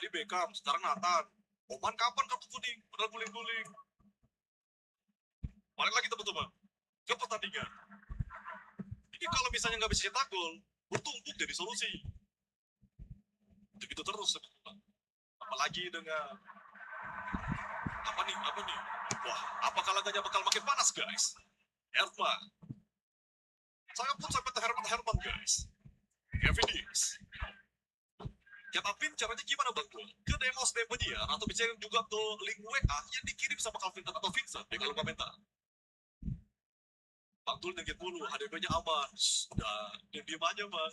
Tadi Beckham, sekarang Nathan. Oman kapan kartu kuning? Benar guling-guling. Balik lagi teman-teman ke pertandingan. Ini kalau misalnya nggak bisa cetak gol, bertumpuk jadi solusi. Begitu terus. Apalagi dengan apa nih? Wah, apakah laganya bakal makin panas, guys? Herman. Saya pun sampai Herman, guys. Kevin Diggs. Captain caranya gimana bang? Ke demos penyiar atau bisa juga ke link WA yang dikirim sama Calvin atau Vincent di kolom komentar. Bang Tul dengit mulu, HDP-nya aman. Udah, diam aja bang.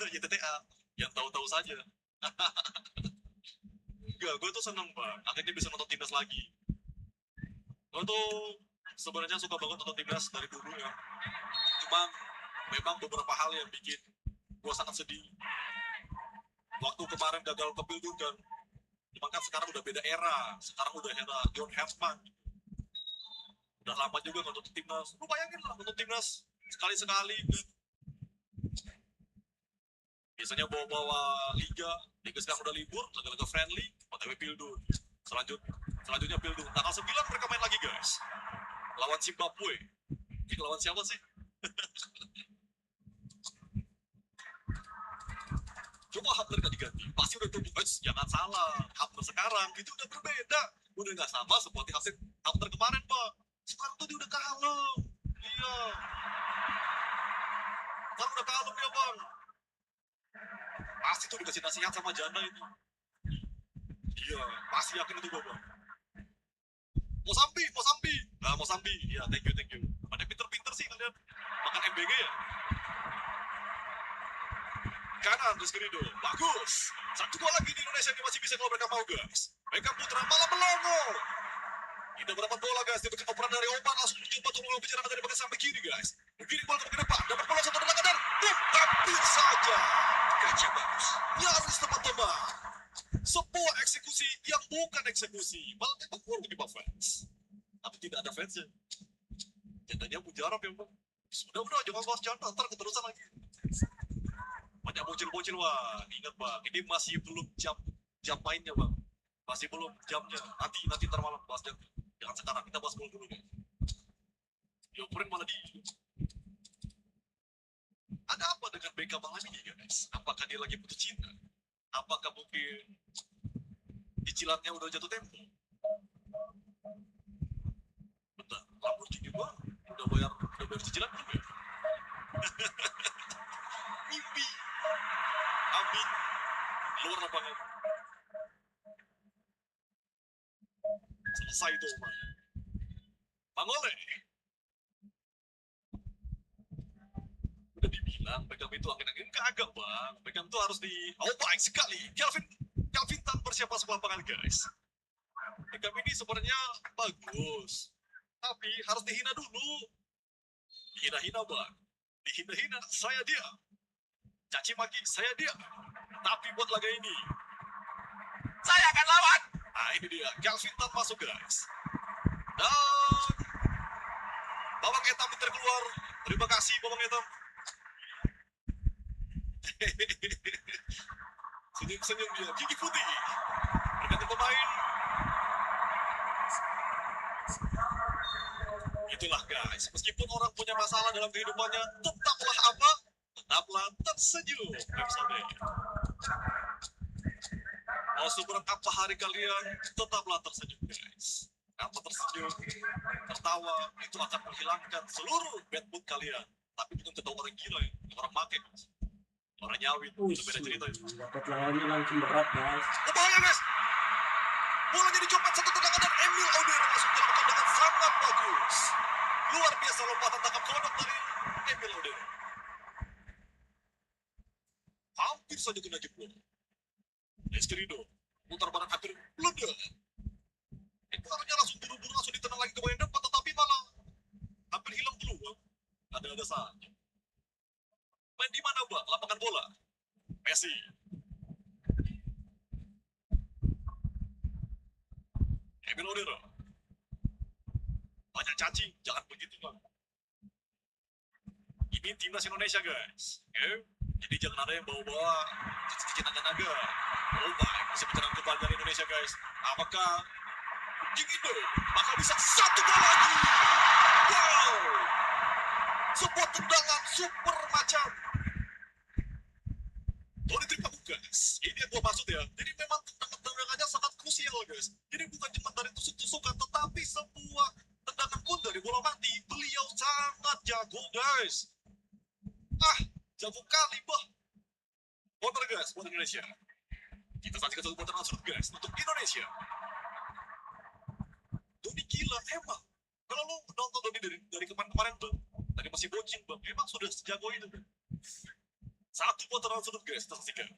YTTA, yang tahu-tahu saja. Enggak, gue tuh seneng bang. Akhirnya bisa nonton timnas lagi. Gue tuh sebenarnya suka banget nonton timnas dari dulu ya. Cuma memang beberapa hal yang bikin gue sangat sedih. Waktu kemarin gagal ke Pilgub kan. Cuma kan sekarang udah beda era. Sekarang udah era John Herman. Udah lama juga nonton timnas. Lu bayangin lah nonton timnas sekali-sekali. Biasanya bawa-bawa liga sekarang udah libur, laga-laga friendly, OTW Pildu. Selanjutnya Pildu. Tanggal 9 mereka main lagi guys. Lawan Zimbabwe. Ini lawan siapa sih? Coba Hubner gak diganti, pasti udah tumbuh. Jangan salah, Hubner sekarang itu udah berbeda. Udah gak sama seperti Hubner kemarin pak. Sekarang tuh dia udah kalem. Iya. Sekarang udah kalem ya bang. Pasti tuh dikasih nasihat sama Jana itu. Iya, pasti yakin itu gue bang. Mosambi. Nah Mosambi, iya thank you. Pada pinter-pinter sih kalian. Makan MBG ya. Kanan Rizkyrido, bagus. Satu gol lagi di Indonesia yang masih bisa kalau mereka mau guys. Beckham Putra malah melongo. Tidak berdapat bola guys, diberikan operan dari Oman langsung mencoba untuk mengambil penyerangan dari bagian samping kiri guys. Begini bola ke depan, dapat bola satu tendangan dan hampir saja. Kaca bagus, nyaris teman-teman. Sebuah eksekusi yang bukan eksekusi, malah tembak gol di fans. Tapi tidak ada fansnya. Jandanya mujarab ya bang. Udah jangan bahas janda, ntar keterusan lagi. Banyak bocil-bocil wah, ingat bang, ini masih belum jam mainnya bang, masih belum jamnya, nanti ntar malam bahas jam, jangan sekarang kita bahas bola dulu bang. Dioperin malah ada apa dengan Beckham malam ini guys? Apakah dia lagi putus cinta? Apakah mungkin cicilannya udah jatuh tempo? Bentar, Lamborghini bang, udah bayar cicilan belum ya? Mimpi. Amin. Luar lapangan. Selesai itu, Bang. Bang Ole. Udah dibilang Beckham itu angin-angin kagak, Bang. Beckham itu harus baik sekali. Calvin Tan bersiapa lapangan, guys. Beckham ini sebenarnya bagus. Tapi harus dihina dulu. Dihina-hina, Bang. Dihina-hina, saya dia. Caci maki, saya dia. Tapi buat laga ini, saya akan lawan. Nah ini dia, Calvin Tan masuk guys. Dan Bawang Etam keluar. Terima kasih Bawang Etam. Senyum-senyum dia, gigi putih. Berganti pemain. Itulah guys, meskipun orang punya masalah dalam kehidupannya, tetaplah apa? Tetaplah tersenyum. Mau seberat apa hari kalian, tetaplah tersenyum guys. Apa tersenyum, tertawa, itu akan menghilangkan seluruh bad mood kalian. Tapi bukan ketawa orang gila ya, orang make guys. Orang nyawin, itu beda cerita itu. Dapat lawannya langsung berat guys. Bahaya guys. Bolanya dicopet satu tendangan dan Emil Audir langsung dilakukan dengan sangat bagus. Luar biasa lompatan tangkap kodok dari Emil Audir. Hampir saja kena jebol. Rizkyrido, putar badan hampir blunder. Harusnya langsung buru-buru langsung ditendang lagi ke bagian depan, tetapi malah hampir hilang peluang. Ada saja. Main di mana bang? Lapangan bola. Messi. Emil Odero. Banyak cacing, jangan begitu bang. Ini timnas Indonesia guys. Okay? Jadi jangan ada yang bawa-bawa cici-cici naga-naga. Oh my Masih penyerang kembali dari Indonesia guys. Apakah King Indo bakal bisa satu gol lagi? Wow! Sebuah tendangan super macam Tony Tripabukas. Ini yang gue maksud ya. Jadi memang tendangannya sangat krusial guys. Jadi bukan cuma dari tusuk-tusukan, tetapi sebuah tendangan pun dari bola mati. Beliau sangat jago guys. Jago kali bah. Corner guys buat Indonesia. Kita saksikan satu tendangan shoot guys untuk Indonesia. Doni gila emang. Kalau lo nonton Doni dari kemarin-kemarin bang, tadi masih bocil bang, emang sudah sejago itu bang. Satu putaran sudut guys, kita saksikan.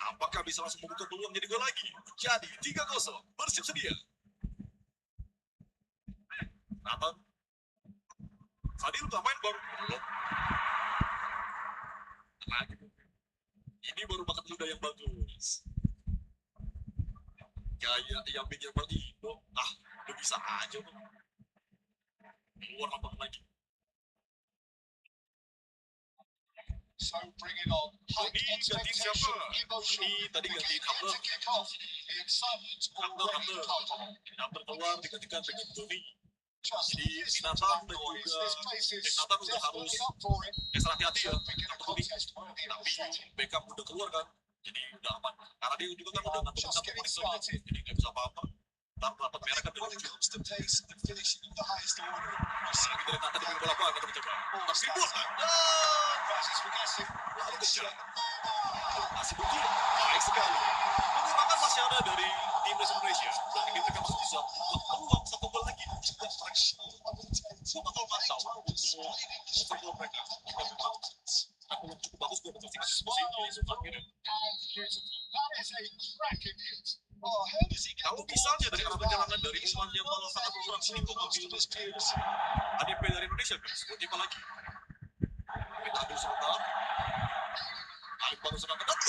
Apakah bisa langsung membuka peluang jadi gol lagi? Jadi 3-0, bersiap sedia. Nathan. Sadil udah main bang. Belum. Lagi. Ini baru bakat muda yang bagus. Kayak yang bikin bang Indo. Udah bisa aja bang. Keluar lapangan lagi. So bring it on. High expectation, emotion. Ini tadi gantiin Hamler. The excitement already palpable. Hamler keluar digantikan dengan Doni. Just Jadi listen to Nathan that dan noise. juga This place is Nathan udah harus definitely up for it. extra hati-hati ya. Begin a Doni. contest worthy of the Tapi setting. Beckham udah keluar kan. Jadi udah aman. Karena dia juga kan udah ngantuk Just satu getting monitor. started. Jadi nggak bisa apa-apa. Ntar dapat merah kan When dari it lucu. comes to pace and finishing of the highest order, you see Lagi dari Nathan di bola apa kita coba. Tapi that bos. prizes for guessing. Lalu It's kejar. Masih betul. Baik sekali. Pengurangan masih ada dari timnas Indonesia. Dan ini mereka masih bisa membuat peluang satu gol lagi. Gue bakal mantau untuk overall mereka. Jika memang peluang cukup bagus buat membersihkan diskusi di zona akhirnya. That is a cracking hit. Oh, how does he get Kalau the misalnya ball dari arah to perjalanan the dari ground? Oman yang malah sangat kurang sedikit mengambil ADP dari Indonesia guys, buat tipe lagi. Kita ambil sebentar. Alif baru serangan dan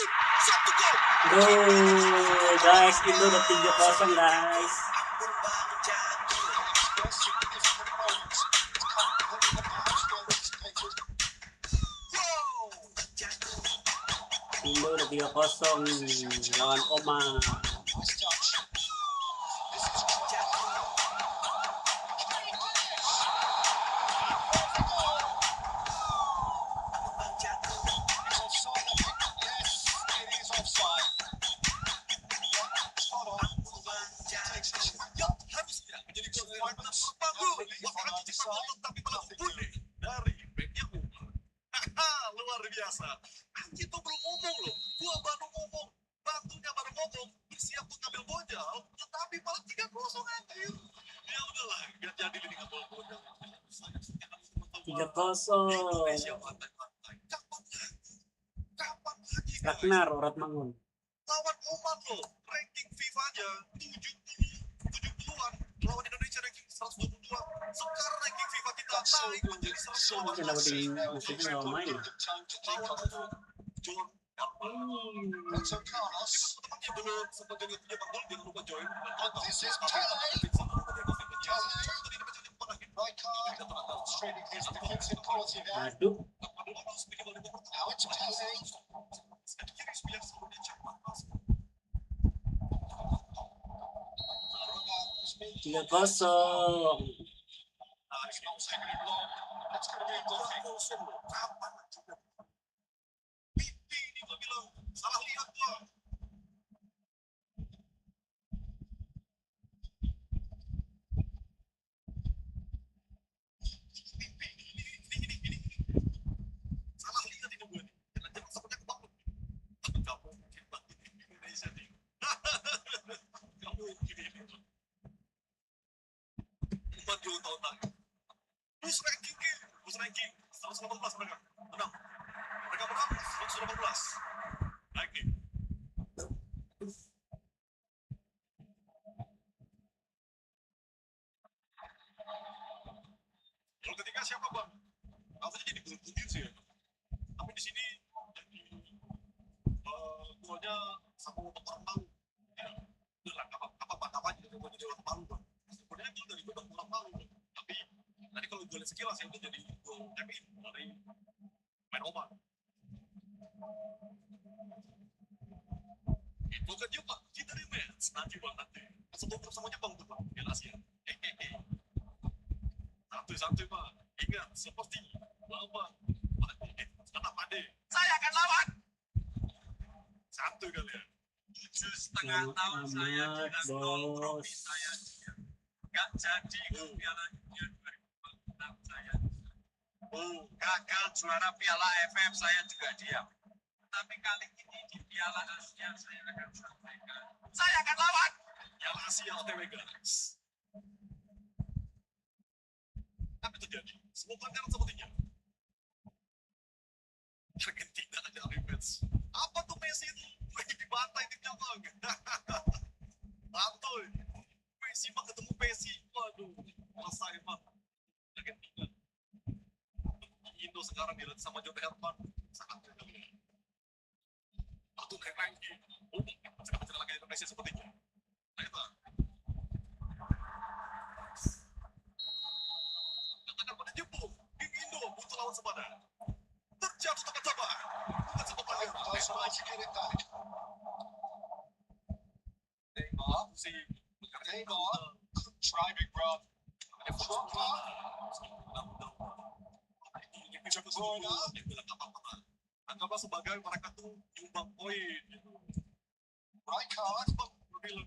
satu gol. Guys, itu udah 3-0 guys. Ampun bang jago. Express significant moments. It's complicated and perhaps well anticipated. Wow, jago. Indo udah 3-0 lawan Oman. Nice touch. This is Jago. Ampun bang jago. offside, I think. Yes, it is offside. Spot on. Ampun bang jago. Ya, harusnya menjadi gol dari Nathan Panggung. Wah, cepat tapi malah membunuh dari backnya Umar. Luar biasa. Anjir tuh belum ngomong loh. Gua baru ngomong. Bantunya baru ngomong. Bersiap untuk ngambil bojal. Tetapi malah 3-0 anjir. Ya udahlah. Gak jadi ini ngambil bojal. 3-0. Indonesia pantai-pantai. Kapan lagi? Kapan lagi guys? Ragnar Urat Mangun. Lawan Oman loh. Ranking FIFA aja 70-an. Lawan Indonesia ranking 122. Sekarang ranking FIFA kita naik menjadi 118. Kenapa di musiknya nggak main ya? Lawan John Roberto Carlos. teman-temannya belum sempat jadi punya panggil jangan lupa join. This is Right card. Straining his defensive quality there. Aduh, Now it's Pele. 3-0. It's not taking him long. That's going to be a booking. Pipi ini gua bilang salah lihat gua. Salah lihat ini gua nih. Jangan seperti aku bangun. Kamu mungkin bangun di Indonesia nih. Kamu gini nih. 4 tahun lagi. Bus ranking 118 mereka menang. Mereka menang 118. Naik nih. Kalau ketiga siapa bang? Aku jadi berbutir sih ya. Tapi di sini jadi golnya sama untuk orang tahu. Ya, udah lah apa aja kalau jadi orang tahu bang. Sebenarnya gol dari babak orang tahu bang. Tapi tadi kalau gue lihat sekilas ya itu jadi gol dari main Oman. Bukan Jepang, kita rematch nanti bang nanti. Satu grup sama Jepang tuh bang, Piala Asia. Hehehe. Santuy-santuy bang. Ingat seperti lawan. Kata Pade, saya akan lawan. Santuy kalian. 7,5 tahun saya tidak nongkrong di saya. Gak jadi ke Piala Dunia 2026 saya. Gagal juara Piala AFF saya juga diam. Tapi kali ini di Piala Asia saya akan sampaikan. Saya akan lawan Piala Asia OTW guys. Apa terjadi? Semua pelanggaran sepertinya. Argentina ada rematch. Apa tuh Messi itu? Lagi dibantai timnya bang. Santuy. Messi mah ketemu Messi. Waduh. Selesai bang. Argentina. Indo sekarang dilatih sama John Herman. Sangat keren. Atau keren lagi. Macam-macam lagi Indonesia sepertinya. Nah itu. Katakan pada jemput. Tim Indo butuh lawan sepadan. Terjatuh tepat-tepat. Bukan sebuah pelanggaran. Close by to get it back. Neymar si Neymar, good driving run. Drogba, anggaplah sebagai mereka tuh nyumbang poin gitu. Rijkaard, and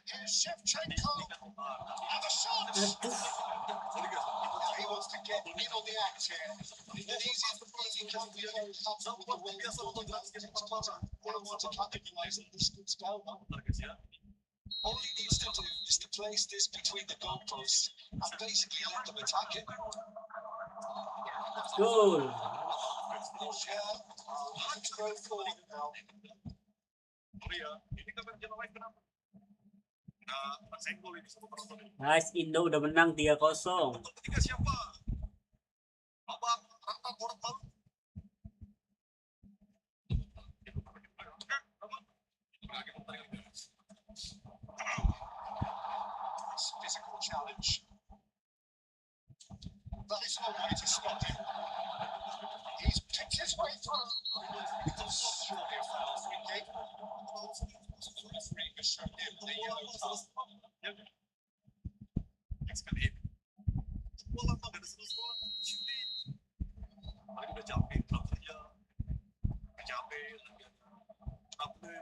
here's Shevchenko, and the shot! He wants to get in on the act here. An easy can't be very happy with the way the ball takes cover. They don't want to capitalize on this good spell, though. All he needs to do is to place this between the goalposts and basically let them attack it. Goal. Yeah, have to go forward now. Ini kan berjalan live kenapa? Nah, senggol ini sama penonton ini. Guys, Indo udah menang 3-0. Untuk ketiga siapa? Babak rata orang baru. It's a physical challenge. That is no way to stop him. He's picked his way through. Surely a foul free kick. The referee has shown him the yellow card. Next kali. Bola apa gak ada seru-seruan? Shooting. Tadi udah capek, kerja. Capek, lagi capek.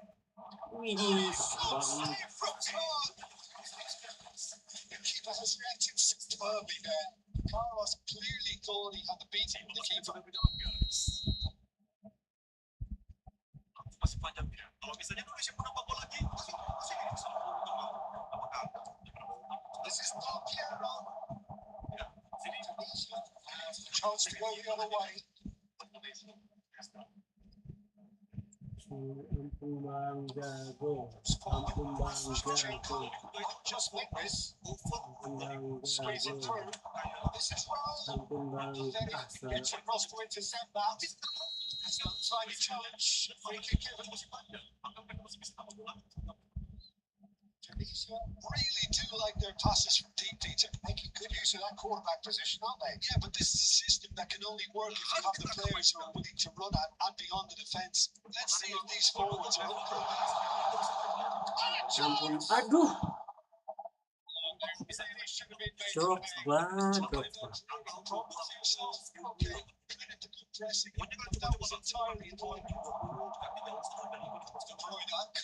Wih, Save from Carr. The keeper has reacted superbly there. Carlos clearly thought he had the beating of the keeper. Masih panjang ya. Kalau misalnya Indonesia menambah gol lagi, masih bisa. Apakah? This is not Piero. Ya, sini. Tunisia has the chance to go the other way. ampun bang jago, ampun bang jago, Just like this, ampun bang squeeze it jago, through. This is well. ampun bang asa. Gets across to intercept that. It's a tiny challenge. Free kick given. Tunisia really do like their passes from deep, Dieter. Making good use of that quarterback position, aren't they? Yeah, but this is a system that can only work if you have the players who are willing to run at and beyond the defence. Let's see if these forwards are up for it. Ampun, aduh, Drogba, Drogba.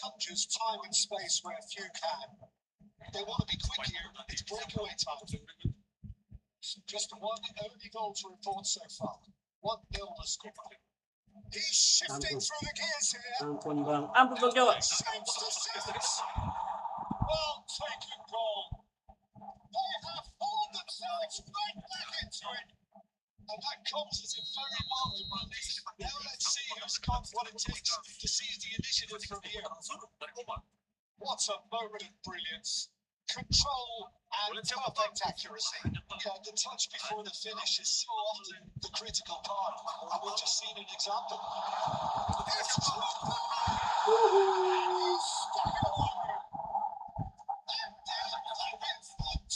Captures time and space where few can. They want to be quick here. It's breakaway time. Just one only goal to report so far. 1-0 the score. He's shifting through the gears here. Ampun bang jago. Shapes distance. Well taken goal. They have pulled themselves right back into it. And that comes as a very welcome release. Now let's see who's got what it takes to seize the initiative from here. What a moment of brilliance. Control and perfect accuracy. Yeah, the touch before the finish is so often the critical part. And we've just seen an example. It's stuck it over. And down in front.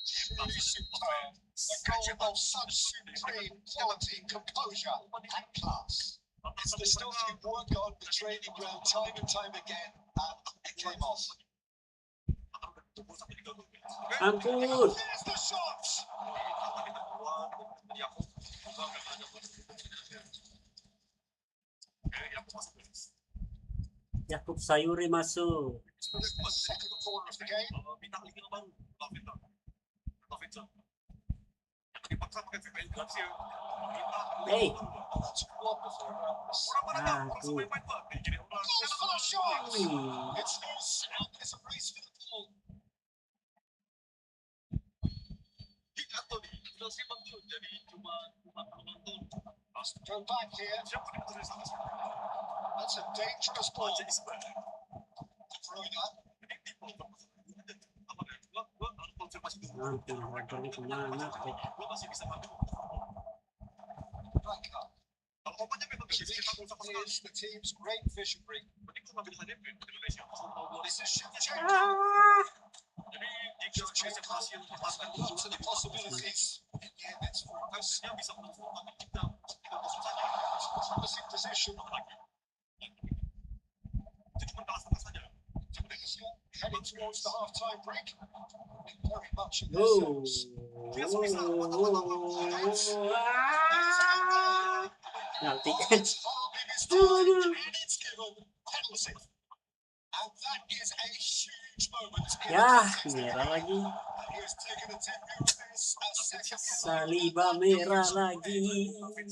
Truly superb. A goal of such supreme quality, composure, and class. It's the stuff you work on the training ground time and time again, and it came off. Ampun. There's the shot! Yakub Sayuri masuk. The second corner of the game. Hey. That's wonderful awareness. Aduh. Goes for the shot! Hmm. It's loose, and there's a race for the ball. Has to go back here. That's a dangerous ball. Throwing up. Ampun, motornya kemana kok? Back up. Kimmich is the team's great visionary. This is Shevchenko. Shevchenko has looked to the possibilities. In the end, it's focus. Promising position. Heading towards the half-time break. Very much in their Oh. sense. Nanti Oh, kan. it's hardly missed time, and it's given penalty. And that is a huge moment in the Yah, context of the merah game. lagi. He has taken a tempo of this, a second Saliba merah lagi. maybe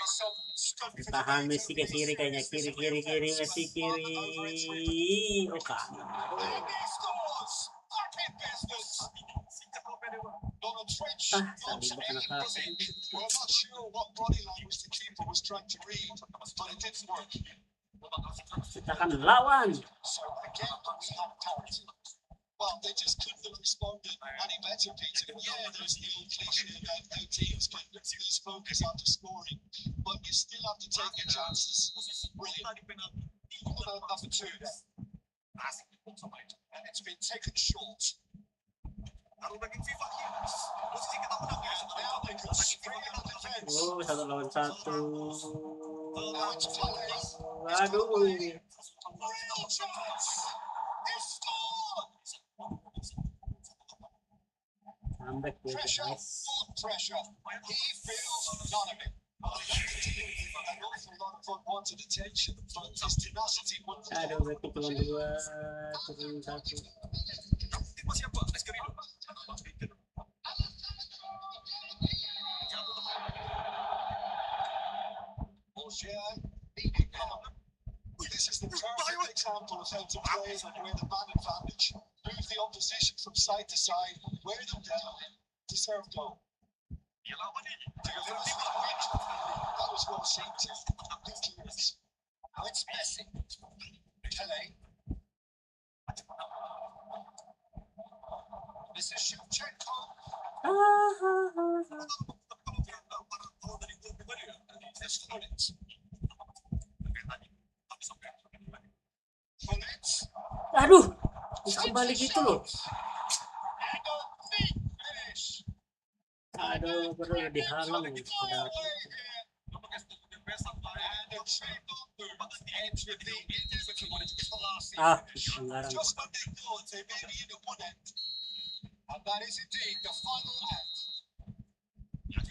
some scope for Tahan debate Messi over ke kiri this kayaknya. serious Kiri Messi kiri. over its route. Oh kanan. And he scores! Back in business! Not a trench, Ah, not Saliba a kena kartu. We're not sure what body language the keeper was trying to read, but it didn't work. Kita akan lawan. So again, we have parity. Well, they just couldn't have responded any better, Peter. Yeah, there's the old cliche about how teams can lose focus after scoring, but you still have to take your chances. Brilliant. What about number two then? And it's been taken short. And now they can spring on the defense. Oh, 1 lawan 1. Now it's Pele. Aduh. Real chance! He scored! Comeback ya Pressure, guys. what pressure? He feels none of it. An awful lot of unwanted attention, but his tenacity won the Aduh, berarti cuma 2, turun 1. This is the perfect example of how to play with the man advantage. Move the opposition from side to side, wear them down, deserve goal. That was well seen too. Good clearance. Now it's Messi. Pele. This is Shevchenko. Bullet. Bullet. Aduh, bisa kembali gitu loh. And a neat finish. Aduh, baru dihalang. And a trademark move ends with the inevitable classy Ah, finish. pelanggaran. Just when they thought they may be in at one end. And that is indeed the final act. Just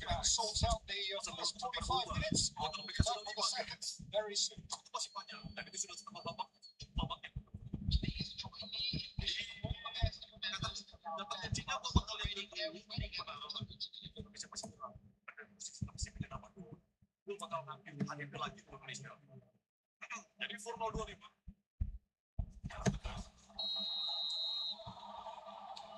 about sort out the first 45 minutes. And we'll be back for the second very soon. Jadi Formula 25.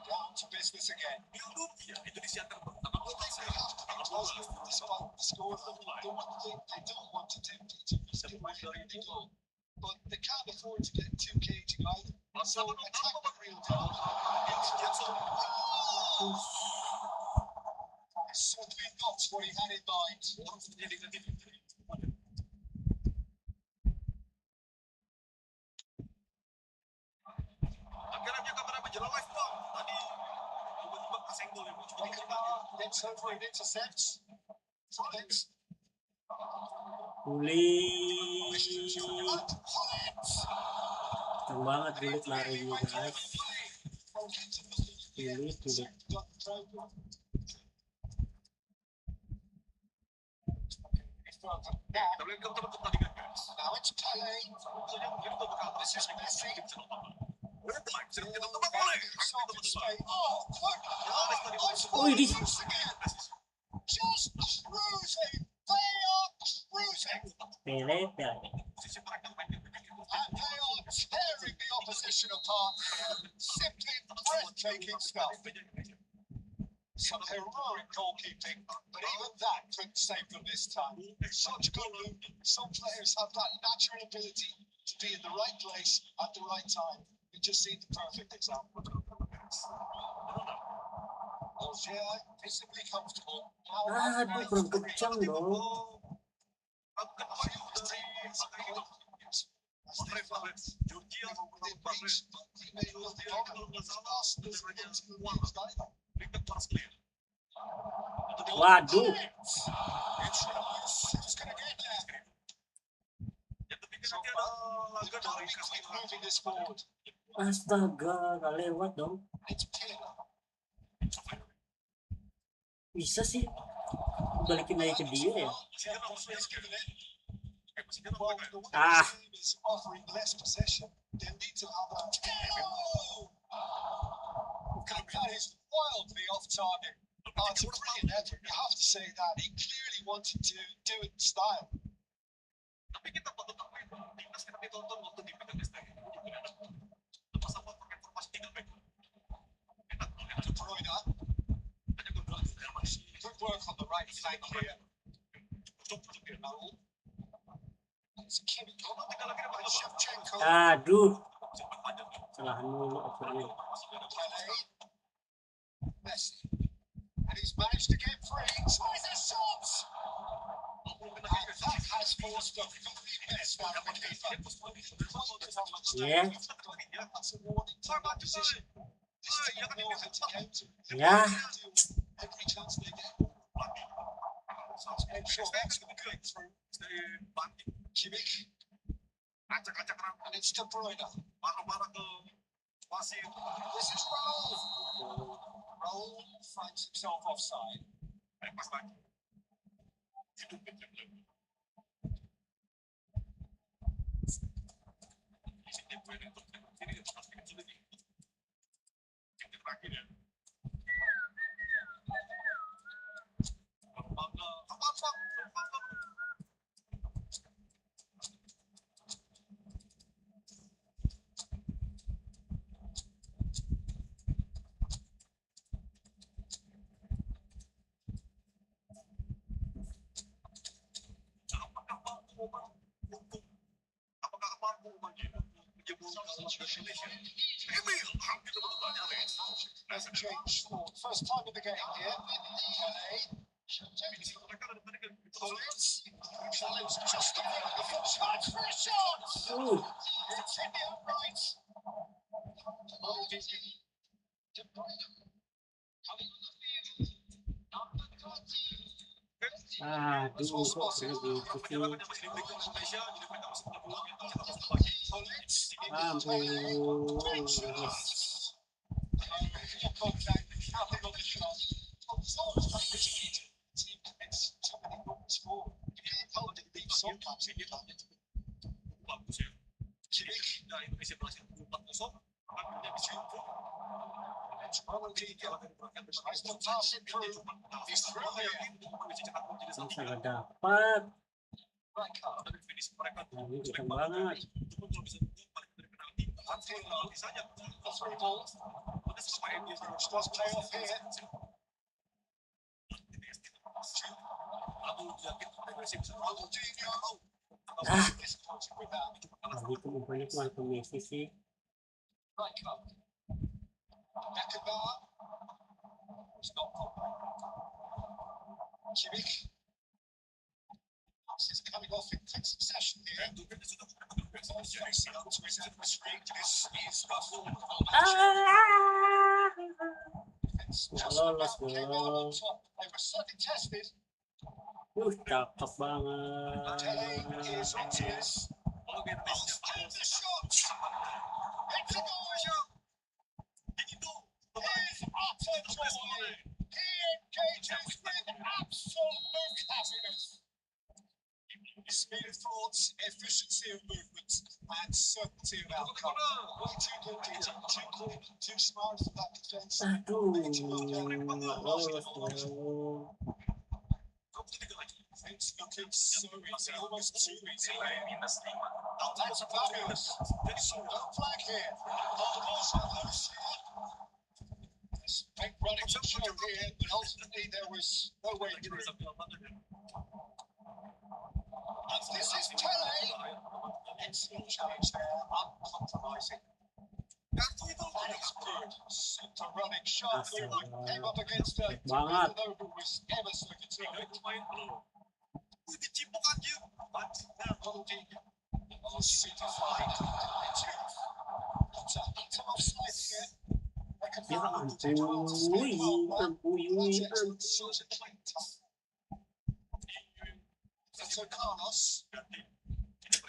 Down to business again. Indonesia terbang. Well, they have to be positive despite the score. The one thing they don't want to do, Peter, is give away the goal. But they can't afford to get too cagey either. So attack the real deal. It's certainly not what he had in mind. Akhirnya kamera menjelang live bang. Tadi tiba-tiba kesenggol ya. Gets over and intercepts. Thanks. Gullit. And Gullit! Kencang banget Gullit larinya guys. Gullit. Kita lihat ke pertandingan guys. Now it's Pele. Saja mungkin untuk berkata This is Messi. Oh baik, sedang kita tebak oleh. Soft in space. Oh, look! It's Oh, ini. loose again. Just cruising. They are cruising. Pele. Posisi mereka main di begini. And they are tearing the opposition apart. Simply breathtaking stuff. Some heroic goalkeeping, but even that couldn't save them this time. Such good movement. Some players have that natural ability to be in the right place at the right time. You just see the perfect example. Algier visibly comfortable. Aduh, kurang kencang dong. Waduh. Astaga, gak lewat dong. Bisa sih balikin lagi ke dia ya. Ah. That is wildly off target. Oh, it's a brilliant effort. You have to say that. He clearly wanted to do it in style. Tapi kita patut akui bahwa timnas yang kami tonton waktu di PKST itu juga enak. Lepas apa pakai formasi 3 back. Enak. De Bruyne. Hanya gol sudah masih. Good work on the right flank here. Raul. It's Kimmich. And Shevchenko. Aduh. Salah mulu overnya. Pele. Messi. And he's managed to get free. Tries a shot. And that has forced a complete mess out of the keeper. Yeah. That's a warning to the opposition. This team know how to counter. Ya. Every chance they get. I'm sure that's going to go through. Kimmich. Acak-acak rambut. And it's De Bruyne. Marah-marah ke wasit. This is Raul. Raul finds himself offside. Pas lagi. Itu pinjam lagi. Ini boleh untuk ini pas ini sudah di. Yang terakhir ya. Apa? Apakah mampu menjebol gawang Indonesia? Emil hampir menembaknya Alex. There's a change for the first time in the game here. Pele. Bullets. Bullets just about the full chance for a shot. It's in the upright. De Bruyne. Coming on the field. Not the Aduh, kok kayak gitu sih. Ampun. Bagus ya. Indonesia berhasil 4-0. Akhirnya bisa improve. Bisa gak dapat. Ini kencang banget. Itu umpannya cuma ke Messi sih. Kimmich. Is coming off in quick succession here. Facing up to his adversary. This is Raul. Nggak lolos bro. They were slightly tested. Cakep banget. Pele is on tears. Kalau di Indonesia, And the shot. It's a goal. itu Here's utter joy. He engages with absolute happiness. Speed of thought, efficiency of movement, and certainty of outcome. Way too good, too quick, too smart for that defence. Aduh, nggak lolos bro. It's looking so easy, almost too easy. Oh, that's fabulous. So no flag here. Oh, loose. Big running to show here, but ultimately there was no way through. And this is Pele. Excellent challenge there, uncompromising. Pele's good. Super running sharply, came up against a Banget. though who was ever so determined. dicipok anjir. Holding. Oh, super fine. Into offside here. Ya ampun. So Carlos, and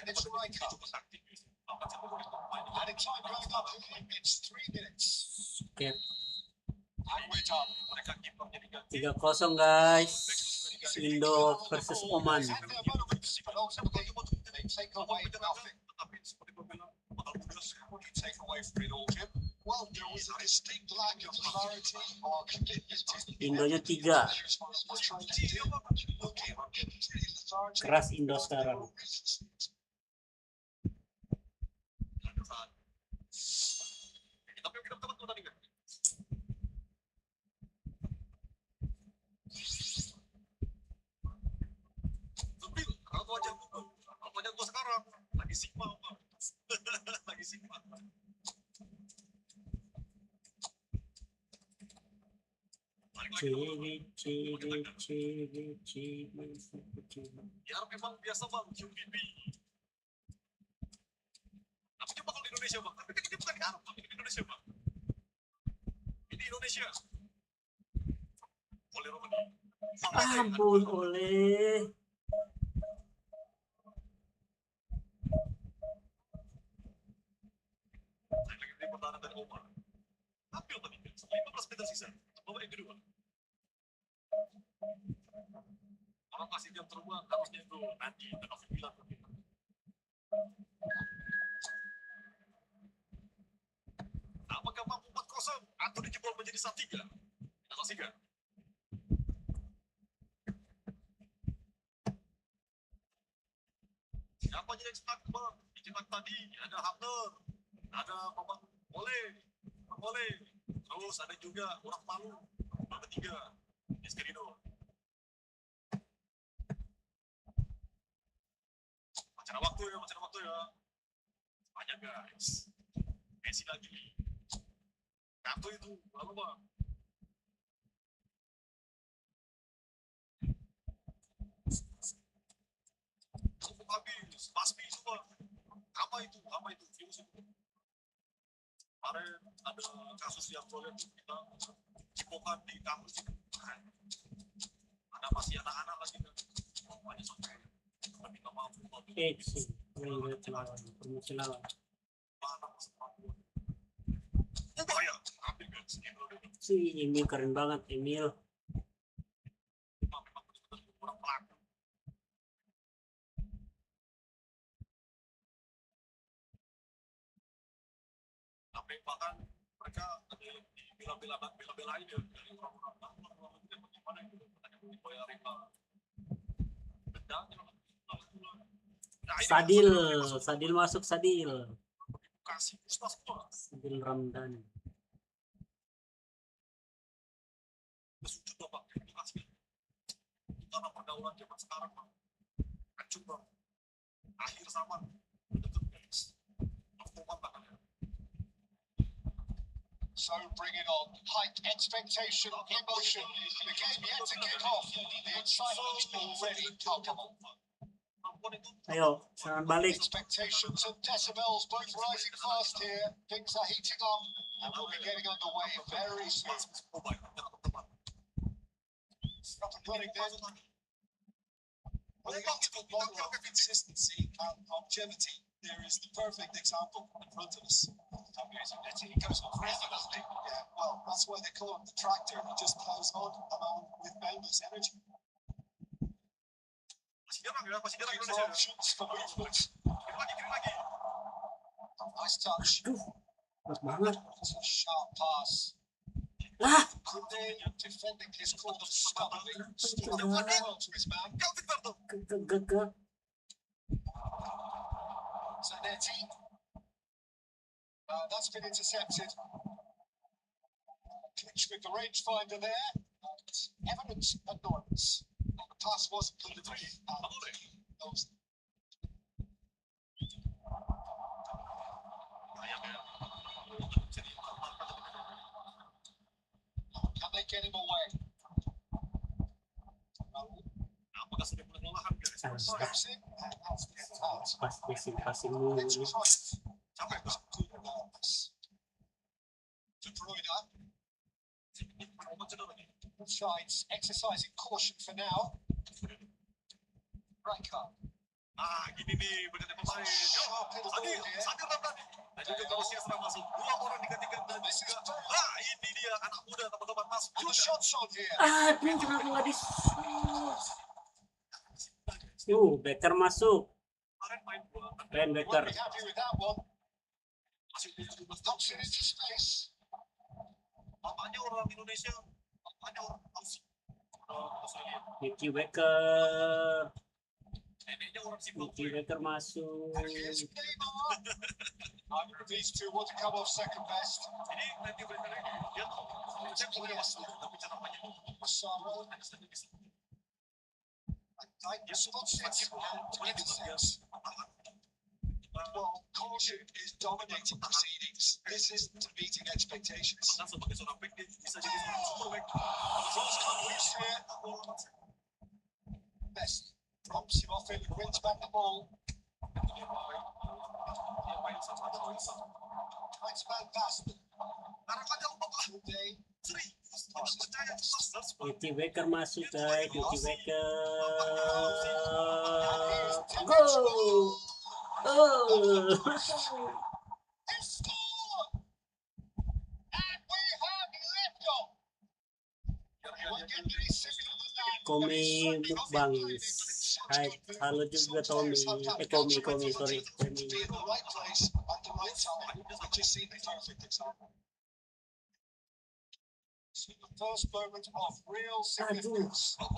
it's Rijkaard. Added time going up, it's 3 minutes. Oke, And we're done. 3-0 guys. Indo versus Oman. And their moments, but ultimately they take away nothing. What do you take away from it all, Jim? Well, there was a distinct lack of clarity or commitment. Indonya 3. Keras Indo sekarang. Tapi kita dapat pertandingan. Sambil raut wajah gua sekarang lagi sigma apa? Lagi sigma. Ya memang biasa bang, QPP. Tapi coba kalau di Indonesia bang, tapi ini bukan di Arab, ini di Indonesia bang. Ini Indonesia. Oleh Romani. Ampun, oleh. Lagi di pertahanan dari Omar. Ambil tadi, 15 meter sisa. Bawa yang kedua. Orang kasih jam terbang, harusnya itu nanti tengah 9. Apakah mampu 4-0 atau dijebol menjadi 1-3? Kita saksikan. Siapa yang cetak bang? Dicetak tadi ada Hamner, ada Bapak Boleh, terus ada juga orang Palu, nomor 3, Eskerino. Macam waktu ya. Banyak guys. Messi lagi. Kartu itu, lalu bang. Cukup habis, basmi itu bang. Apa itu? Virus itu. Kemarin ada kasus yang boleh kita cipokan di kampus itu. Ada masih anak-anak lagi kan. Banyak sampai minta maaf. Sih, promosi lawan. Bahaya, ambil guys. Si Emil keren banget, Emil. Orang pelaku. Sampai bahkan mereka ada yang bela-belain ya dari orang-orang itu bagaimana itu dibayarin dendanya. Sadil masuk Sadil. Kasih semua. Sadil Ramdan. Sujud bapak, kasih. Karena pergaulan zaman sekarang bang, hancur bang. Akhir zaman, betul guys. So bring it on. Hype, expectation, emotion. The game yet to kick off. The excitement already palpable. Ayo, serangan balik. Expectations and decibels both rising fast here. Things are heating up and we'll be getting underway very soon. Up and running then. When it comes to model of consistency and longevity, there is the perfect example in front of us. He goes on crazy, doesn't he? Yeah, well, that's why they call him the tractor. He just plows on and on with boundless energy. Masih nyerang ya, masih nyerang Gives Indonesia. options for movement. Kirim lagi. Nice touch. Kuat banget. It's a sharp pass. Lah, Kunde defending his course stubbornly. Stood Tidak. well to his man. Calvin Verto. ke. Zanetti. That's been intercepted. Clinch with the rangefinder there. Evident annoyance. The pass wasn't delivered. Those can they get him away? Apakah sudah mulai melelahkan guys? Steps in and that's the out. Pas passing mulu It's nih. right. Capek tuh. Good awareness. De Bruyne. Both sides exercising caution for now. Rijkaard. Ah, gini nih berganti pemain. Yo, Sadil Ramdhani. Dan juga kalau serang masuk dua orang digantikan dan juga. Ah, ini dia anak muda teman-teman masuk Good juga. shots on here. Aduh, kenapa nggak di... Becker masuk. Kemarin main bola. Ben Won't Becker. be happy with that one. Masih Knocks it into space. bapaknya orang Indonesia, bapaknya orang Aussie. Australia. Nicky Becker. Neneknya orang Nicky Zimbabwe. Becker masuk. And here's Neymar. Either of these two want to come off second best. Ini nanti mereka lagi. Dia saya punya masalah tapi cara banyak. Massaro. Dia Spots it and intercepts. Well, caution is dominating proceedings. This isn't meeting expectations. Bahkan sebagai seorang back dia bisa jadi seorang super back. Cross cut loose here. Best drops him off it, wins back the ball. Dia main sama-sama. Tries to man past them. Arah aja lupa lah. Today, Seri. Harus percaya jelas. Nicky Becker masuk guys. Nicky Becker. here's Go. Oh. He scored! And we have liftoff. Won't get any simpler than that. Komik mukbang. Hai, halo juga Tommy. Komi, sorry. To be in the right place at the right time. We just see the perfect example. So the first moment of real significance. Things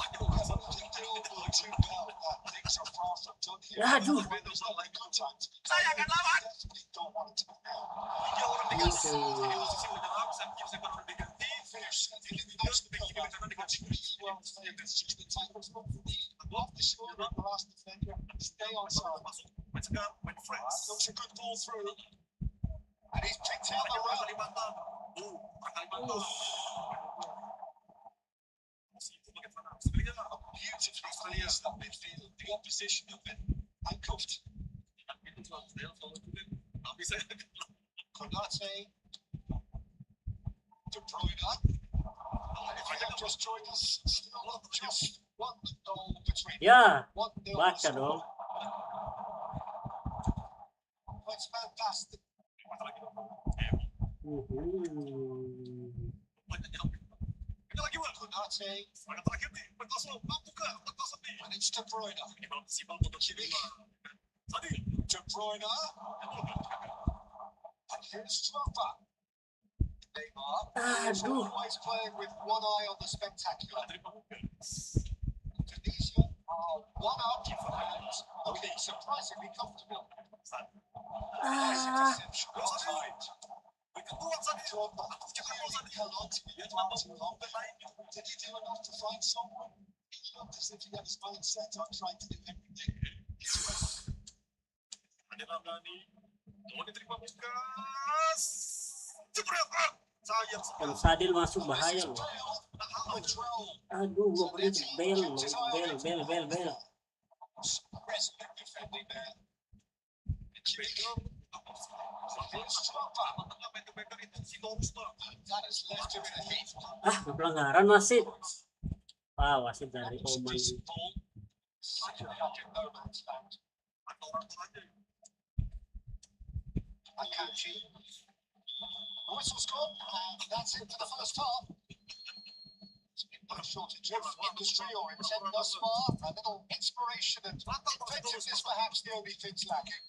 are far from done here. Aduh. When there's no like good times. Saya akan lawan. Definitely don't want it to be now. Dia orang diganti. Di posisi menyerang, saya pikir saya baru diganti. Finish. I think it'd be nice to pick him up. Really well played. It's just the tackle's not for me. Off the shoulder of the last defender. Stay on side. Masuk, main segar, main fresh. Looks a good ball through. And he's picked out the run. Kalimantan. Kalimantan. Masih itu bagaimana? Sebenarnya Beautifully placed that midfield. The opposition have been handcuffed. itu saya selalu juga. Tapi saya Konate. De Bruyne. If you have just joined us, still just 1-0 between Ya, 1-0. baca dong. Let's man past the banyak yang kita lagi buat. Konate. Serangan terakhir nih, berkosong, mampukah berkosong nih? And it's De Bruyne. Ini malam simpel untuk Chilima. Tadi, De Bruyne. And here's Drogba. Neymar. Is Aduh. always playing with one eye on the spectacular. dari Pamuka. Tunisia are one up and looking surprisingly comfortable. Nice interception. Well timed. Kuat tadi. Drogba Aku cakap gol clearly tadi. held on to it far too long. Did he do enough to find someone? He looked as if he had his mind set on trying to do everything his way. Ada Ramdhani. Mau diterima Bukas. Jebret. Sayang Kalau sekali. Sadil masuk bahaya loh. Control. Aduh, gua pergi ke bel loh. Bel. Resolute defending there. Here's Drogba. That has left him in a heap. Ah, pelanggaran wasit. Ah, wasit dari Oman. Decent ball. Back in no man's land. Akanji. The whistle's gone, and that's it for the first half. No shortage of industry or intent thus far. A little inspiration and inventiveness, perhaps the only things lacking.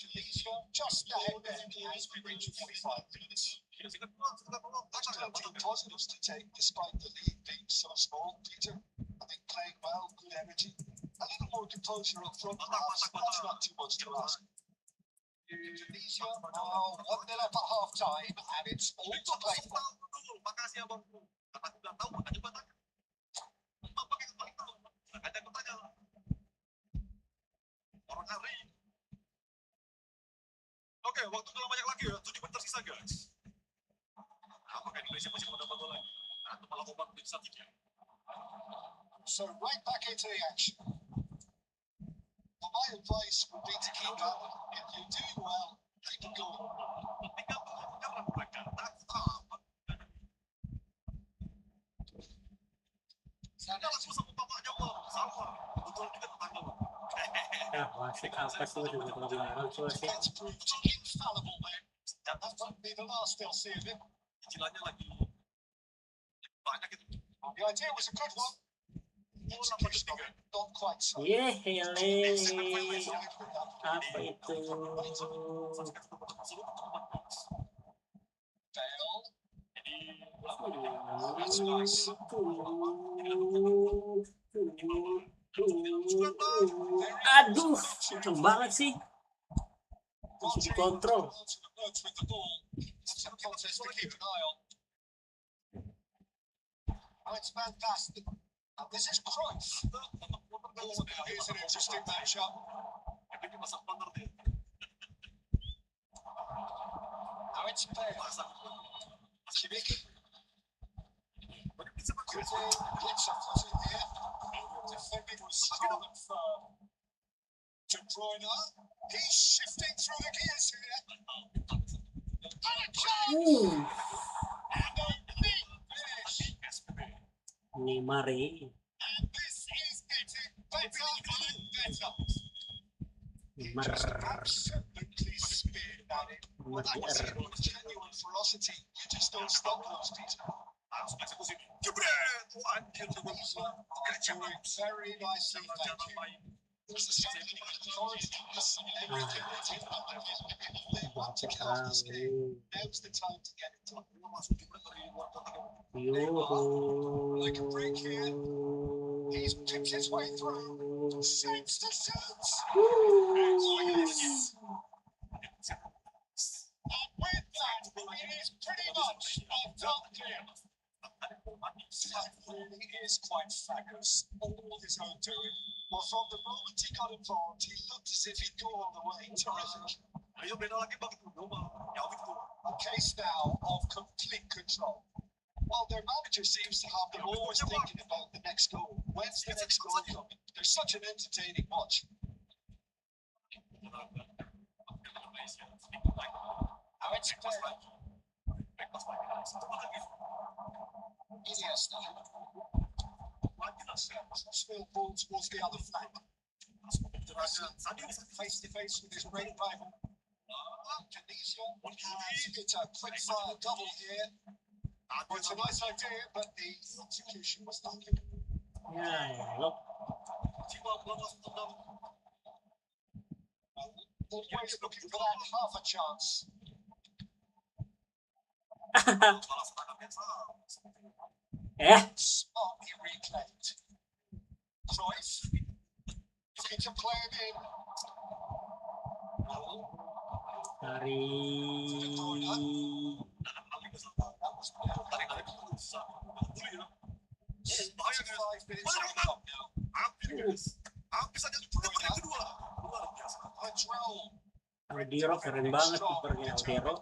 Tunisia just ahead then as we reach 45 minutes. Plenty of positives to take despite the lead being so small, Peter. I think playing well, good energy. A little more composure up front, perhaps. That's not too much to ask. Tunisia now 1-0 up at half time, and it's all to play for. Makasih abangku. Karena aku nggak tahu, makanya gua tanya. Apa yang paling tahu? Makanya aku tanya. Orang hari. Oke, waktu nggak banyak lagi ya. 7 menit tersisa, guys. Apakah Indonesia masih mau dapat gol lagi? Atau malah Obama bisa 3? So right back into the action. Well, my advice would be to keep at it. If you're doing well, keep it going. Tinggal jangan mereka. That's up. Saya langsung sama bapaknya, Bang. Sama. Betul juga tetangga, Bang. Ah, wasit apa sih udah berlarang tuh wasit. Defense proved infallible there. And that won't be the last they'll see of him. Cicilannya lagi banyak itu. The idea was a good one. Execution of it, not quite so. Hele, apa itu? Fail. Aduh, kenceng banget sih. Masih dikontrol. Some contest to keep an eye on. Oh, it's fantastic. And this is Cruyff. Here's an interesting matchup. Now it's Bale. Kimmich. Gets a foot in here. Defending was strong and firm. De Bruyne. He's shifting through the gears here. And a chance! And a neat finish. Neymar. And this is getting better and better. Neymar. Absolutely speared at it. Well, that was it. Genuine ferocity. You just don't stop those, Peter. Jebret! Wah, anjir, coba. Doing very nicely, thank you. There's a sense of authority and everything they did about it. They want to get off this game. Now's the time to get it done. Like a break here. He's picked his way through. Saints to Saints. Oh, yes. And with that, it is pretty much a done deal. That really is quite fabulous. All his own doing. Well, from the moment he got involved, he looked as if he'd go all the way. Terrific. Ayo beda lagi bang, ya gitu. A case now of complete control. Well, their manager seems to have them always thinking about the next goal. When's the next goal coming? They're such an entertaining watch. Now it's Iniesta. Spill ball towards the other flank. Face to face with his great rival. Tunisia has hit a quick fire double here. Well, it's a nice idea, but the execution was lacking. Ya, look. Always looking for that half a chance. Smartly reclaimed. Cruyff looking to play it in. Dari That was 5 minutes on the clock now. Audiro keren banget kipernya Audiro.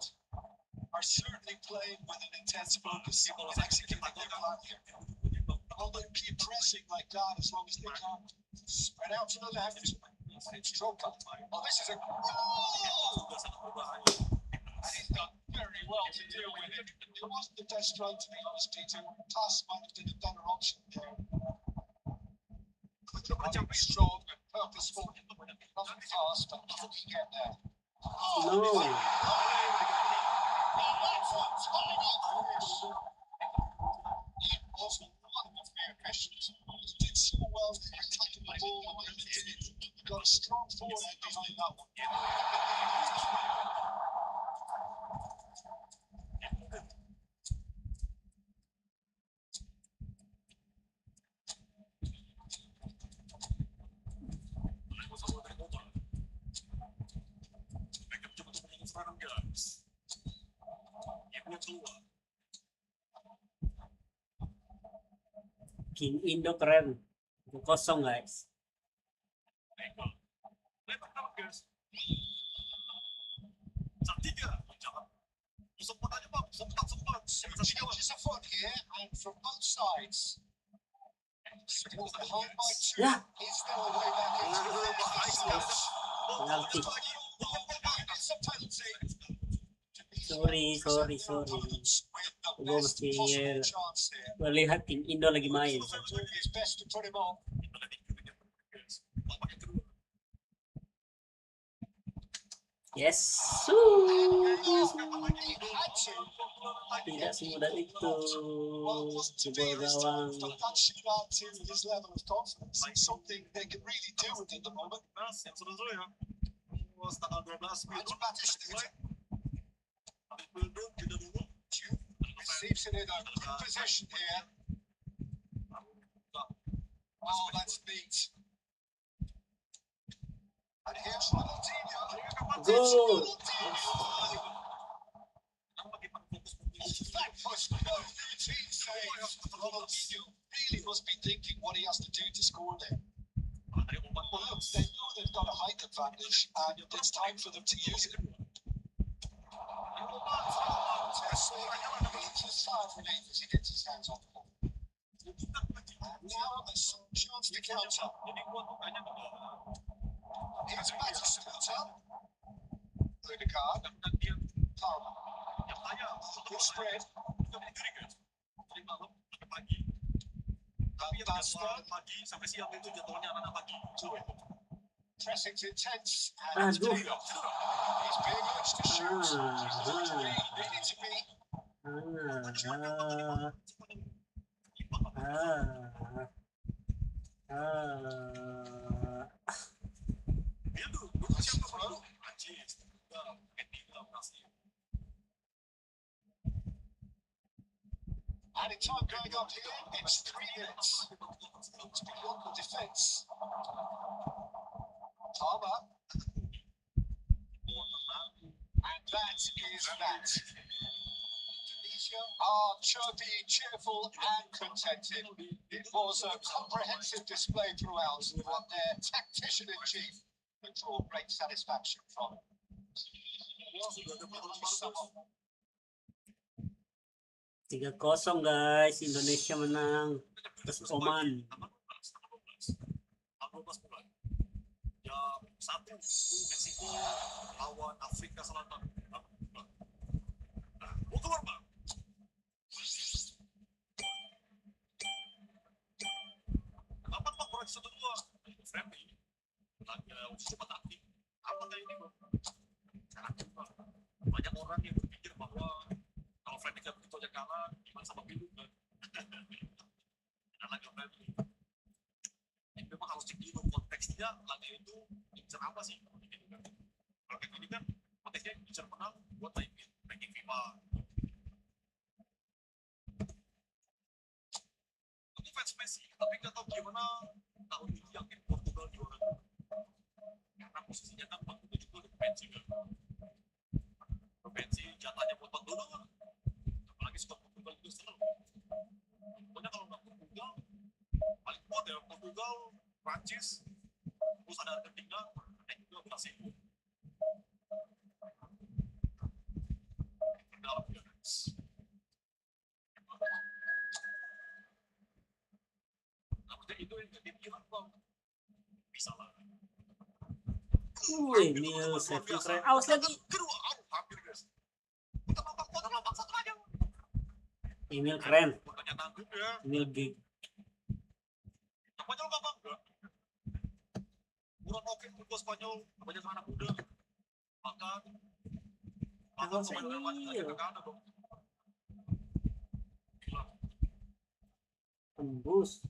Are certainly playing with an intense focus and executing their plan here. Well, they keep pressing like that as long as they can. Spread out to the left. And it's Troka. Oh, this is a goal! And he's done very well to deal with it. It wasn't the best run, to be honest, Peter. Pass might have been a better option there. Running strong and purposeful. Nothing fast, but can he get there? No. That's a tiny finish. It was wonderfully efficient. He did so well in attacking the ball the way he did. He got a strong forehand behind that one. King Indo keren. 0-0 guys. Changes of foot here and from both sides. Support behind by two. Yeah. Is there a way back into the Penalti. It's a penalty. Sorry. Gue mesti melihat tim Indo lagi main. Doing his best to put him on. Yes. Tidak semudah itu. Jebol gawang. That should add to his level of confidence. It's something they can really do with at the moment. Andrew Battistuta receives it in a good position here. Oh, that's neat. And here's Ronaldinho. Goal. That was no routine save. Ronaldinho really must be thinking what he has to do to score there. Well, look, they know they've got a height advantage, and it's time for them to use it. He's just far from it as he gets his hands on the ball. And now a chance to counter. Here's Battistuta. Odegaard. Palmer. Good spread. That's pressing's intense and it's paid off. He's being urged to shoot. He's going to be, needing to be. Added time going up here. It's 3 minutes. Looks beyond the defence. Palmer. And that is that. Indonesia are chirpy, cheerful and contented. It was a comprehensive display throughout and their tactician-in-chief can draw great satisfaction from it. 3-0 guys, Indonesia menang atas Oman. Jam 1 Meksiko lawan Afrika Selatan. Mau keluar Bang? Kapan Bang proyek kedua? Friendly. Laga coba taktik. Apa kayak ini Bang? Taktik Bang. Banyak orang yang berpikir bahwa kalau friendly kan begitu aja kalah, gimana sama pilu kan? Laga friendly. Ini memang harus cek dulu konteksnya laga itu incer apa sih? Kalau kayak gini kan konteksnya incer menang buat ranking FIFA. Aku fans Messi, tapi nggak tahu gimana tahun ini yakin Portugal juara. Karena posisinya kan Portugal juga udah pensi kan. Pensi jatahnya buat Portugal. Apalagi skor Portugal itu seru. Pokoknya kalau nggak Portugal paling kuat ya Portugal, Prancis, terus ada Argentina, dan juga Brasil. Dalam guys. Nah, itu yang jadi Irak Bang. Bisa lah. Emil save keren. Awas lagi. Kedua, hampir guys. Putar lambang satu aja. Emil keren. Bukannya nanggung ya. Emil gig. Namanya lo nggak bangga. Bukan oke football Spanyol, kebanyakan anak muda. Bahkan Ako sa pemain Real Madrid iyo. aja kagak ada dong. Gila. Tembus.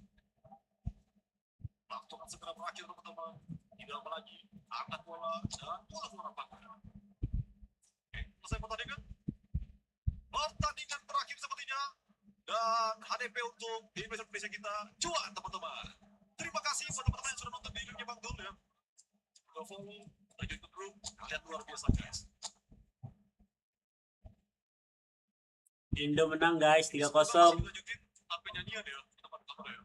Waktu akan segera berakhir teman-teman. Tidak lama lagi, angkat bola dan bola keluar lapangan. Oke, selesai pertandingan. Pertandingan terakhir sepertinya. Dan HDP untuk Indonesia kita cuan teman-teman. Terima kasih buat teman-teman yang sudah nonton videonya Bang Dul ya. Udah follow, lanjut ke grup, kalian luar biasa guys. Indo menang guys, 3-0. Masih dilanjutin sampai nyanyian ya, teman-teman ya.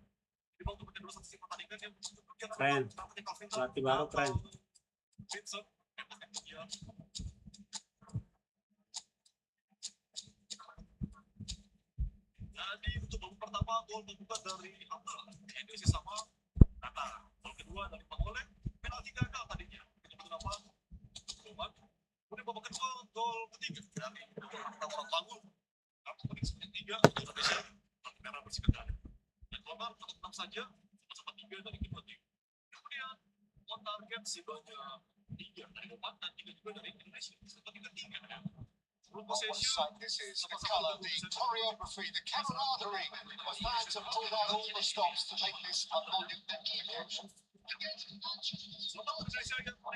Jadi Bang Dul dulu satu pertandingan yang Keren. Pelatih baru keren. Vincent, ya. Jadi untuk babak pertama gol pembuka dari Hamza, Indonesia sama Tata. Gol kedua dari Pangolek, penalti gagal tadinya. Itu kenapa? Roman. Kemudian babak kedua gol ketiga dari orang Bangun. Kemudian sebanyak 3 untuk Indonesia, kartu merah bersih kedua. Dan Roman untuk 6 saja, sama-sama 3 dari kedua tim. Kemudian on target sebanyak 3 dari Roman dan 3 juga dari Indonesia. Sebanyak 3 ya. This is the colour, the choreography, the camaraderie. The fans have pulled out all the stops to make this a monumental occasion. The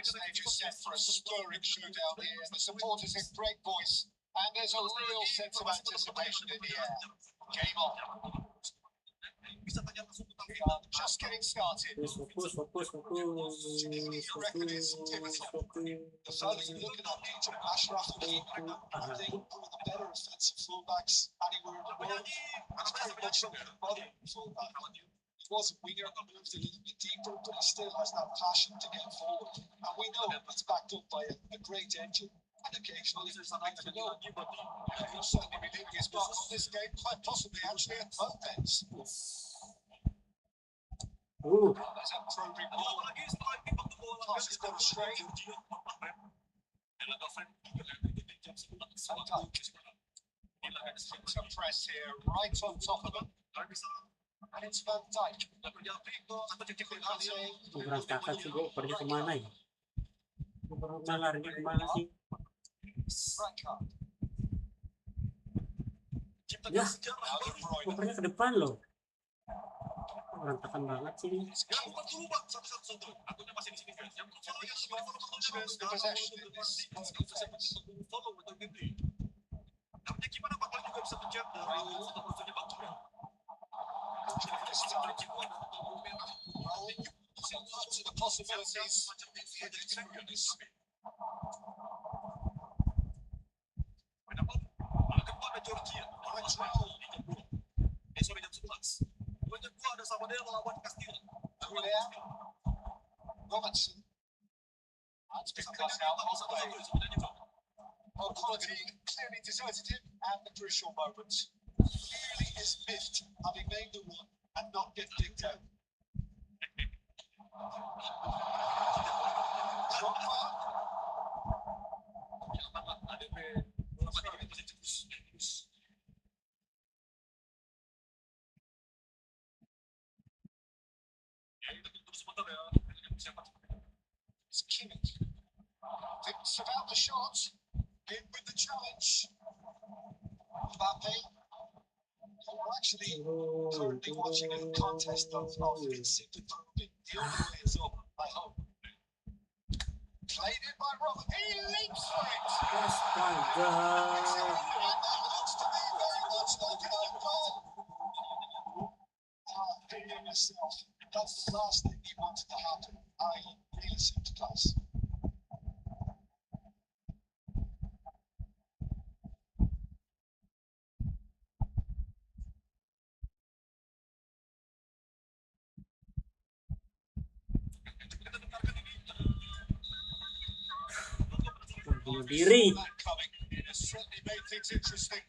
stage is set for a stirring showdown here. The supporters in great voice, and there's a real sense of anticipation in the air. Game on. We are just getting started. Fokus. The fellas looking at each of Ashraf and I think one of the better offensive fullbacks anywhere in the world. That's very much a modern fullback. He was a winger that moved a little bit deeper, but he still has that passion to get forward. And we know it's backed up by a great engine. And occasionally there's a night to go. He'll certainly be leaving his mark on this game, quite possibly actually at both ends. There's a probing ball. Pass has gone astray. Some press here, right on top of him. And it's Van Dijk. Berantakan sih gue, pergi kemana ya? Larinya kemana sih? Ya, opernya ke depan loh. Berantakan banget sih ini. The possibilities for the experience. Robertson. That's been cut out on the way. Well, quality clearly deserted him at the crucial moment. Really is miffed having made the run and not get kicked out. It's Kimmich. Thinks about the shot. In with the challenge. Mbappe. We're actually currently watching a contest of insipid probing. The only way is up, I hope. Played in by Robert. He leaps for it. Astaga. And that looks to be very much like an own goal. Feeling yourself. That's the last thing you wanted to happen. I really sympathise. Bunuh diri. It has certainly made things interesting.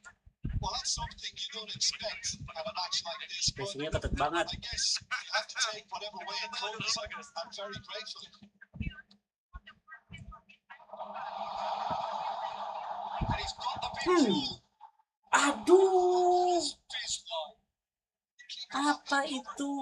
Well, that's something you don't expect at a match like this. But Spacingnya ketat banget. I guess you have to take whatever way it comes. I'm very grateful. And he's got the visual. Aduh, This one. apa itu?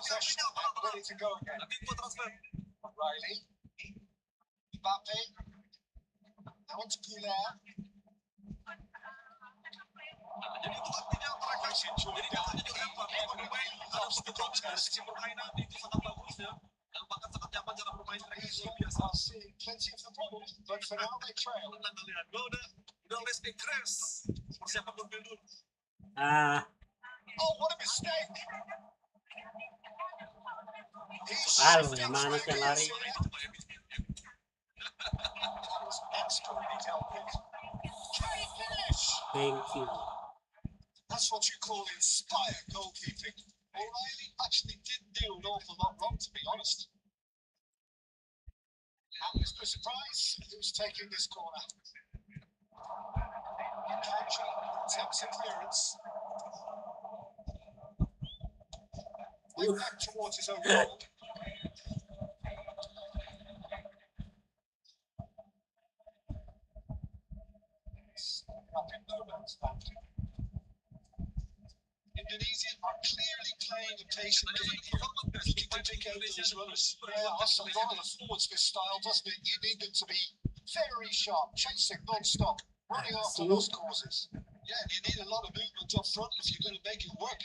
fresh and ready to go again. Nanti gua transfer. Riley. Mbappe. Now on to Goulart. Jadi itu artinya mereka jadi katanya juga apa? Pemain harus proses permainan itu sangat bagus ya. Dan bahkan sangat nyaman cara bermain mereka itu luar biasa. Are seeing plenty of the ball, but for now they trail. Tenang kalian, gua udah less aggress. Persiapan buat build dulu. Ah, Oh, what a mistake! Halo, yang mana sih yang lari? That was expertly dealt with. Can he finish? Thank you. That's what you call inspired goalkeeping. O'Reilly actually didn't do an awful lot wrong, to be honest. And there's no surprise who's taking this corner. Kanji attempts a clearance. Way back towards his own goal. Up in no man's land. Indonesia are clearly playing a patient game here, looking to pick out those runners. Yeah, that's a lot of forwards this style, doesn't it? You need them to be very sharp, chasing non-stop, running after lost causes. Yeah, you need a lot of movement up front if you're going to make it work.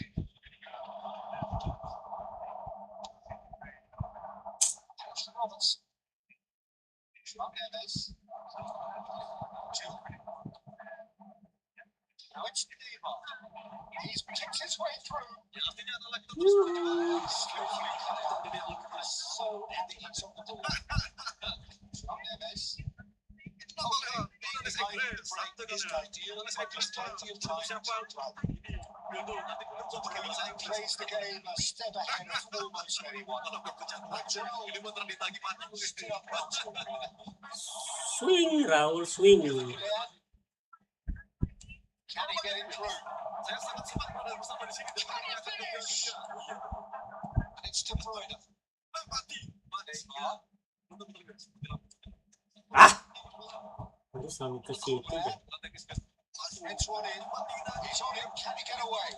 Roberts. Neves. Now it's Neymar. He's picked his way through. Ya artinya adalah kita terus Skillfully cut out. So heavy he's on the ball. Neves. kenapa lihat? Udah less aggress. Santai Is kalian. ideal. Less There's aggress plenty of untuk time to persiapan run. ini build dulu. Nanti kita coba pakai bahasa Inggris. Plays the game a step ahead of almost anyone. Kalau gak bercanda, ini beneran ditagi mati gue Stood up well to the corner. Swing, Raul, swing. Can he get it through? Saya sangat senang berada bersama di sini dan Can he ternyata juga finish? iya. And it's De Bruyne. Mati. Neymar. Betul-betul guys. Seperti lampu. Ah, baru sampai ke situ deh. Strategis guys. Heads one in. He's on it. Can he get away?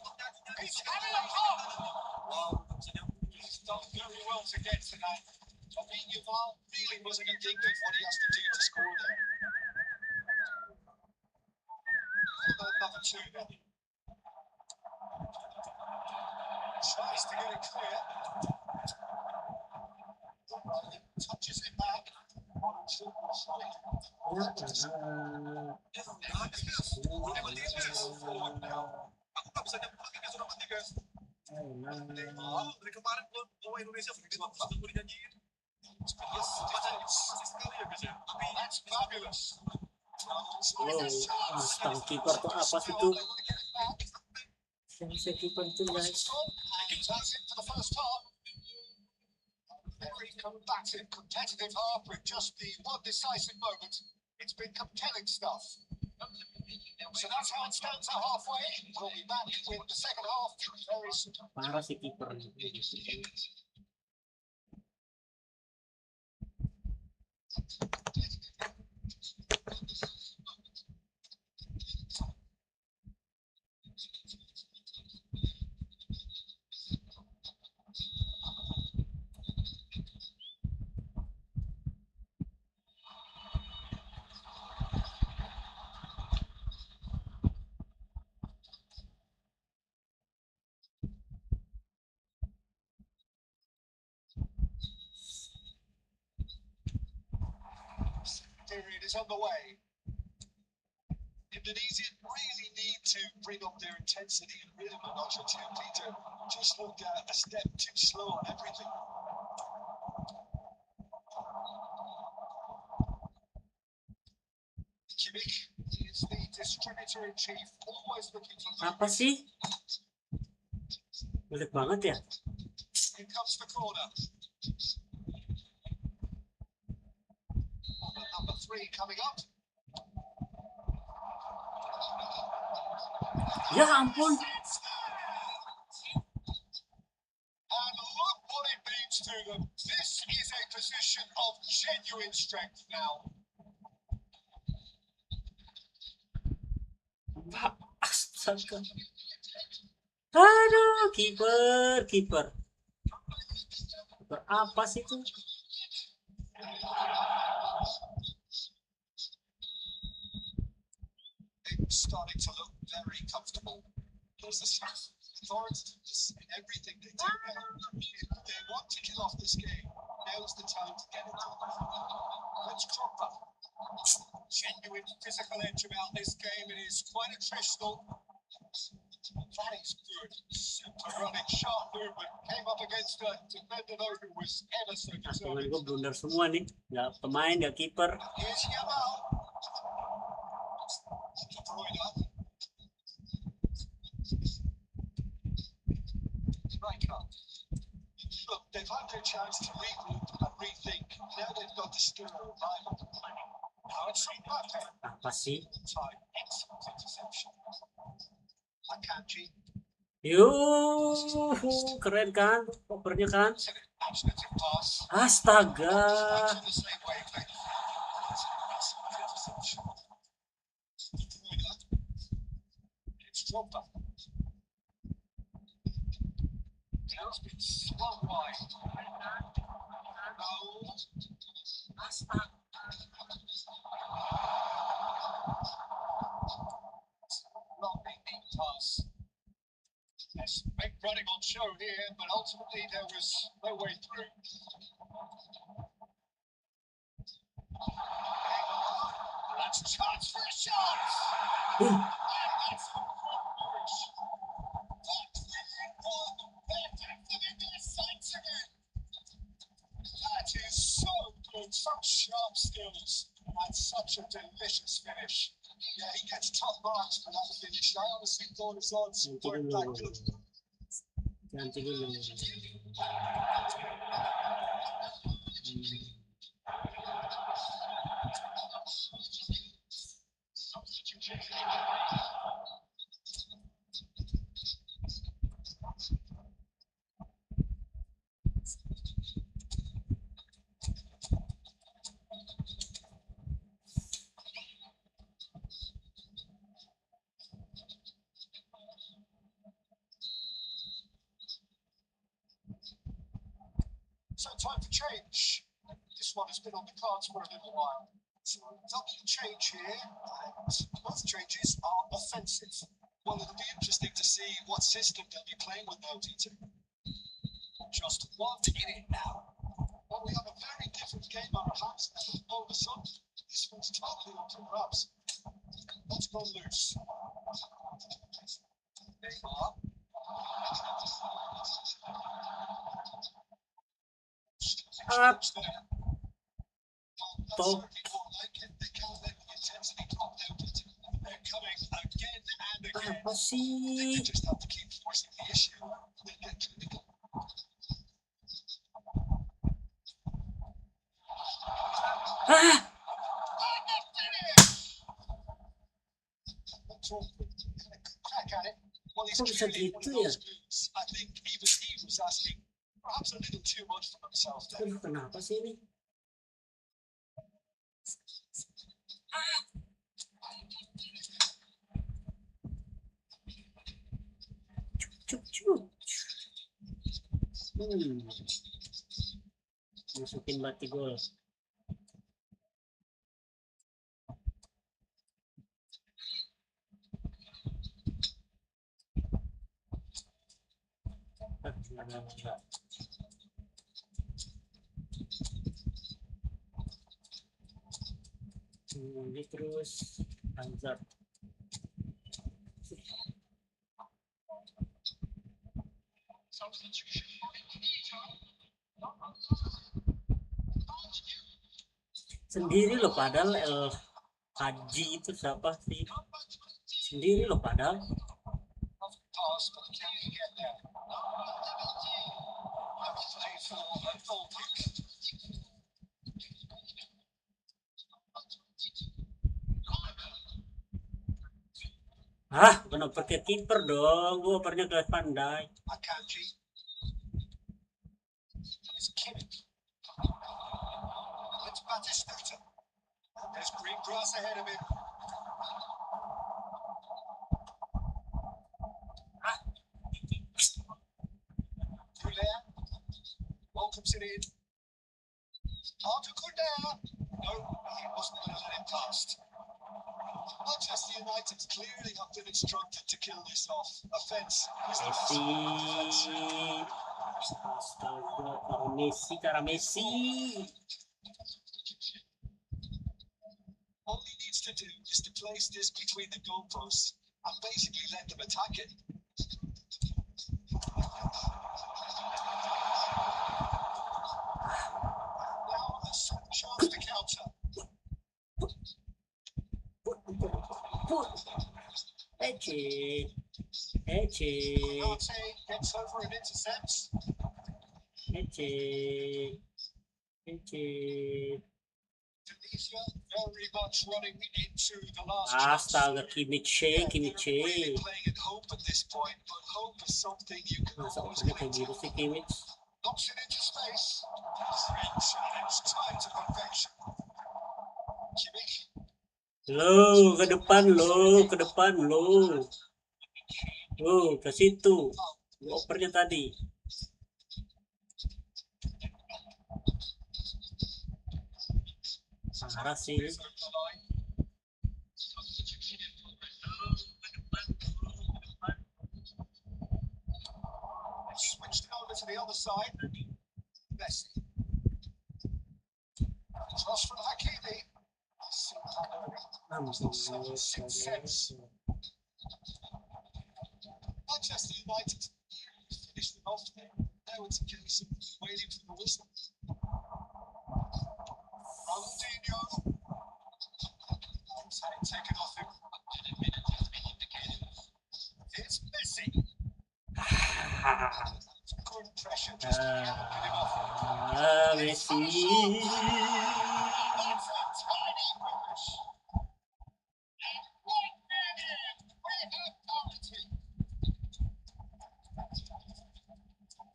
He's having a pop. Wow, bisa nyambung. He's done very well to get to that. I mean, Yuval really wasn't indignant what he has to do to score there. Number two then. Tries to get it clear. Touches it back. Aku gak bisa nyambung lagi, dia sudah mati guys. Dari kemarin bawa Indonesia begitu bagus sudah mau dinyanyiin. Yes, masih sekali ya guys ya. Tapi That's fabulous. Oh, astang kiper tuh apa sih tuh? Saya kiper tuh guys. That's it for the first half. Very combative, competitive half with just the one decisive moment. It's been compelling stuff. So that's how it stands at halfway. We'll be back with the second half very soon. Parah si kiper. Period is on the way. Indonesia really need to bring up their intensity and rhythm a notch or two. Peter just looked a step too slow on everything. Kimmich is the distributor in chief, always looking for Apa sih? Belik banget ya. Here comes the corner. Number 3 coming up. Ya ampun. And look what it means to them. This is a position of genuine strength now. Astaga. Aduh, kiper. Apa sih itu? It's starting to look very comfortable. There's a sense of authority in everything they do now. If they want to kill off this game, now's the time to get it done. Let's drop that. Genuine physical edge about this game. It is quite attritional. That is good. Super running, sharp movement. Came up against a defender though who was ever so Pemain deserving. gue blunder semua nih, nggak pemain nggak kiper. Here's Yamal. De Bruyne. Rijkaard. Look, they've had their chance to regroup and rethink. Now they've got to stir a rival. Now it's Mbappe. Apa sih? Time. Excellent interception. Akanji. Yuh, keren kan? Opernya kan? Absolute pass. Astaga. Much in the same wavelength. It's an excellent interception. De Bruyne. It's Drogba. Now it's been swung wide. Raul. Lovely deep pass. Yes, big running on show here, but ultimately there was no way through. That's a chance for a shot! And that's a good finish. That's really good. They're activating their sights again. That is so good. Such sharp skills and such a delicious finish. Yeah, he gets top marks for that finish. I honestly thought his odds weren't that good. Ganti dulu. So time for change. This one has been on the cards for a little while. So double change here, and both changes are offensive. Well, it'll be interesting to see what system they'll be playing with now, D2. Just 1 minute now. Well, we have a very different game on our hands now. All of a sudden, this one's totally up to grabs. Let's go loose. Neymar. Up. That's Top. certainly more like it. They can't let the intensity drop now. They're coming again and again. Apa They sih? just have to keep forcing the issue. They get clinical. Ah, And the finish! That's all good. Had a good crack at it. Well, he's Kok bisa clearly one of gitu ya? those moves. I think even he was asking perhaps a little too much from himself there. Aduh, kenapa sih ini? Cuk, cuk. Masukin bati gol. Enggak. Ini terus Hazard. Sendiri loh padahal El Haji itu siapa sih? Sendiri loh padahal. Pass, but can he get there? Have to play for a goal kick. Ah, bukan oper ke kiper dong. Gua opernya ke Pandai. Akanji. It's Kimmich. It's Batistuta. And there's green grass ahead of him. Through there. welcomes it in. Hard to go there. No, he wasn't going to let it past. Manchester United clearly have been instructed to kill this off. Offence is the best form of defence. Astaga, cara Messi. All he needs to do is to place this between the goalposts and basically let them attack it. Now a sudden chance to counter. Ece. Konate gets over and intercepts. Tunisia very much running into the last chance. Astaga, Kimmich. They're really playing at hope at this point, but hope is something you can Masa always opennya cling kayak gitu to. sih Kimmich. Knocks it into space. Great challenge, tied to perfection. Kimmich. Lo, ke depan lo. Ke situ. Opernya tadi. Parah sih. Switched over to the other side. Messi. Cross from Hakimi. Sixth sense. Manchester United finished them off there. Now it's a case of waiting for the whistle. Ronaldinho. He's had it taken off him. It's Messi. Good pressure, just cannot get him off. Messi. That's a tiny finish. And 1 minute, we have parity.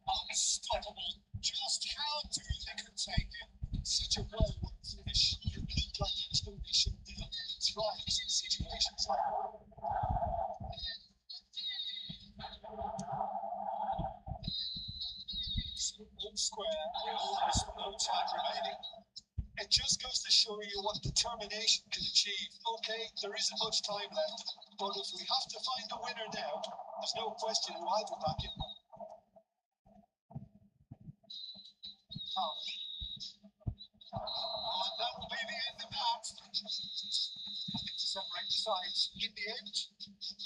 Unstoppable. Just how do they contain him? Such a well-worked finish. You look like you totally shouldn't do it. He thrives in situations like that. All square with almost no time remaining. It just goes to show you what determination can achieve. Okay, there isn't much time left, but if we have to find a winner now, there's no question who I would back in. And that will be the end of that. To separate the sides in the end,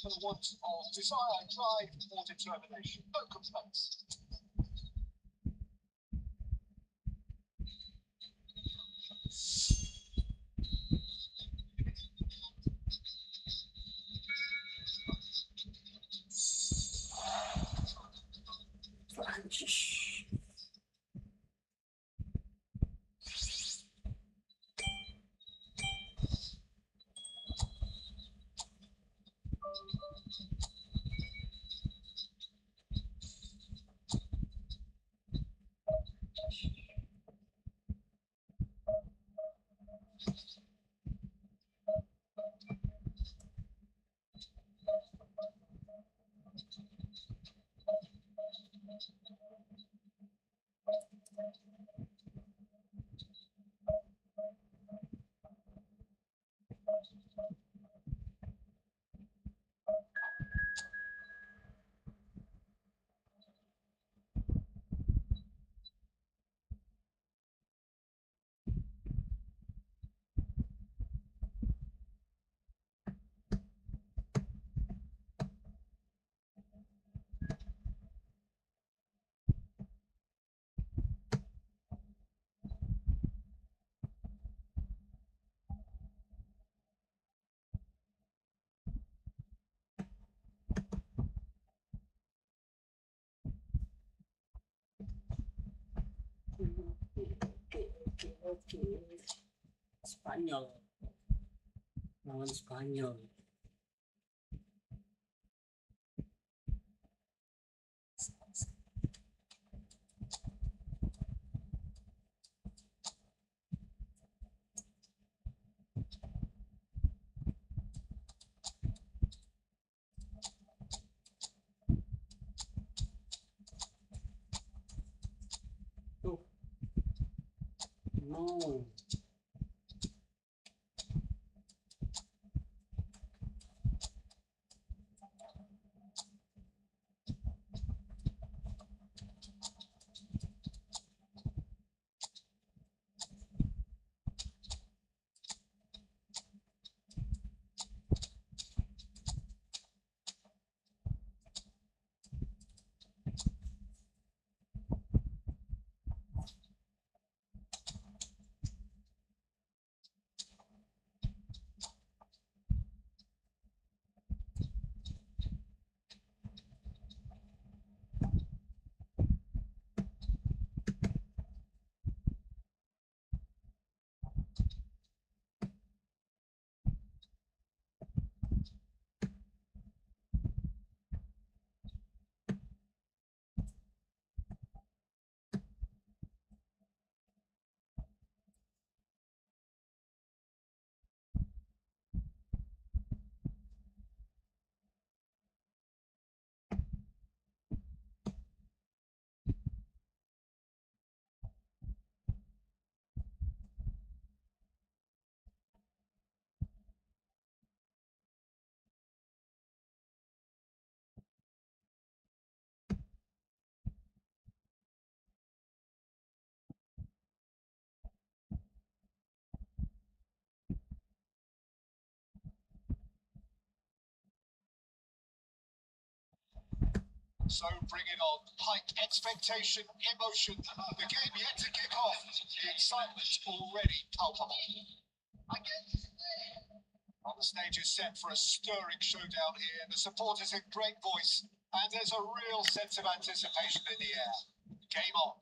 for the want of desire, drive, or determination. No complaints. Oke. Spanyol. Lawan Spanyol. Oh. No. So bring it on. Hype, expectation, emotion. The game yet to kick off. The excitement already palpable. On the stage is set for a stirring showdown here. The supporters in great voice, and there's a real sense of anticipation in the air. Game on.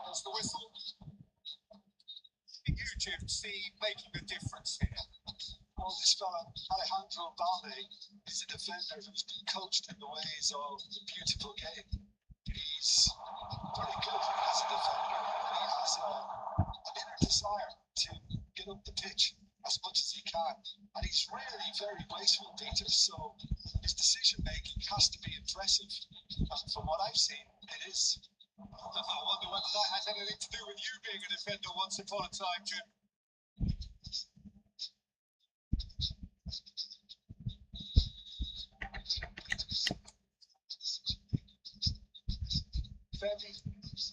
There's the whistle. You, Jim, see making a difference here. Well, this fella, Alejandro Balde, is a defender who's been coached in the ways of the beautiful game. He's very good as a defender, but he has an inner desire to get up the pitch as much as he can. And he's really very graceful, Peter, so his decision making has to be impressive. And from what I've seen, it is. I wonder whether that has anything to do with you being a defender once upon a time, Jim.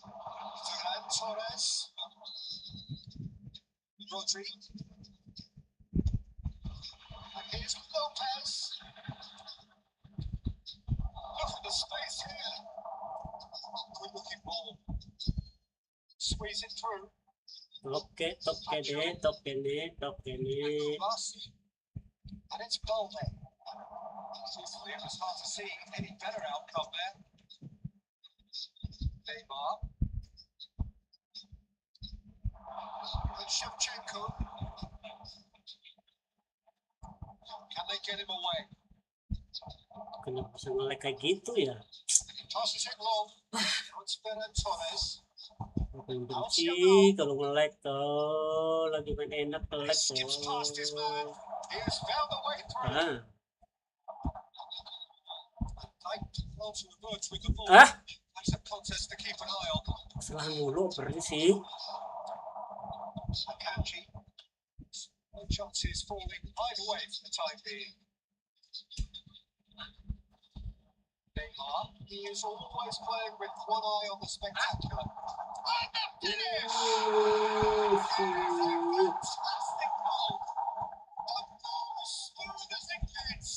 Ferran Torres, Rodri, and here's Lopez. Look at the space here. Good looking ball. Squeeze it through. Oke, toke deh, toke nih, toke nih. And it's Balde. It was hard to see any better outcome there. Neymar. And Shevchenko. Can they get him away? Kenapa bisa nge-lag kayak gitu ya? Passes it long. It's Ferran Torres. Aku yang benci kalau nge-lag tuh, lagi main enak nge-lag Skips past his man. tuh. He has found the way through. Ah, Like to emerge with the ball. ah, That's a contest to keep an eye on. salah mulu berarti sih. Akanji. No chances falling either way for the time being. Neymar. He is always playing with one eye on the spectacular. And the finish! Fantastic goal. The ball smooth as it gets.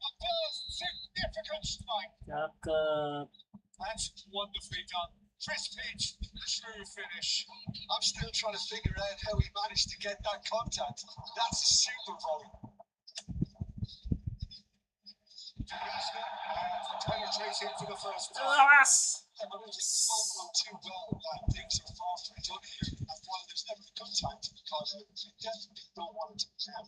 The first significant strike. Cakep. That's wonderfully done. Crisp pitch, true finish. I'm still trying to figure out how he managed to get that contact. That's a super volley. Penetrates into the first time. Awas. But it just don't know too well that things are far from done here. And while there's never a good time to be caught out, we definitely don't want it to be now.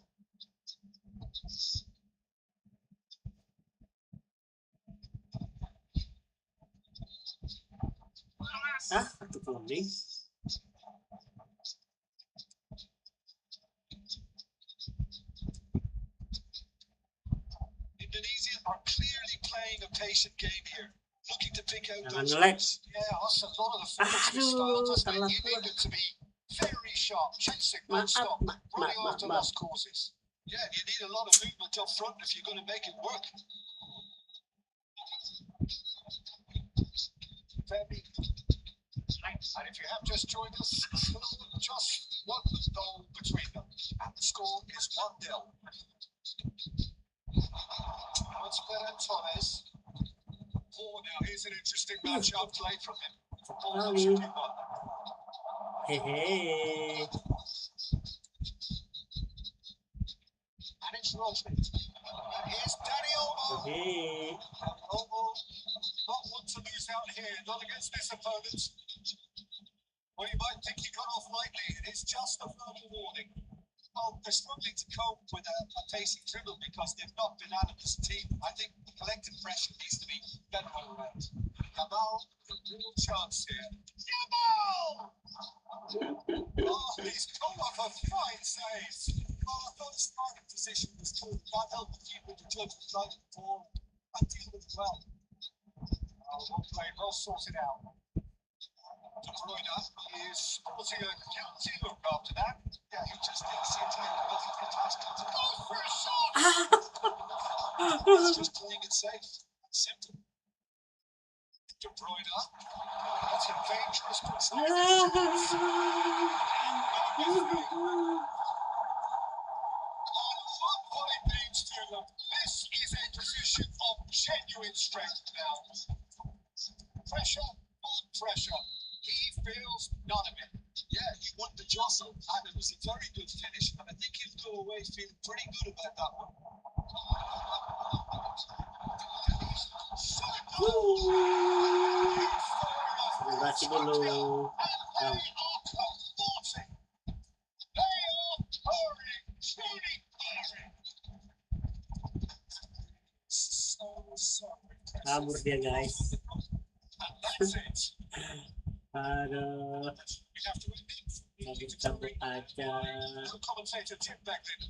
Ah, kartu kuning. Indonesia are clearly Derby playing a patient game here, looking to pick out Jangan those nge-lag. runs. Yeah, us a lot of the forwards in this style Aduh, doesn't salah it? You gua. need them to be very sharp, chasing Maaf, non-stop, running maaf. after lost causes. Yeah, you need a lot of movement up front if you're going to make it work. Derby. And if you have just joined us, still just one goal between them, and the score is 1-0. Once better, Torres. Oh, now here's an interesting match-up play from him. Football should be one. Hehe. And it's Rodri. And here's Danny Olmo. Hehe. Olmo not want to lose out here, not against this opponent. Well, you might think he got off lightly. It is just a verbal warning. Oh, they're struggling to cope with a pacing dribble because they've not been out of this team. I think the collective pressure needs to be better all around. Kamal, the real chance here. Kamal! Oh, he's come off a fine save. Oh, I thought the starting position was good. Can't help but keep with the judge driving the ball. I deal with it well. Oh, well played, well sorted out. De Bruyne is sporting a guilty look after that. Yeah, he just didn't seem to make the fantastic. Go for a shot! That's just playing it safe. Simple. De Bruyne. That's a dangerous precise. What it means to them. This is a position of genuine strength now. Pressure on pressure. He feels none of it. Yeah, he won the jostle, and it was a very good finish, and I think he'll go away feeling pretty good about that one. So Selebrasi dulu. They are comforting. They are pouring, truly pouring. So Kabur dia, guys. and that's it. Aduh, We have to admit, cabut aja. the commentator Tim Becklin.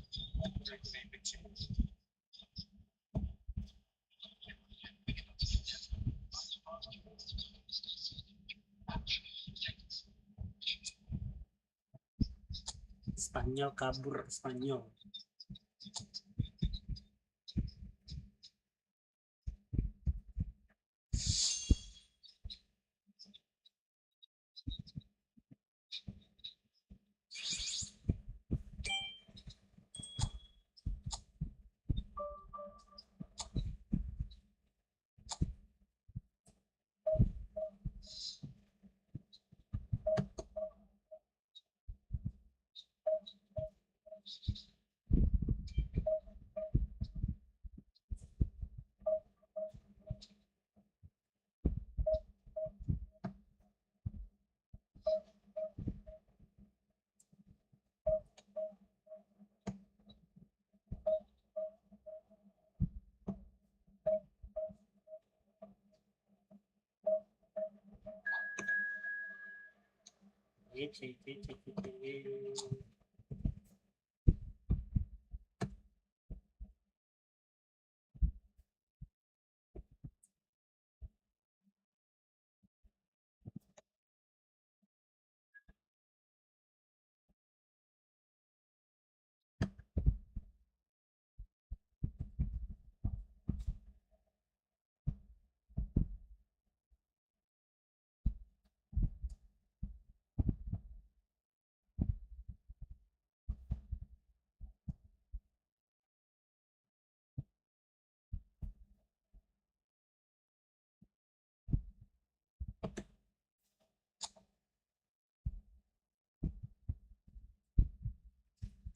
Spanyol kabur, Spanyol.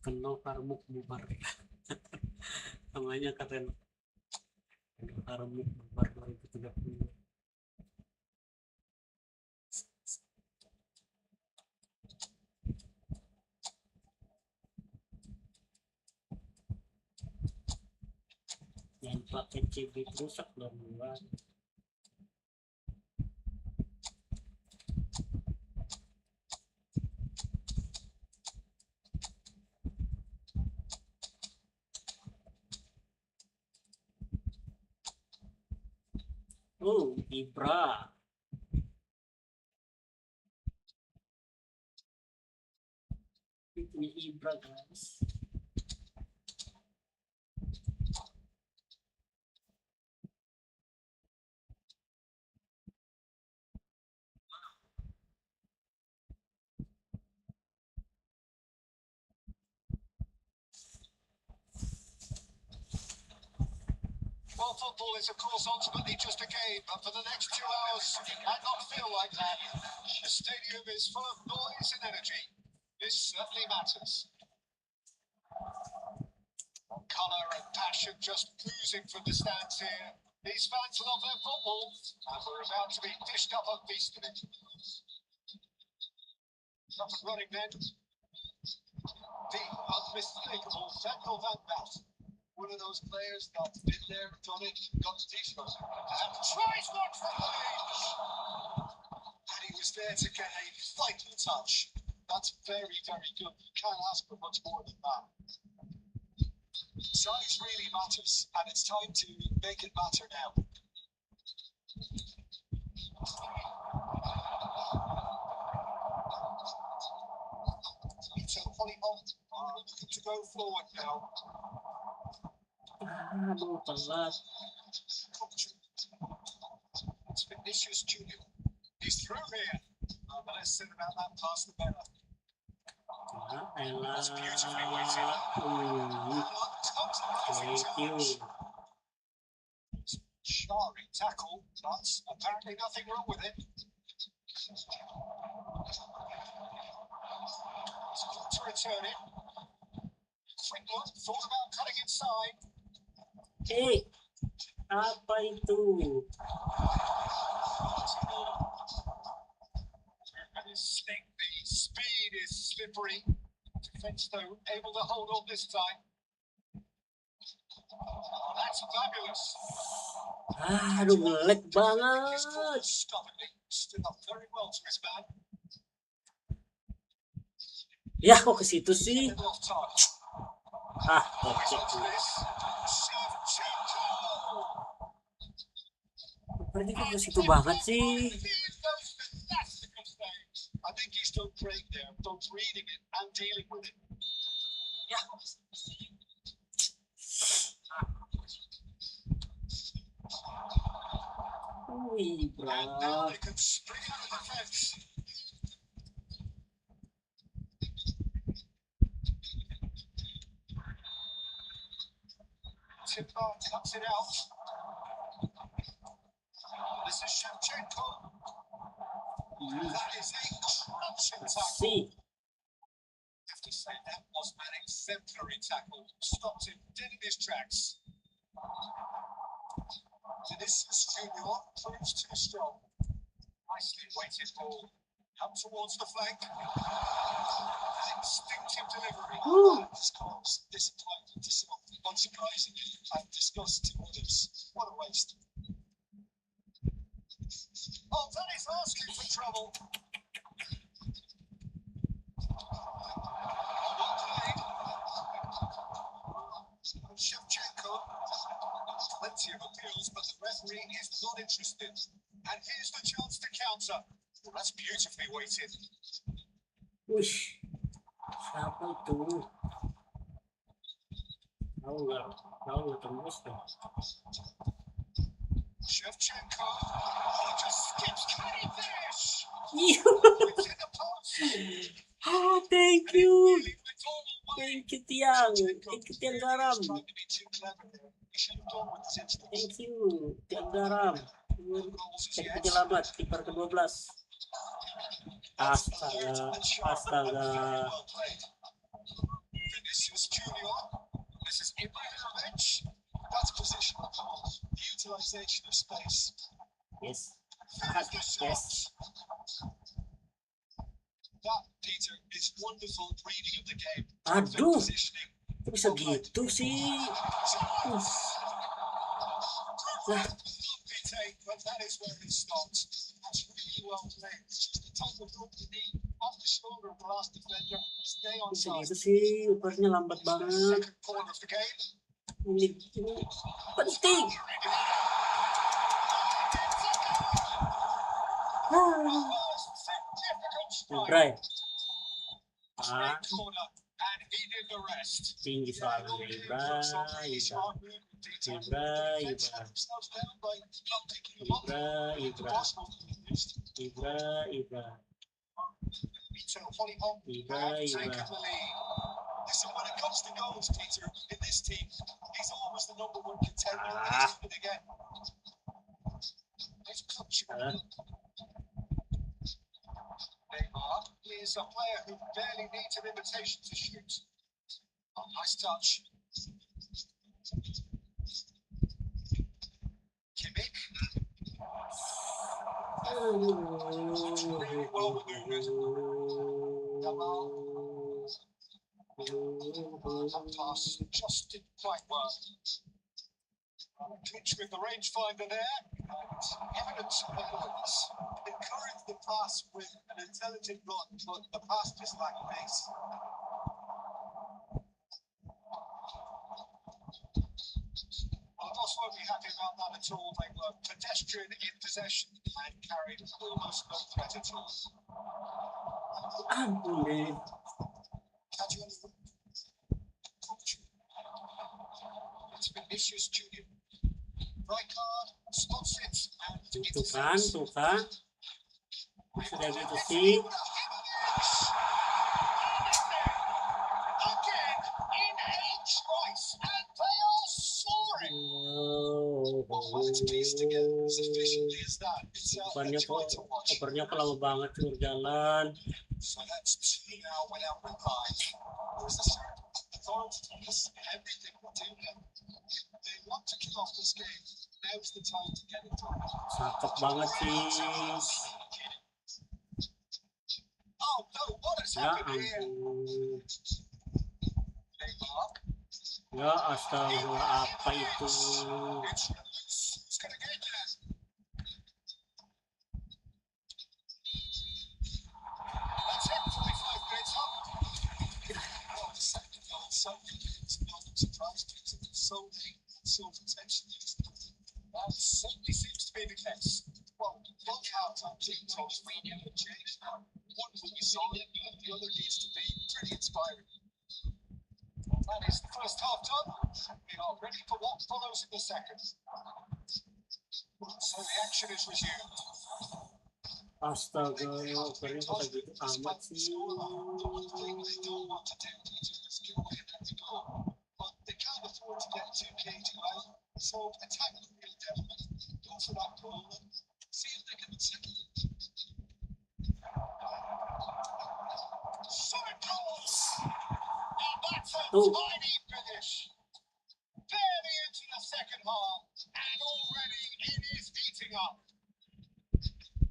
Kenal Karmuk bubar. Namanya keren. Kenal Karmuk bubar 2030. Jangan pakai cibit rusak dong, Bang. Oh, Ibra. Ini Ibra, guys. Well, football is, of course, ultimately just a game, but for the next 2 hours, it might not feel like that. The stadium is full of noise and energy. This certainly matters. Colour and passion just oozing from the stands here. These fans love their football, and we're about to be dished up a feast of it. Up and running then. The unmistakable Daniel Van Baat. One of those players that's been there, done it, got the t-shirt. And tries one from range. And he was there to get a vital touch. That's very, very good. You can't ask for much more than that. Size really matters, and it's time to make it matter now. So Hollywood are looking to go forward now. Aduh, telat. It's Vinicius Junior. He's through here. The less said about that pass, the better. That's beautifully weighted. Thank you. Shari tackle, but apparently nothing wrong with it. To return it. Frickler thought about cutting inside. Apa itu? And his stick, the speed is slippery. Defense though able to hold on this time. That's fabulous. Aduh, nge-lag banget. Stubbornly stood up very well to his man. Ya, kok ke situ sih? Get off touch. Kocok. Berarti kok ke situ banget sih? I think he's done great there, both reading it and dealing with it. Ya. Wih, bro. And now they can spring out of the fence. Timber cuts it out. This is Shevchenko. That is a crunching tackle. See. I have to say that was an exemplary tackle. Stopped him dead in his tracks. Vinicius Junior proves too strong. Nicely weighted ball. Up towards the flank. Instinctive delivery. Scores disappointment to some, unsurprisingly, and disgust to others. What a waste. Oh, that is asking for trouble. Well played. Shevchenko. Plenty of appeals, but the referee is not interested. And here's the chance to counter. Well, that's beautifully weighted. Wih. Siapa itu? Tahu tembus dong. Shevchenko. Oh, just skips. Can he finish? Iya. It's in the post. Oh, thank you. Really went all the way. Thank you, Tiang. Thank you, Tiang Garam. He's trying to be too clever there. He should have gone with his instincts. Thank you, Tiang Garam. Cek penyelamat, kiper ke-12. Astaga. Vinicius Junior. This is Ibrahimovic. That's positional goal. Utilization of space. Yes. There's the shot. Yes. That, Peter, is wonderful reading of the game. Aduh. Positioning. Kok bisa gitu sih? Lah. But that is where it stops. That's really well played. It's just the type of look you need off the shoulder of the last defender. Stay on Bisa side. gitu sih, ukurnya lambat banget. Second corner of the game. Ini penting. Bray. Straight corner, and he did the rest. Tinggi Yeah, soalnya long game Ibra, for some really Ibra, smart move with detail. Ibra, Defense Ibra, let themselves down by not picking them up. Ibra, Possible at least. Ibra, Ibra, Vito Hollyhock Ibra, have taken Ibra. the lead. Listen, when it comes to goals, Peter, in this team, he's always the number one contender. And he's done it again. It's comfortable. Neymar is a player who barely needs an invitation to shoot. Oh, nice touch. Kimmich. Really well maneuvered. That pass just didn't quite work. Clinch with the rangefinder there. And evident abilities. Encourage the pass with an intelligent run, but the pass just lacked pace. Well, the boss won't be happy about that at all. They were pedestrian in possession and carried almost no threat at all. Ampun deh. It's Vinicius Junior. Right card, spots it, and Tuh intercepts. kan. Sudah gitu sih. Again, in age twice, and they are soaring. Well, it's pieced together as efficiently as that. It's a Opernya joy to watch. opernya kok lama banget sih berjalan. So that's two now without reply. There's a certain authority to this everything we do now. They want to kick off this game. Now's the time to get it done. Cakep banget sih. Oh no, what has Ya happened here? ampun. Neymar. Ya astaga, apa itu? It's gonna get there. That's it, 45 minutes up. Oh, the second goal, so it's not surprised it's so late, so potentially. That certainly seems to be the case. Well, both half-time team talks we never changed now. One will be solid, and the other needs to be pretty inspiring. That is the first half done. We are ready for what follows in the second. So the action is resumed. Astaga, opernya kok kayak gitu amat sih. The one thing they don't want to do is give away an empty goal. But they can't afford to get too cagey either. So attack the real devil. Go for that goal and see if they can settle it. So it goes! And that's a tiny finish. Barely into the second half, and already it is heating up.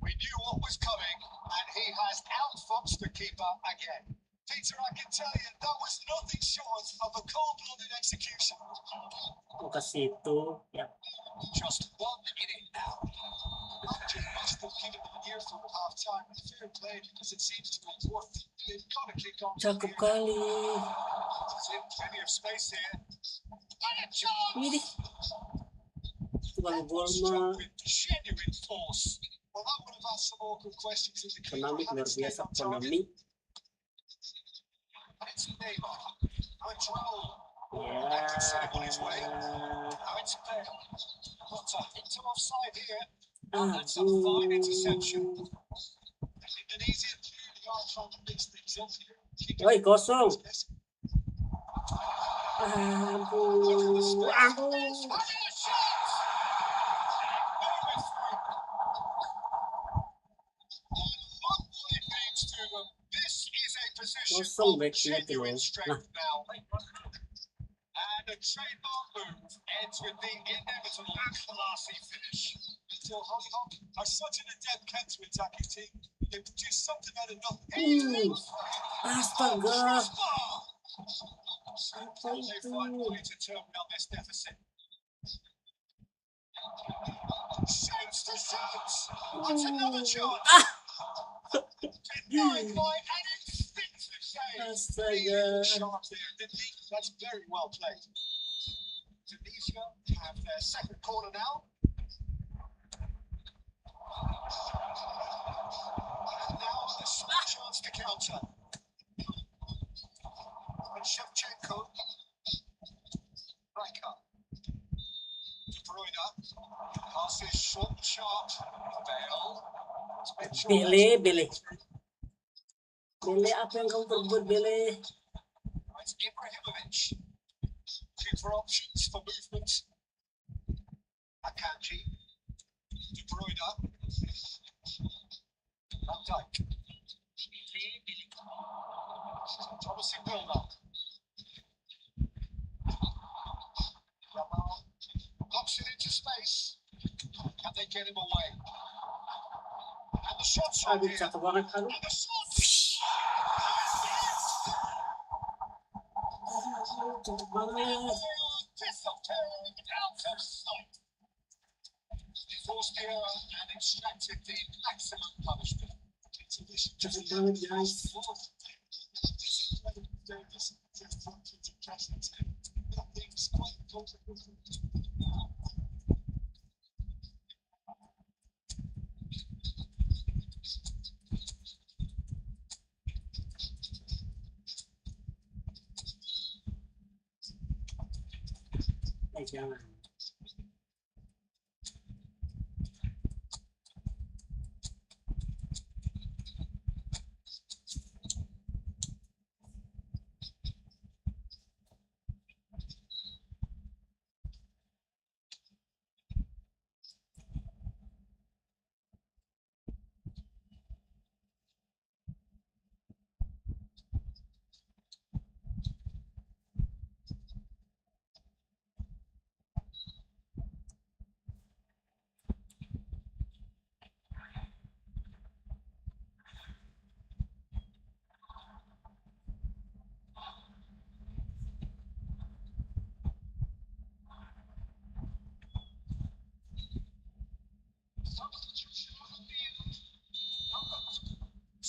We knew what was coming, and he has outfoxed the keeper again. Peter, I can tell you, that was nothing short of a cold-blooded execution. Mau ke situ, ya. Just 1 minute now. Manager must have given them an earful at half-time. Fair play, because it seems to have worked. They've got to kick on. Cakep kali. There's plenty of space here. And a chance! Ini tukang gol Struck mah with genuine force. Well, that would have asked some awkward questions in the keeper. Konami Had luar it stayed biasa on target. Konami. And it's Neymar. Control. Ya. Now it's fair. But a hit to offside here. And that's a fine interception. Indonesia clearly are trying to mix things up here. Woi, kosong. Over the space. Ampun. He's having a shot. Look what it means to them. This is a position Kosong of backnya tuh loh. genuine Nah, strength now. And a trademark move ends with the inevitable classy finish. Phil Hollyhock are such an adept counter-attacking team. They produce something out of nothing. astaga. Can they find a way to turn down this deficit? Shoots to shoot. That's another chance. Denied by an instinctive save. Astaga. Really sharp there, didn't he? That's very well played. Tunisia have their second corner now. And now a small chance to Short shot. Bale. It's been short. Bele, Bele. Bele, apa yang kamu perbuat, Bele? It's Ibrahimovic. Looking for options for movement. Akanji. De Bruyne. Van Dijk. Promising build-up. Yamal knocks it into space. Can they get him away? And the shot's on Aduh, here. cakep banget, aduh. And the shot. Cakep banget. Disappearing out of sight. He forced the error and extracted the maximum punishment. Cakep banget, guys. Jangan.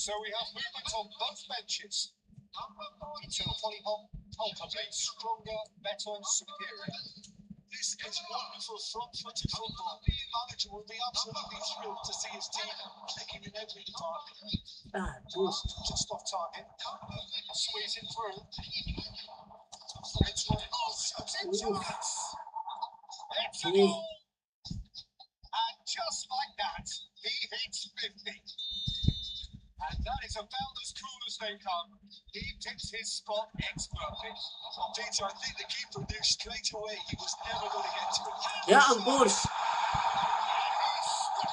So we have movement on both benches. Until ultimately stronger, better, and superior. This is wonderful front-footed football. The manager will be absolutely thrilled to see his team taking in every department. Aduh. Just off target. Squeezing through. It's running. Oh, shooting chance. It's a goal. And just like that, he hits 50. And that is about as cool as they come. He picks his spot expertly. Peter, I think the keeper knew straight away he was never going to get to it. Ya ampun. He stuck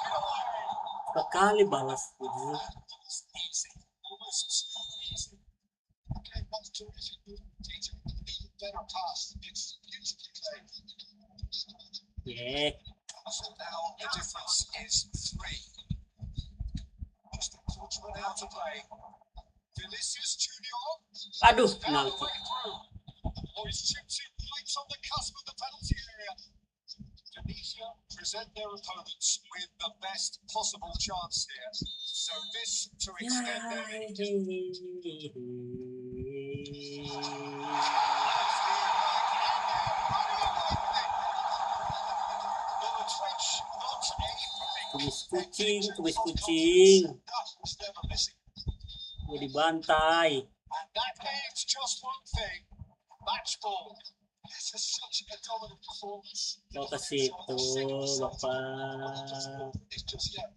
it away. Sekali balas. It's easy. Almost too easy. Okay, that's terrific movement, Peter. Even better pass. It's beautifully played. Yeah. So now the difference is 3. Just a quarter out to play. Vinicius Junior. Aduh, Found a penalti. way through. Oh, he's chipped it right on the cusp of the penalty area. Tunisia present their opponents with the best possible chance here. So this to extend their lead. Kumis kucing. That was never missing. Mau dibantai. And that means just one thing. Match ball. This is such a dominant performance. Mau ke situ, Bapak. It's just yet.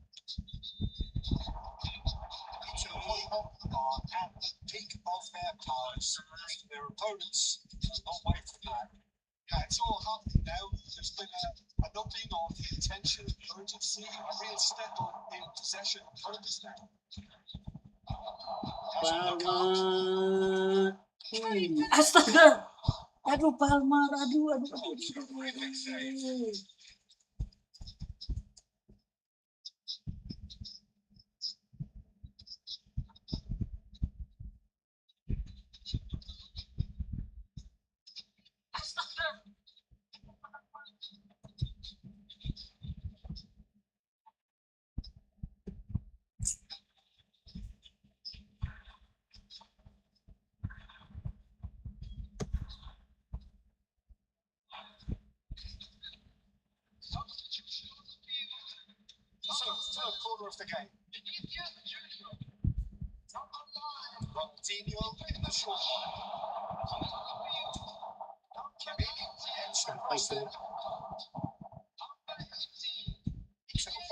So Hollywood are at the peak of their powers. Their opponents are not away from that. Yeah, it's all happening now. There's been a numbing of intention, urgency, a real step on in possession and purpose now. Palma. Astaga. Aduh, Palma. Aduh. So, third quarter of the game. Ronaldinho in the short line. Kimi, Sampai tuh.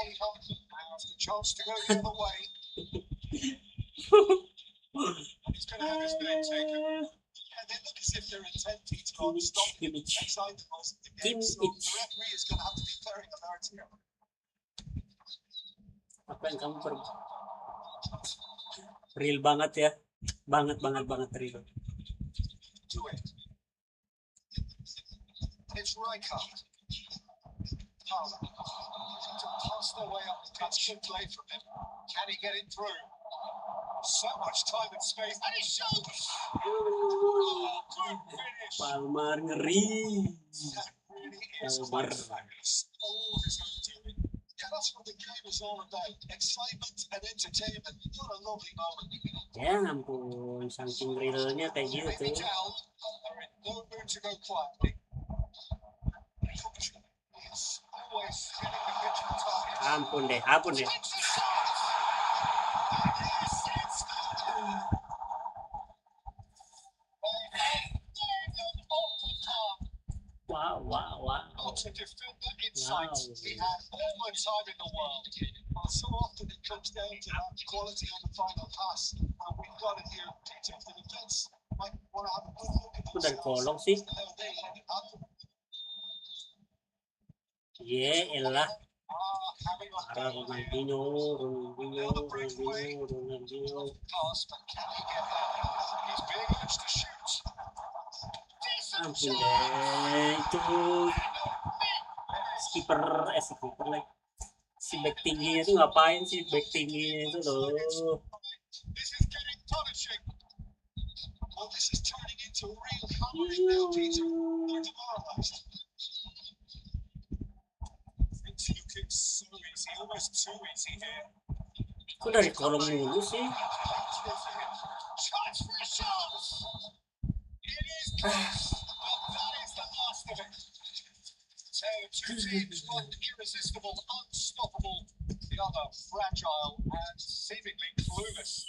Now's the chance to go the other way. He's going to have his name taken. Yeah, they look as if they're intending to try and stop him outside the most of the game. So the referee is going to have to be very alert here. Apa yang kamu real banget ya, banget real. Do it. It's Rijkaard. Palmer. To pass their way up the pitch. Good play from him. Can he get it through? So much time and space. And he shoots! Oh, good finish. Palmer ngeri. That really is quite fabulous. All his own doing. Yeah, that's what the game is all about. Excitement and entertainment. What a lovely moment. Ya ampun, saking realnya kayak Maybe gitu. down. They're in no mood to go quietly. He's always hitting the pitch on target. Ampun deh. Takes a shot! And yes, it's good! Nailed it off the park. Wow. What a defender in sight. He had all the time in the world. Well, so often it comes down to that quality on the final pass. And we've got it here, Peter. The defense might want to have a good look at Itu dari themselves. kolong sih. How they let it happen. Elah. Having a Parah Ronaldinho. pass, but can he get that? He's being urged to shoot. Decent Ampun shot! deh, itu skipper lagi. Si back tingginya itu ngapain sih, back tingginya itu loh. This is getting punishing. Well, this is turning into real hammering now, Peter. They're demoralized. It's looking so easy, almost too easy here. Kok dari kolong mulu sih? Chance for a shot. It is close, but that is the last of it. So two teams, one irresistible, unstoppable, the other fragile and seemingly clueless.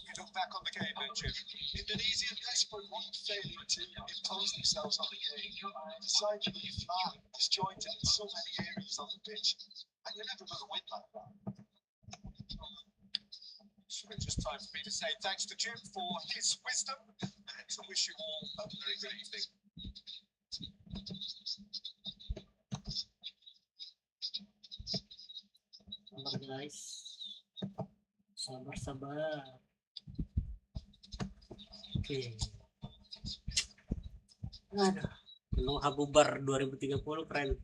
You look back on the game, don't you? Indonesia desperate, one failing to impose themselves on the game. Decidedly flat, disjointed in so many areas of the pitch, and you're never going to win like that. So it's just time for me to say thanks to Jim for his wisdom and to wish you all a very good evening. Sabar guys, sabar. Oke. Aduh, Noah bubar 2030 keren.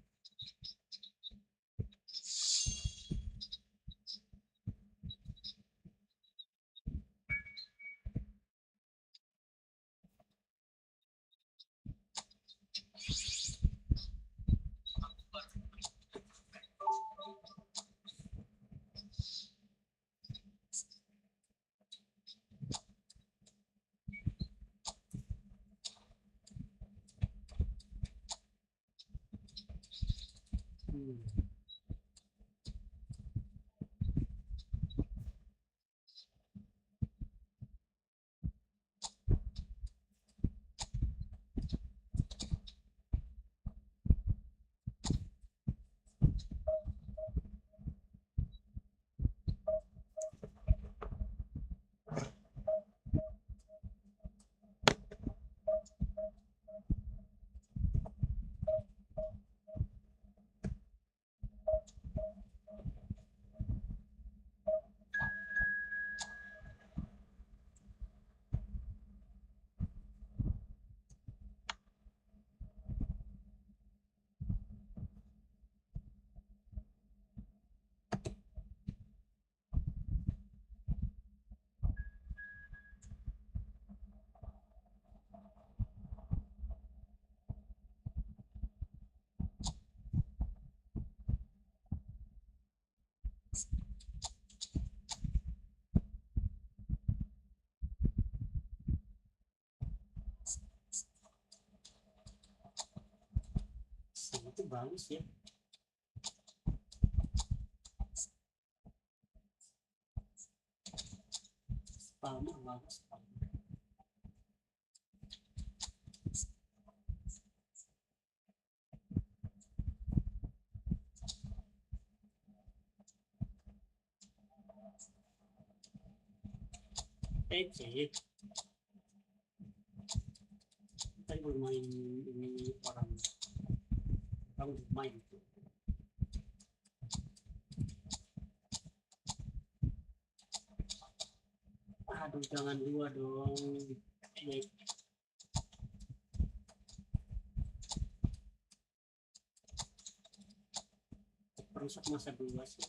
Itu bagus ya. Palmer bagus. sih. Tadi bermain ini orang bermain. Aduh, jangan dua dong. Baik. Perusak masa dua sih.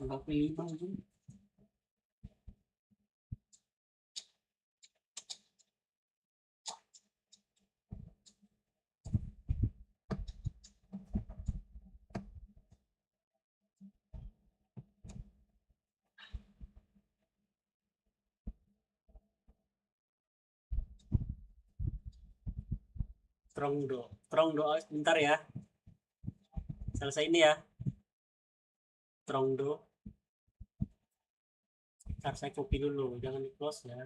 Nggak pilih bang tuh. Strong do bentar ya, selesai ini ya. Strong do, ntar saya copy dulu, jangan di close ya.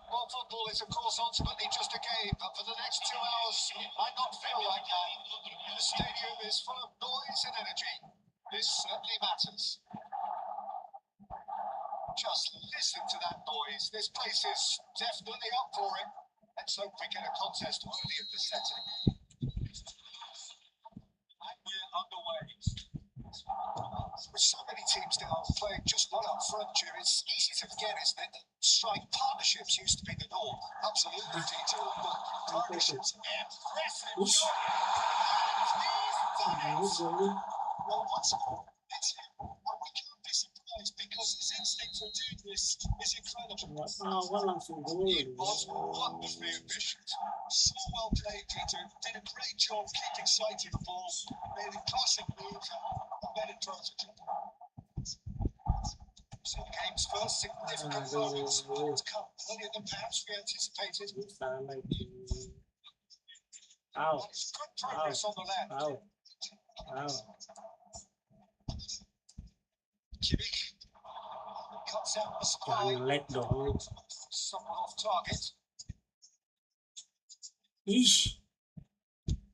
Well, football is, of course, ultimately just a game, but for the next 2 hours, it might not feel like that. The stadium is full of noise and energy. This certainly matters. Just listen to that noise. This place is definitely up for it. Let's hope we get a contest worthy of the setting. And we're underway. With so many teams now playing just one up front, Jim, it's easy to forget, isn't it, that strike partnerships used to be the norm. Absolutely detailed, but partnerships impressive. Ush, Well, what's it's him, and we can't be surprised because his instinct for doing this is incredible. awal langsung gol. It was wonderfully efficient. So well played, Peter. Did a great job keeping sight of the ball. Made a classic move and made it protocol. So the game's first significant moments will come earlier than perhaps we anticipated. Salah itu. Ow, But it's good progress on the left. ow. Kimmich cuts out the Jangan spine. lag dong. Somewhat off target. Ish,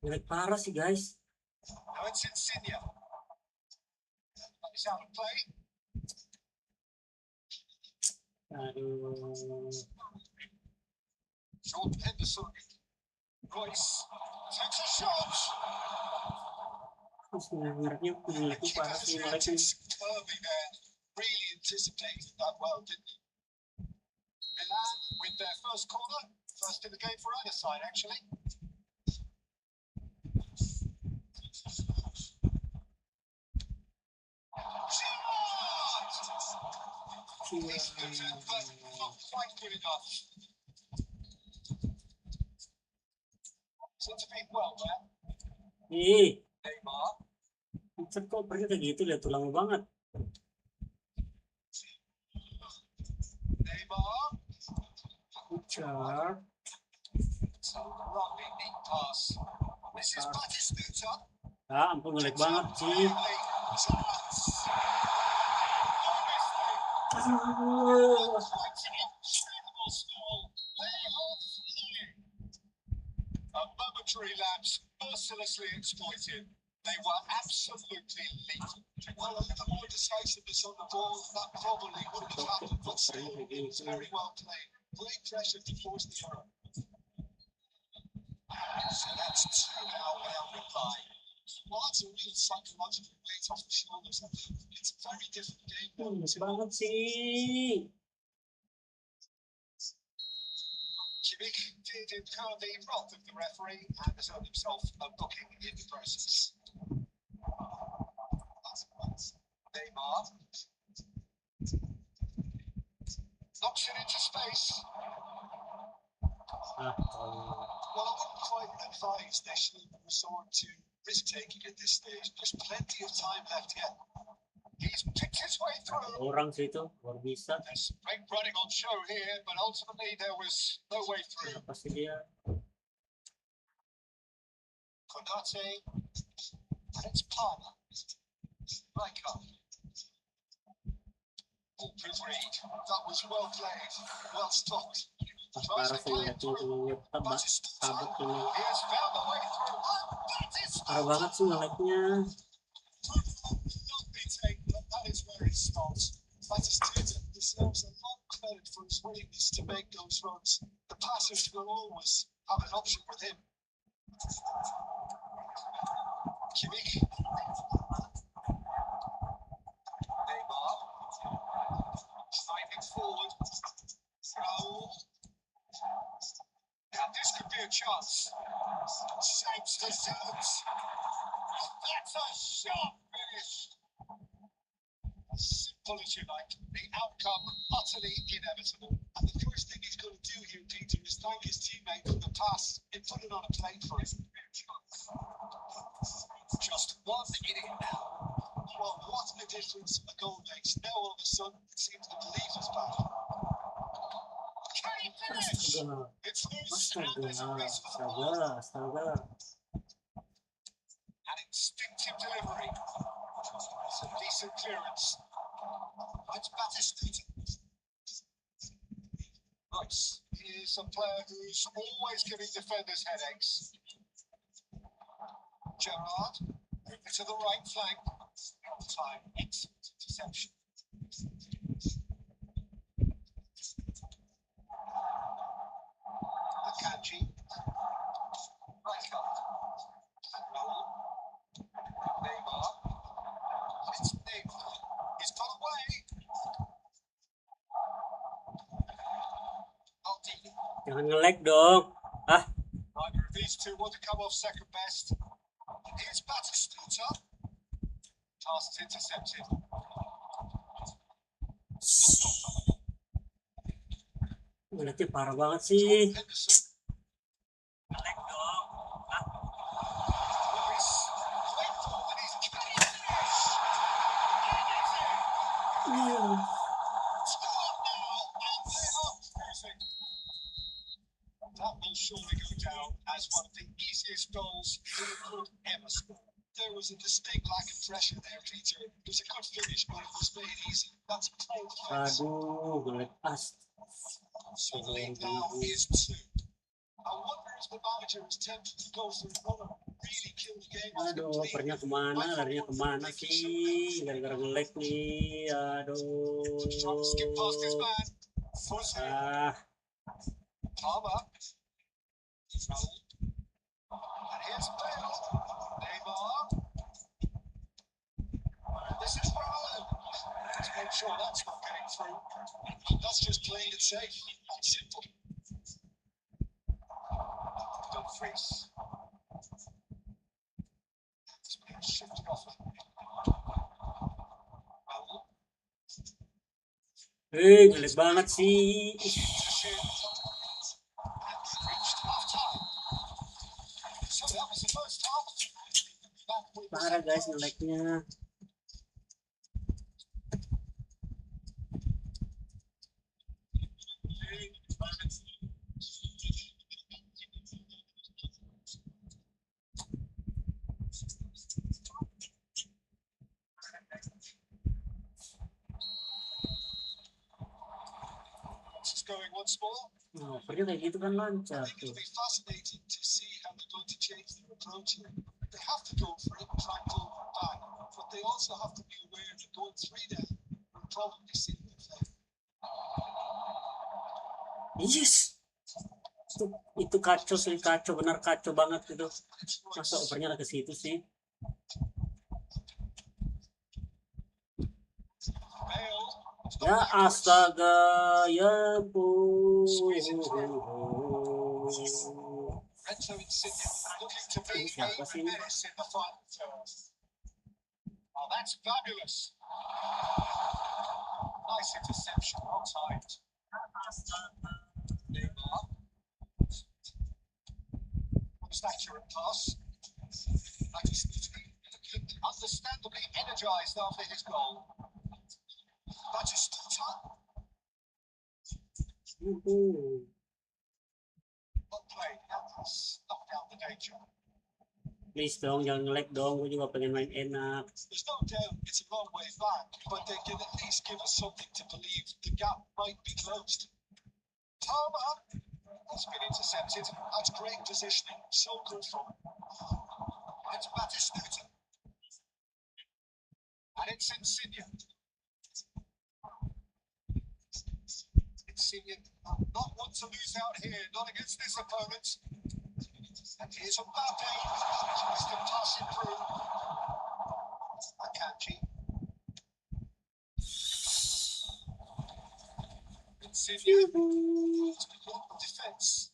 lag parah sih guys. Now it's Insigne. He's out of play. Aduh. Jordan Henderson. Royce takes a shot. Terus ngereknya parah sih Keeper's ngereknya. reacted superbly there. Really anticipated that well, didn't he? Milan with their first corner. First in the game for either side, actually. Decent, but not quite good enough. Seems to be well there. Ih, Neymar. Vincent kok pergi kayak gitu, lihat tuh lama banget. Neymar. Ucar. So lovely neat pass. This is Batistuta. Ah, ampun ngelag banget sih. Aduh. A momentary lapse, mercilessly exploited. They were absolutely lethal. Well, a little more decisiveness on the ball, that probably wouldn't have happened, but still, it was very well played. Great pressure to force the error. So that's two now without reply. Well, that's a real psychological weight off the shoulders. It's a very different game. Ngelag banget sih. Kimmich did incur the wrath of the referee and has earned himself a booking in the process. Neymar knocks it into space. Ah, Well, I wouldn't quite advise National resort to risk-taking at this stage. There's plenty of time left yet. He's picked his way through. orang sih itu luar bisa. There's great running on show here, but ultimately there was no way through. Apa sih dia? Konate, and it's Palmer. Rijkaard. Oh, good read. That was well played, well stopped. Parah sih ngeliatnya tebak tabak ini. He has found a way through. And that is Parah banget sih ngeliatnya. not be taken, but that is where it stops. Batistuta deserves a lot of credit for his willingness to make those runs. The passers will always have an option with him. Kimmich. Neymar. Sliding forward. Raul. Now this could be a chance. Saves the zones. That's a sharp finish. As simple as you like. The outcome utterly inevitable. And the first thing he's going to do here, Peter, is thank his teammate for the pass and put it on a plate for him. Just one idiot now. Well, what a difference a goal makes. Now all of a sudden it seems the belief is back. Can he finish? Astaga, It's loose and there's a astaga, race for the ball. astaga. An instinctive delivery. It's a decent clearance. It's Batistuta. Rice. He is a player who's always giving defenders headaches. Gerrard. To the right flank. Time. Excellent interception. Akanji. Rijkaard. And Raul. Neymar. It's Neymar. He's got away. Aldini. Jangan nge-lag dong. Ah, Neither of these two want to come off second best. Here's Batistuta. Pass is intercepted. ngeliatnya parah banget sih. Henderson. Nge-lag dong. Ah, Lewis. Great ball, and he's can he finish? And it's in. iya. 2-1 now, and they are cruising. That will surely go down as one of the easiest goals Liverpool ever scored. There was a distinct lack of pressure there, Peter. It was a good finish, but it was made easy. That's poor defense. Aduh, nge-lag as. So the lead now is 2. I wonder if the manager is tempted to go for another, really kill the game off Aduh, completely. larinya kemana sih? Gara-gara nge-lag nih. Aduh. Trying to skip past his man. Fuzzy. Ah, Palmer. Raul. And here's Bale. Neymar. This is Raul. Let's make sure that's not getting through. That's just playing it safe. Simple. Dumfries. It's being shifted off. Raul. nge-lag banget sih. To Shin. And we've reached half time. So that was the first half. Back with the Parah second guys half. nge-lagnya. This is going once more. Nah, opernya kayak gitu kan lancar I think tuh. it'll be fascinating to see how they're going to change their approach here. They have to go for it and try and pull them back, but they also have to be aware that going 3 down will probably see them fail. Yes. Itu kacau sih, kacau benar kacau banget itu. Masa opernya ke situ sih? Bale. Ya astaga, ya ampun. Renzo Insigne looking to be Siapa a sih ini? menace in the final third. Oh, that's fabulous. Nice interception, well timed. Neymar. Most accurate pass. Understandably energised after his goal. Batistuta. Woohoo. Well played. Helpless. Knocked down the danger. Please dong, jangan nge-lag dong. Gue juga pengen main enak. There's no doubt it's a long way back, but they can at least give us something to believe the gap might be closed. Toma has been intercepted. That's great positioning. So good from him. It's Batistuta. And it's Insigne. Insigne not one to lose out here, not against this opponent. And here's Mbappe. Tries to pass it through. Akanji. Insigne. Defense.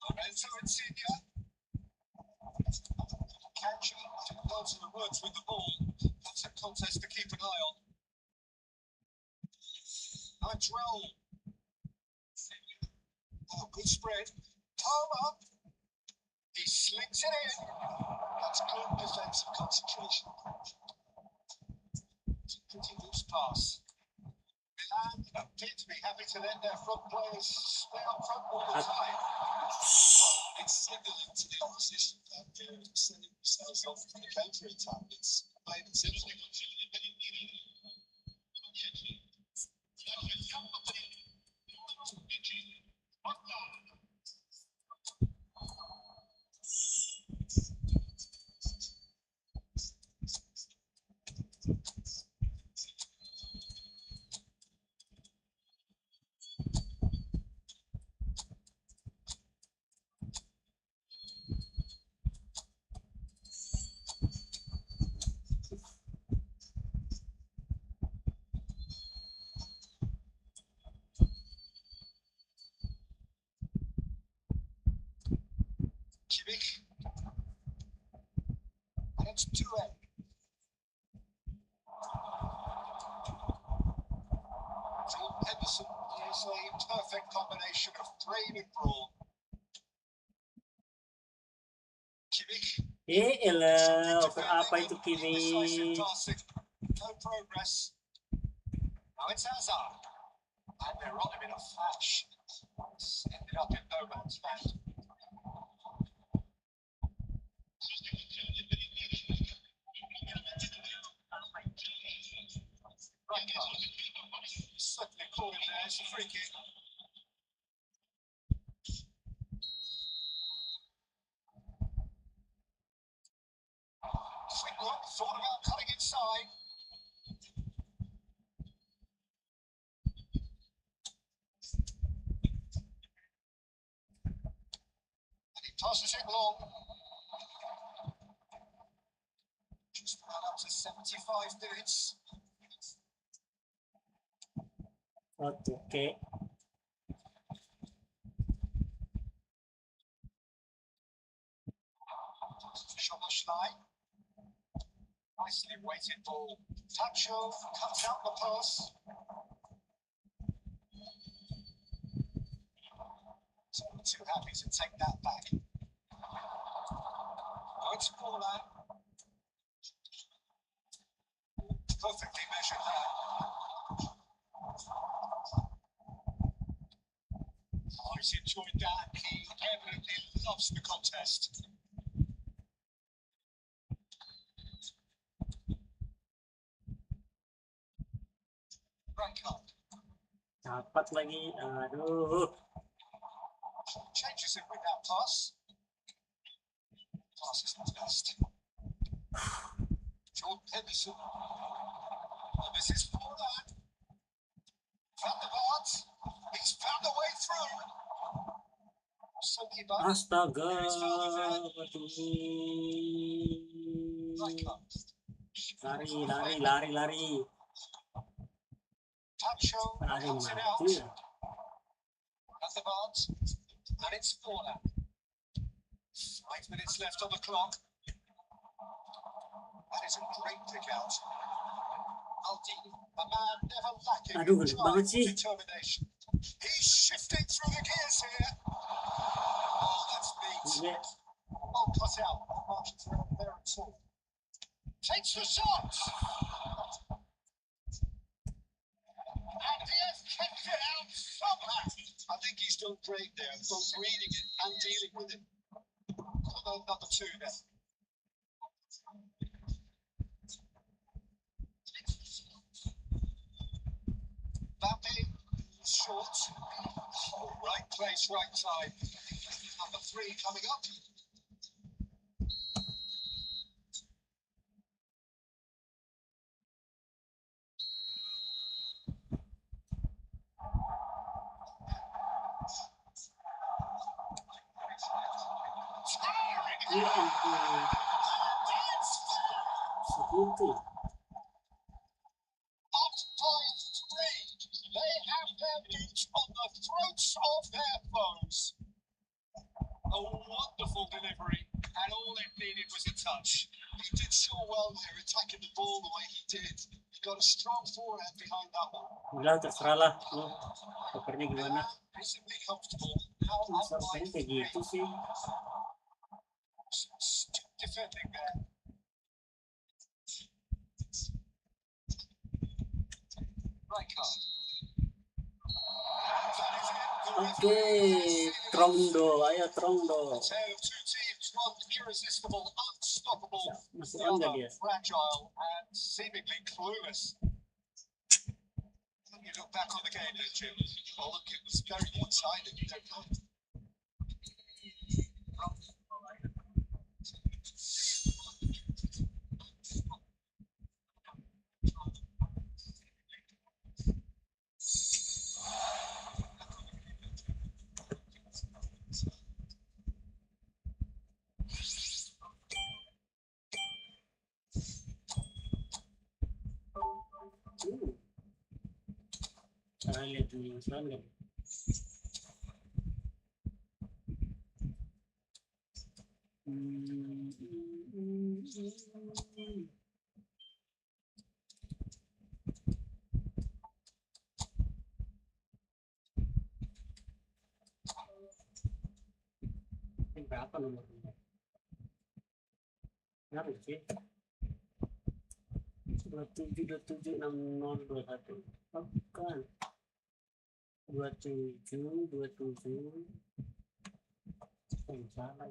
Lorenzo Insigne. Akanji didn't go to the words with the ball. That's a contest to keep an eye on. Drell. Oh, good spread. Toma. He slings it in. That's good defensive concentration. It's a pretty loose pass. Milan appear to be happy to let their front players stay up front all the time. It's signaling to the opposition that they're setting themselves up for the counter-attack. It's plain and simple. Kimmich. And it's 2-8. Jordan Henderson is a perfect combination of brain and brawn. Kimmich. Elah, over apa itu kini? Indecisive passing. No progress. Now it's Hazard. And they're on him in a flash. It's ended up in no man's land. Certainly caught him there. It's a free kick. Swingle thought about cutting inside. And he tosses it long. Just about up to 75 minutes. Okay. Schoboschlei. Nicely weighted ball. Tapcho cuts out the pass. So too happy to take that back. Now it's Paula. Perfectly measured there. Oh, he's enjoyed that. He evidently loves the contest. Dapat lagi. Aduh. Changes it with that pass. Pass is not best. Jordan Henderson. Oh, this is Paula. Found the pass. He's found a way through. Soaking back. Astaga. Lari. Tapcho Lari cuts it out. mati. At the bar. And it's Paula. 5 minutes left on the clock. That is a great pick out. Aldi, a man never lacking Aduh, in gelap drive banget or sih. determination. He's shifting through the gears here. Oh, that's neat. Oke. Well cut out. Not margins around there at all. Takes the shot. And he has kept it out somehow. I think he's done great there, both reading it and dealing with it. Number two there. Mbappe, short. Oh, right place, right time. Number three coming up. Ya ampun. Segitu. At point three, they have their meat on the throats of their foes. A wonderful delivery, and all it needed was a touch. He did so well there, attacking the ball the way he did. He got a strong forehand behind that one. Udah terserah lah lo. Pokernya gimana? Visibly comfortable. How Masa unlike kayak gitu sih. defending there. Right card. Oke, Trongdo, ayo Trongdo. Tale of two teams, one irresistible, unstoppable, Masuk the enggak other dia? fragile and seemingly clueless. You look back on the game there, Jim. Oh, look, it was very one-sided. You don't know. Cara lihat dulu enggak? Ini berapa nomornya? Harus sih. 27 27 60 21. Oh, bukan. 27 27. Oh, salah.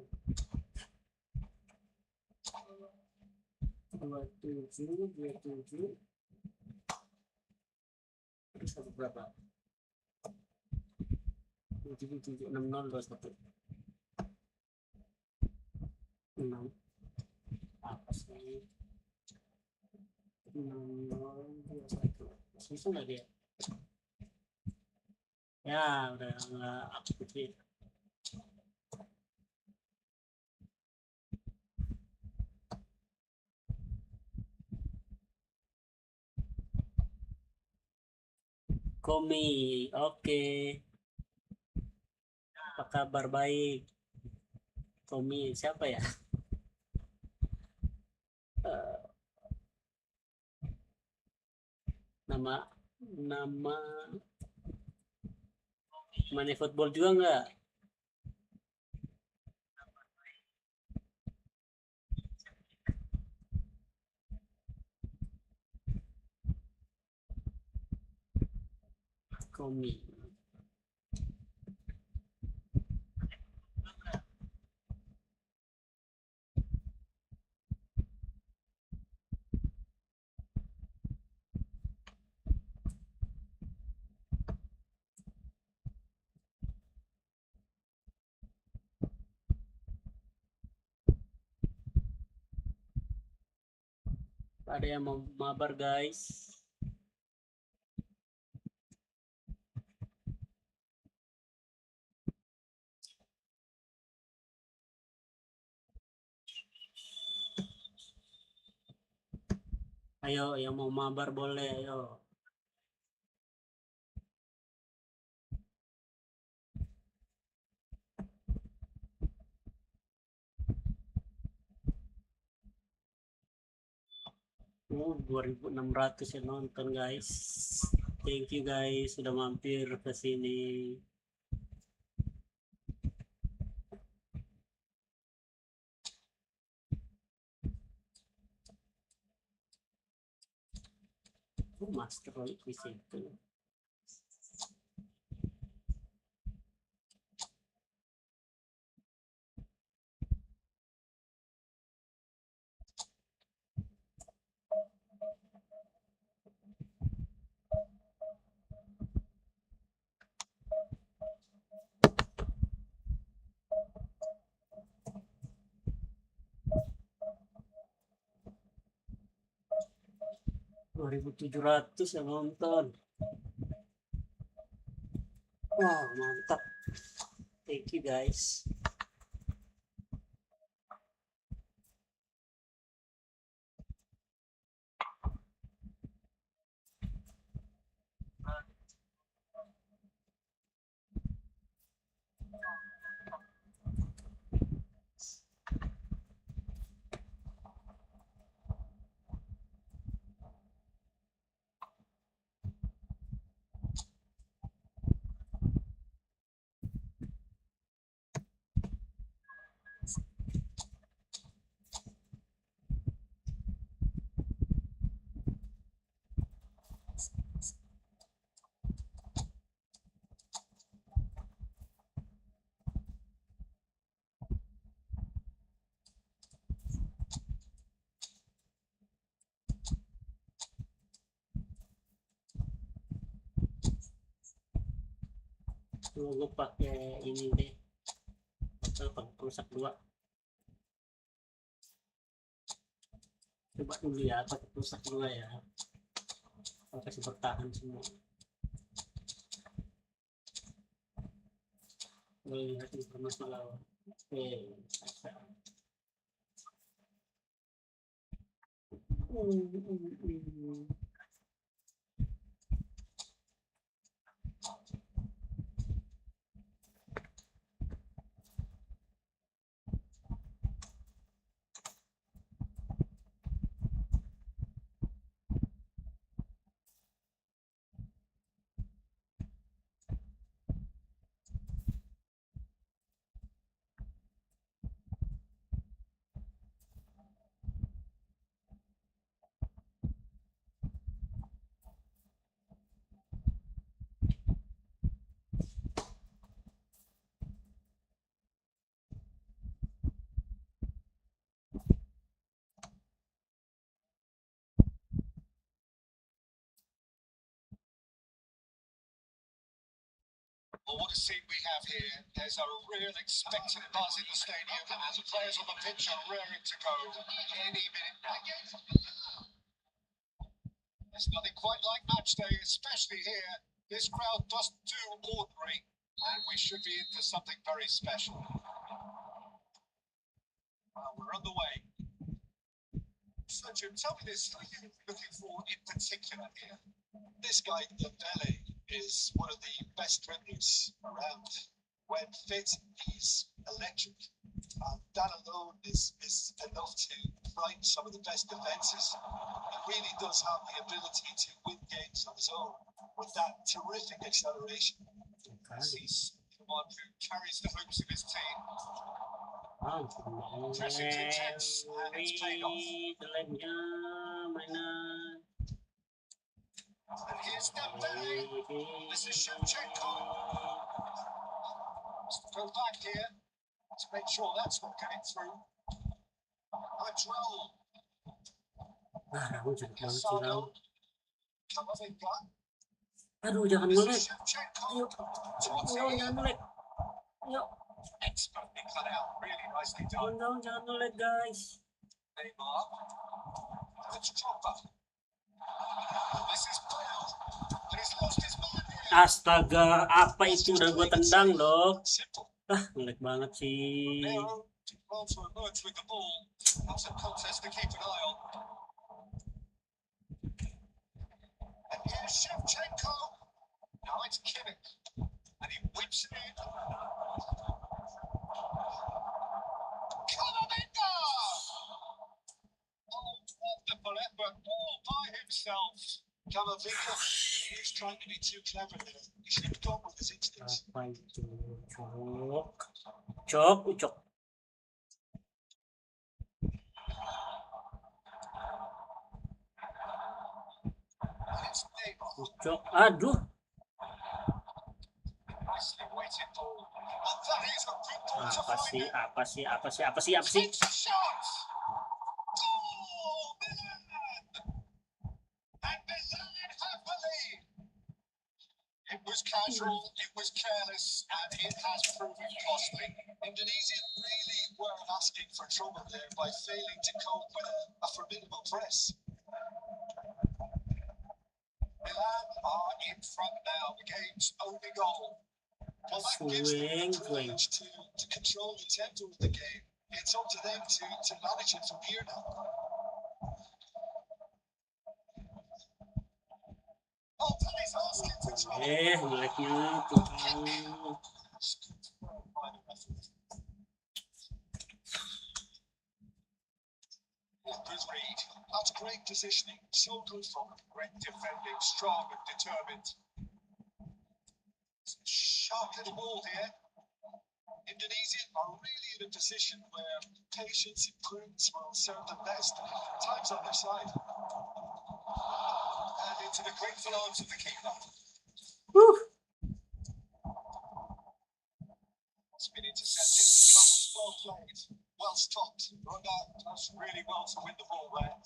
27 27. Terus ada berapa? 27 60 21. 6. Apa sih? 6021. Susah nggak dia? Ya, udah nggak aktif sih. Komi, oke. Apa kabar? Baik. Komi, siapa ya? Nama nama main football juga nggak? Komi. Ada yang mau mabar guys? Ayo, yang mau mabar boleh, ayo. Oh, 2.600 yang nonton guys. Thank you guys sudah mampir ke sini. Master di situ. 2.700 yang nonton. Wah, mantap. Thank you guys. Gue pakai ini deh, pakai perusak 2. Coba dulu ya, pakai perusak 2 ya. Kasih bertahan semua. Lihat informasi lawan. Oke, Well, what a scene we have here. There's a real expectant buzz in the stadium, and the players on the pitch are raring to go any minute now. There's nothing quite like match day, especially here. This crowd doesn't do ordinary, and we should be in for something very special. Well, we're on the way. So, Jim, tell me this. Who are you looking for in particular here? This guy, Dembele, is one of the best dribblers around. When fit, he's electric. That alone is enough to frighten some of the best defences. He really does have the ability to win games on his own with that terrific acceleration. He's the one who carries the hopes of his team. Pressing's intense and it's paid off. And here's Dembele. This is Shevchenko. Let's go back here to make sure that's not getting through. Control. Casado. Camavinga. Aduh, jangan This melek. is Shevchenko. Ayo, jangan melek. Ayo, Expertly cut out. Really nicely done. jangan melek guys. Neymar. It's Drogba. This is Bale. And he's lost his mind here. Astaga, apa itu udah gua tendang dong. Simple. Melek banget sih. Romero to emerge with the ball. That's a contest to keep an eye on. And here's Shevchenko. Now it's Kimmich. And he whips it in. Camavinga! Oh, wonderful effort all himself. Camavinga, he is trying to be too clever there. He should have gone with his instincts. Apa itu? Ucok. And it's Neymar. Ucok. Aduh. Nicely weighted ball. And that is a good ball to Apa find it. sih? Takes a shot. Oh, Milan! And Milan have the lead. It was casual, it was careless, and it has proven costly. Indonesia really were asking for trouble there by failing to cope with a formidable press. Milan are in front now, the game's only goal. Well, that gives them the privilege to control the tempo of the game. It's up to them to manage it from here now. Oh, Pellé's asking for trouble. Jeleknya tuh. Good read. That's great positioning. So good for great defending, strong and determined. Sharp little ball here. Indonesia are really in a position where patience and prudence will serve them best. Time's on their side. And into the grateful arms of the keeper. Woo. It's been intercepted. That was well played. Well stopped. Ronda does really well to win the ball there.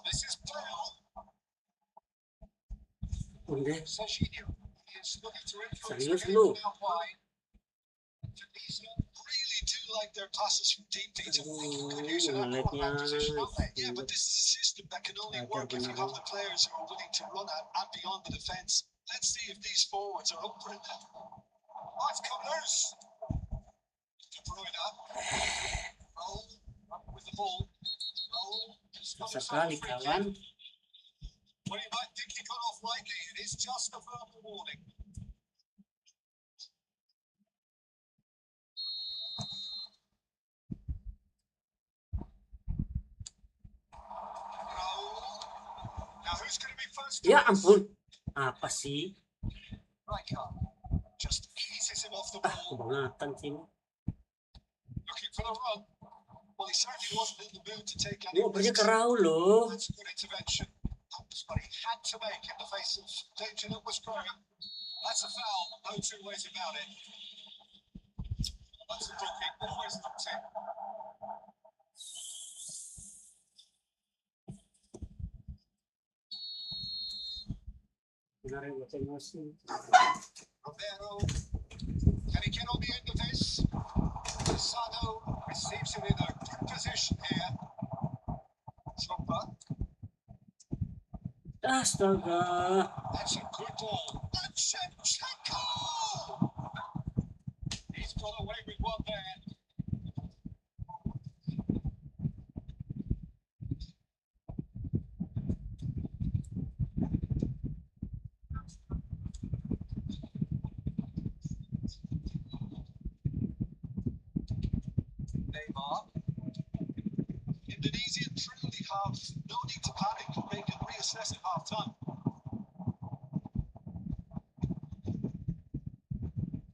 This is Bale. Udah. Serginho is looking to influence the Serius game lu? now wide. Indonesia really do like their passes from deep detail. Could use an Ngelag-nya. position, don't they? Yeah, but this is a system that can only work if you have the players who are willing to run at and beyond the defence. Let's see if these forwards are up for it now. Oh, it's come loose. De Bruyne. Roll with the ball. Roll. Sekali kawan. Well, you might think he got off lightly. It is just a verbal warning. Now who's going to be first? Ya ampun. Apa sih? Rijkaard just eases him off the Ah, ball, kebangetan sih. looking for the run. Well, he certainly wasn't in the mood to take any Gua pergi risks. ke Raul loh. That's a good intervention. That was what he had to make in the face of danger that was growing. That's a foul, no two ways about it. That's a booking, always looked in. Benar ya, buat emosi. Romero, can he get on the end of this? Sano receives him in a good position here. Chopper, Astaga. that's a good ball. And Shevchenko! He's got away with one there. Neymar. Indonesia truly have no need to panic. They can reassess at half time.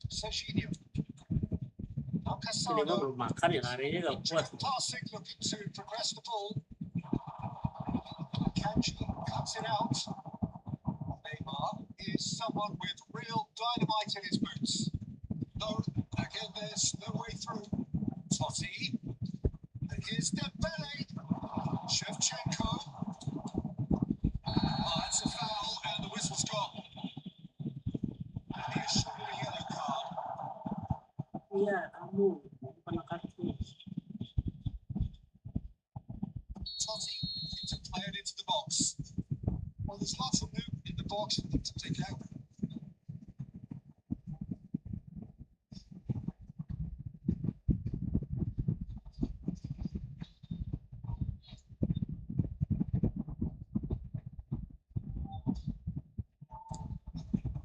Serginho. Ini gua belum makan ya, harinya gak kuat. Passing, looking to progress the ball. Kanji cuts it out. Neymar is someone with real dynamite in his boots. No, again, there's no way through. Totti. And here's Dembele. Shevchenko. Oh, that's a foul, and the whistle's gone. And he is shown a yellow card. Iya, kamu. Bukan kartu. Totti to play it into the box. Well, there's lots of movement in the box for them to take out.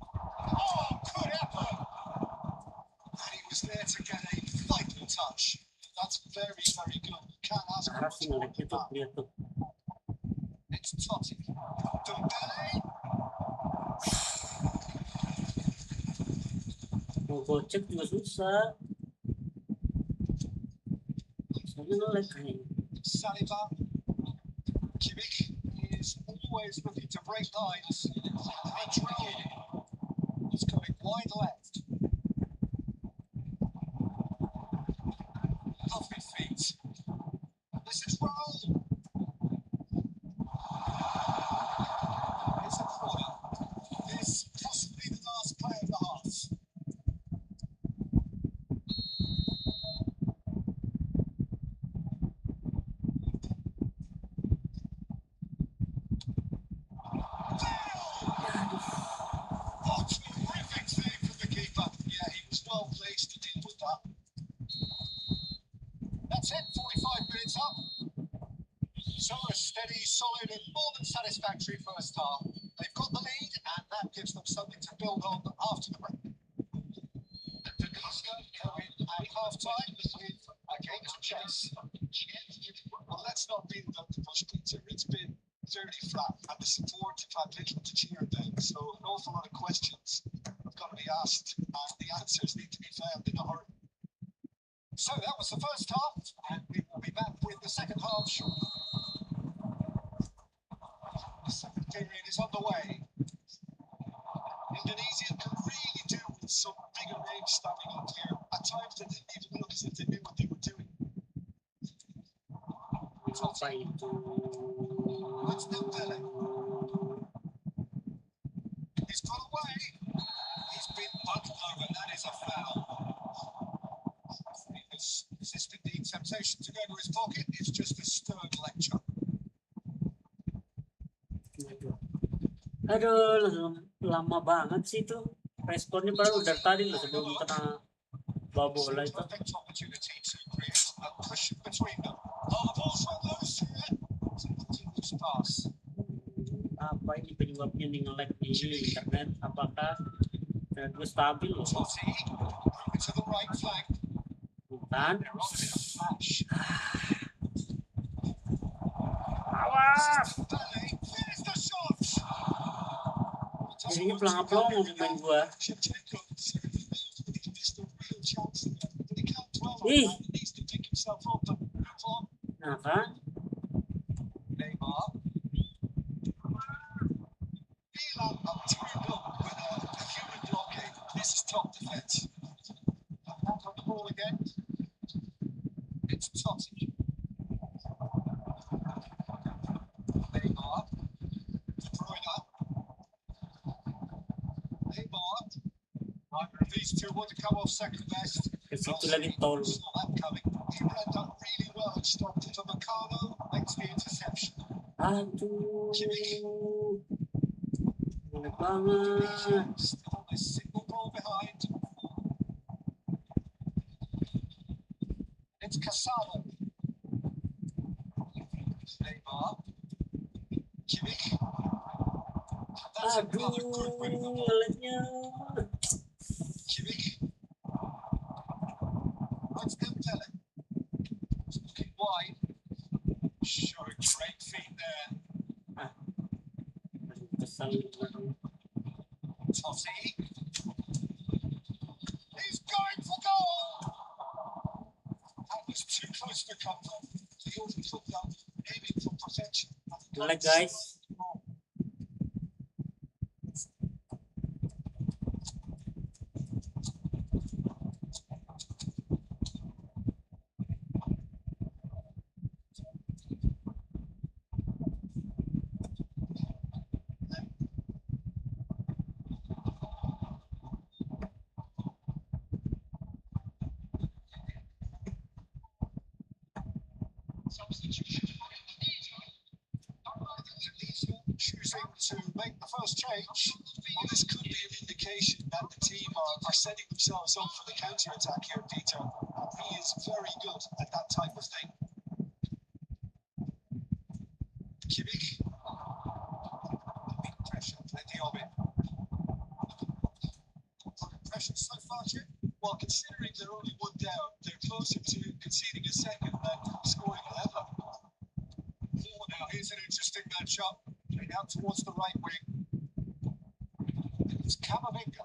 Oh, good effort! And he was there to get a vital touch. That's very, very good. Can't ask for Parah much sih more ngelag than itu that. dia tuh. It's Totti. Done Mau gocek juga susah. Soalnya nge-lag kayaknya. Saliba. Kimmich is always looking to break lines. Andrew is going wide left. Lovely feet. This is roll. It's a corner. This possibly the last play of the half. What terrific save from the keeper. Yeah, he was well placed to deal with that. That's it, 45 minutes up. So a steady, solid and more than satisfactory first half. They've got the lead and that gives them something to build on after the break. Da Costa going at half-time with a game to chase. Well, let's not beat the push, Peter. It's been fairly flat and the support have had little to cheer them. So an awful lot of questions have got to be asked and the answers need to be found in a hurry. So that was the first half and we will be back with the second half shortly. The second period is underway. Indonesia can really do with some bigger names standing up here. At times they didn't even look as if they knew what they were doing. Apa itu? That's Dembele. He's got away. He's been bugged over. That is a foul. He has resisted the temptation to go to his pocket. It's just a stern lecture. Aduh, lama banget sih itu. Responnya padahal udah tadi loh sebelum kena bola itu. Perfect opportunity to create a cushion between them. Oh, the ball's run loose here. It's a continuous pass. Apa ini penyebabnya nih nge-lag di internet? Apakah gue stabil loh? Totti, moving to the right flank. Bukan. They're on a bit of flash. Awas! Dembele, there's the shot. Jadinya pelangap-pelongo pemain gua. Shevchenko certainly knows that he missed a real chance there, but he can't dwell on Ih. that. He needs to pick himself up and move on. Nah kan? Neymar. Milan have turned up with a human blockade. This is top defence. And back on the ball again. It's Totti. Neymar. De Bruyne. Neymar. Either of these two want to come off second best. Ke situ lagi tol. Saw that coming. He read that really well and stopped it. Upamecano makes the interception. Aduh. Banyak banget. Still a single goal behind. It's Casado. Neymar. Kimmich. That's another good win of the ball. Nge-lagnya. Kimmich. That's Dembele. Looking wide. Showing great feet there. Kesal. Totti. He's going for goal. That was too close for comfort. He only took that aiming for perfection. Nge-lag guys. Choosing to make the first change. Well, this could be an indication that the team are setting themselves up for the counter-attack here, Peter. He is very good at that type of thing. Kimmich. Big pressure, plenty of it. Pressure so far, Jim? Well, considering they're only one down, they're closer to conceding a second than scoring 11. Oh, now here's an interesting matchup. out towards the right wing. It's Camavinga.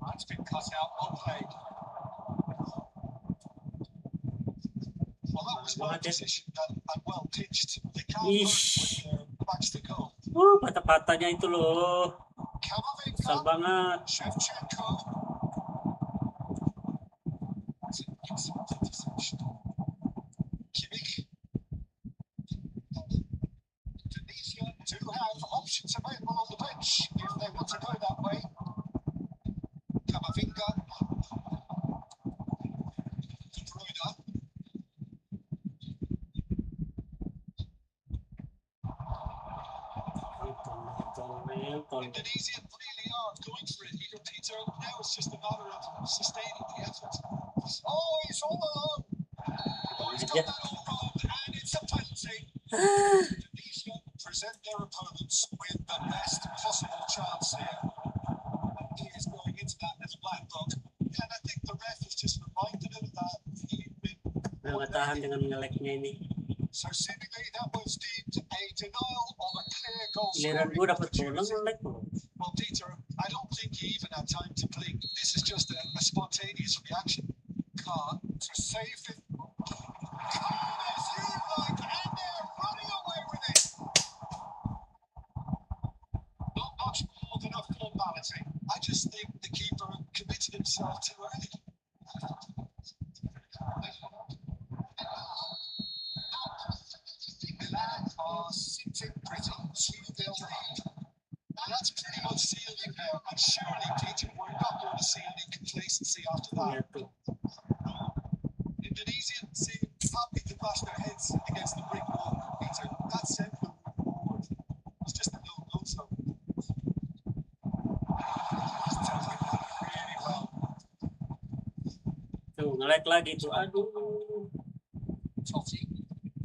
That's been cut out, well played. Well, that was well positioned and well pitched. They can't run Ish. with their backs to goal. Patah-patahnya itu loh. Kesel Camavinga, banget. Shevchenko. That's an excellent interception. Kimmich. Tunisia do have options available on the bench if they want to go that way. Camavinga. De Bruyne. Indonesia really are going for it here, Peter. Now it's just a matter of sustaining the effort. Oh, he's all alone. Oh, he's got that all wrong, and it's a penalty. Indonesia present their opponents with the best possible chance here. And he is going into that as a black book. And I think the ref has just reminded him that he'd been. Tahan dengan ngeleknya ini. So seemingly that was deemed a denial of a clear goal Giliran scoring gue dapet bola opportunity. ngelek loh. Well, Peter, I don't think he even had time to blink. This is just a spontaneous reaction. Carr to save it. Carr, as you like, and they're running away with it. Not much more than a formality. I just think the keeper committed himself too early. Milan are sitting pretty 2-0 lead. And that's pretty much sealed it now. And surely, Peter, we're not going to see any complacency after Iya that. tuh. Indonesia seem happy to bash their heads against the brick wall. Peter, that sent them forward. It's just a no-go zone. He's taking that really well. Tuh ngelek lagi tuh. Aduh. Totti.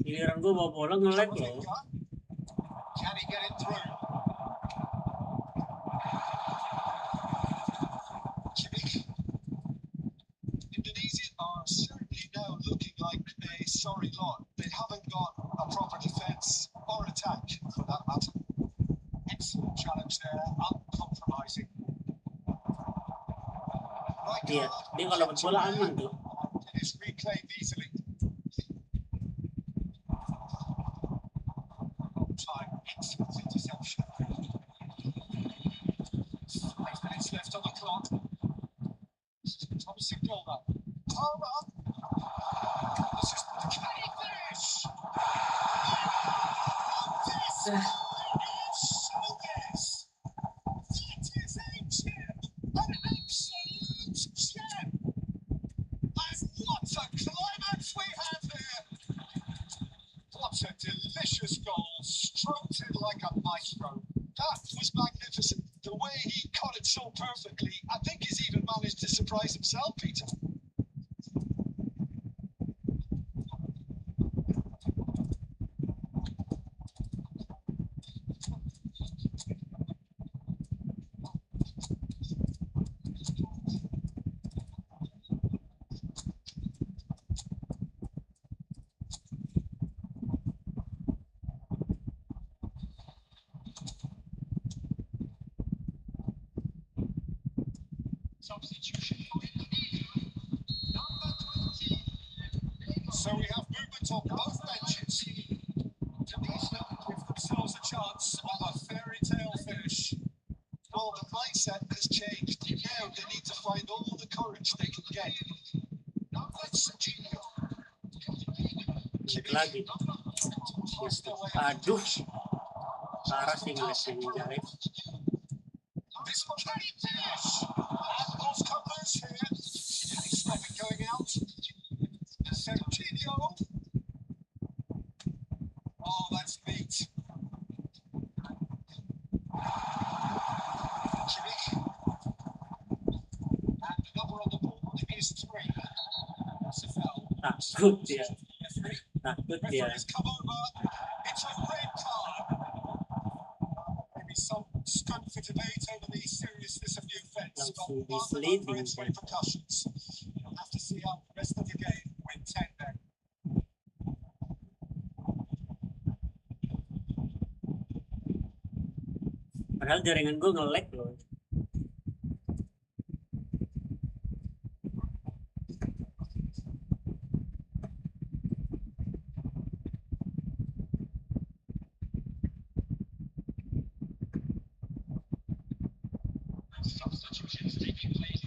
Giliran gue bawa bola ngelek loh. Camavinga. Can he get it through? Kimmich. Indonesia are certainly now looking like a sorry lot. They haven't got a proper defence or attack for that matter. Excellent challenge there, uncompromising. Iya, dia kalau dapat bola aman tuh. It is reclaimed easily. Time, excellent interception. 5 minutes left on the clock. Thomas Silva. Palmer. This is the key finish. This is showbiz. That is a gem, an absolute gem. And what a climax we have here. What a delicious goal, stroked it like a maestro. That was magnificent. The way he caught it so perfectly, I think he's even managed to surprise himself, Peter. Substitution for Indonesia. Number 20. So we have movement on both benches. Tunisia give themselves a chance of a fairy tale finish. Well, the mindset has changed. Now they need to find all the courage they can get. Number 16. Lagi. Aduh. Parah sih ngeleknya ini Jared. This one ready finish. And those covers here. Can he stop it going out? Serginho. Oh, that's neat. Kimmich. And the number on the board is 3. That's a foul. Takut dia. Takut dia. Referee's come over. It's a red card. Maybe some scope for debate over the seriousness of the offence, but Langsung none over misleading. its repercussions. You'll have to see out the rest of the game with 10 men. Padahal jaringan gue nge-lag loh. Substitutions taking place.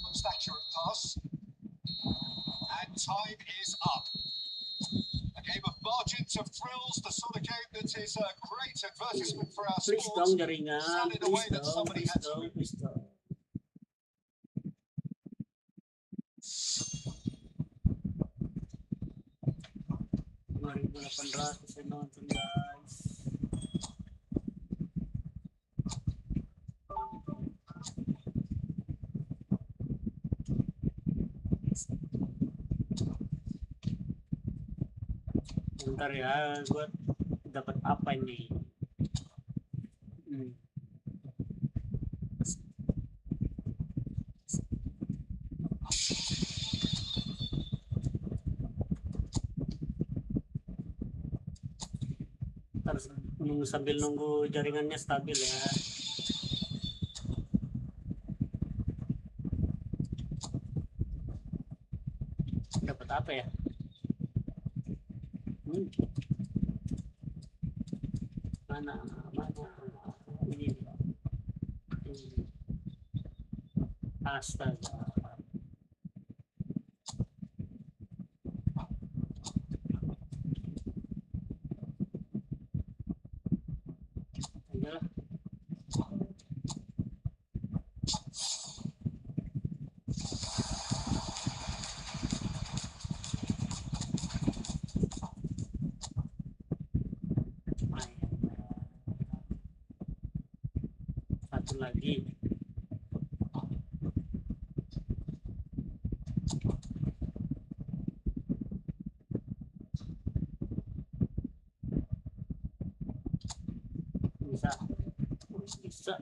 Most accurate pass. And time is up. A game of margins of thrills, the sort of game that is a great advertisement for our Please sports. dong jaringan, Done in a way please that dong, somebody please had to dong, please dong. $5,800 yang nonton guys. Bentar ya, gue dapat apa ini? Harus sambil nunggu jaringannya stabil ya. Dapat apa ya? Mana ini. Astaga. Inilah. Satu lagi. Bisa.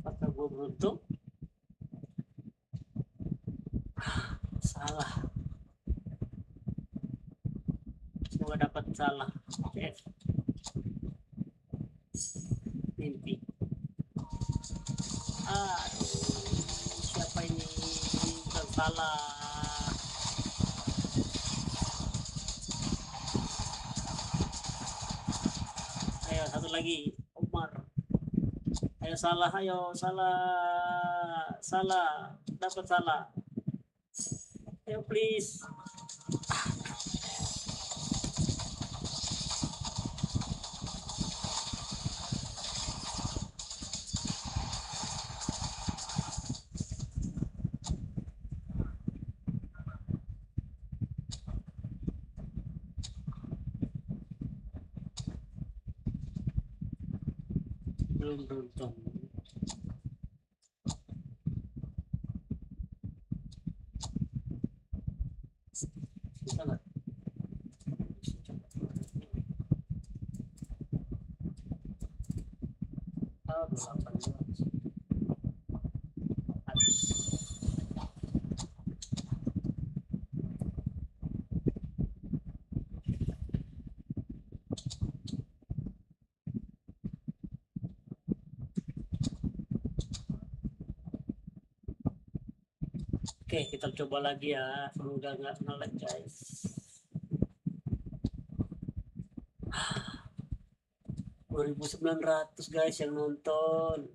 Apakah gue beruntung? Salah. Semoga dapat salah. Mimpi. Aduh, siapa ini? Bukan salah. Ayo satu lagi, Umar. Ayo salah, salah, dapat salah. Ayo please. Belum beruntung. Bisa nggak? Oke, kita coba lagi ya. Semoga nggak nge-lag guys. $2.900 guys yang nonton.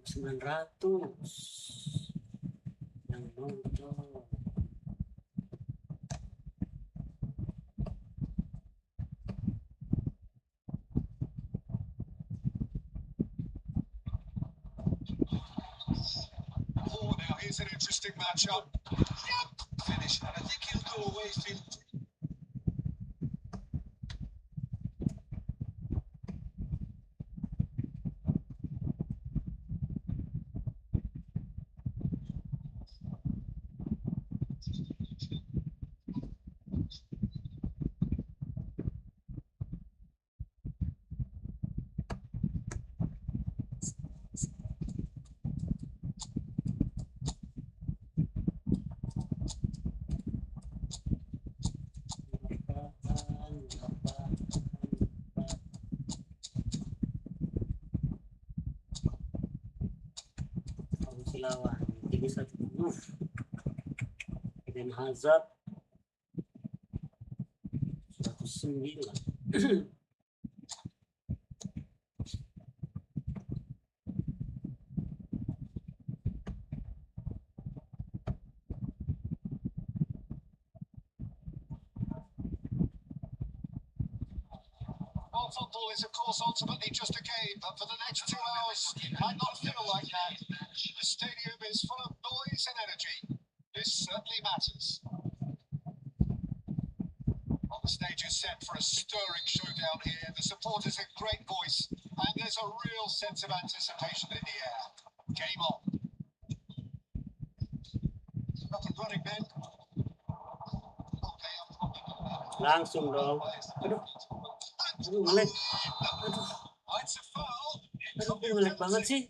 $900 yang nonton. Oh, now here's an interesting matchup. Yep, finish, and I think he'll go away feeling. Lawan jadi 1 Eden Hazard 109. Well, football is, of course, ultimately just a game, but for the next 2 hours, it might not feel like that. The stadium is full of noise and energy. This certainly matters. Well, the stage is set for a stirring showdown here. The supporters have great voice, and there's a real sense of anticipation in the air. Game on. Up and running, men. Okay, I'm probably Langsung dong. Aduh, ngelag. It's a foul. Aduh, ngelag banget sih.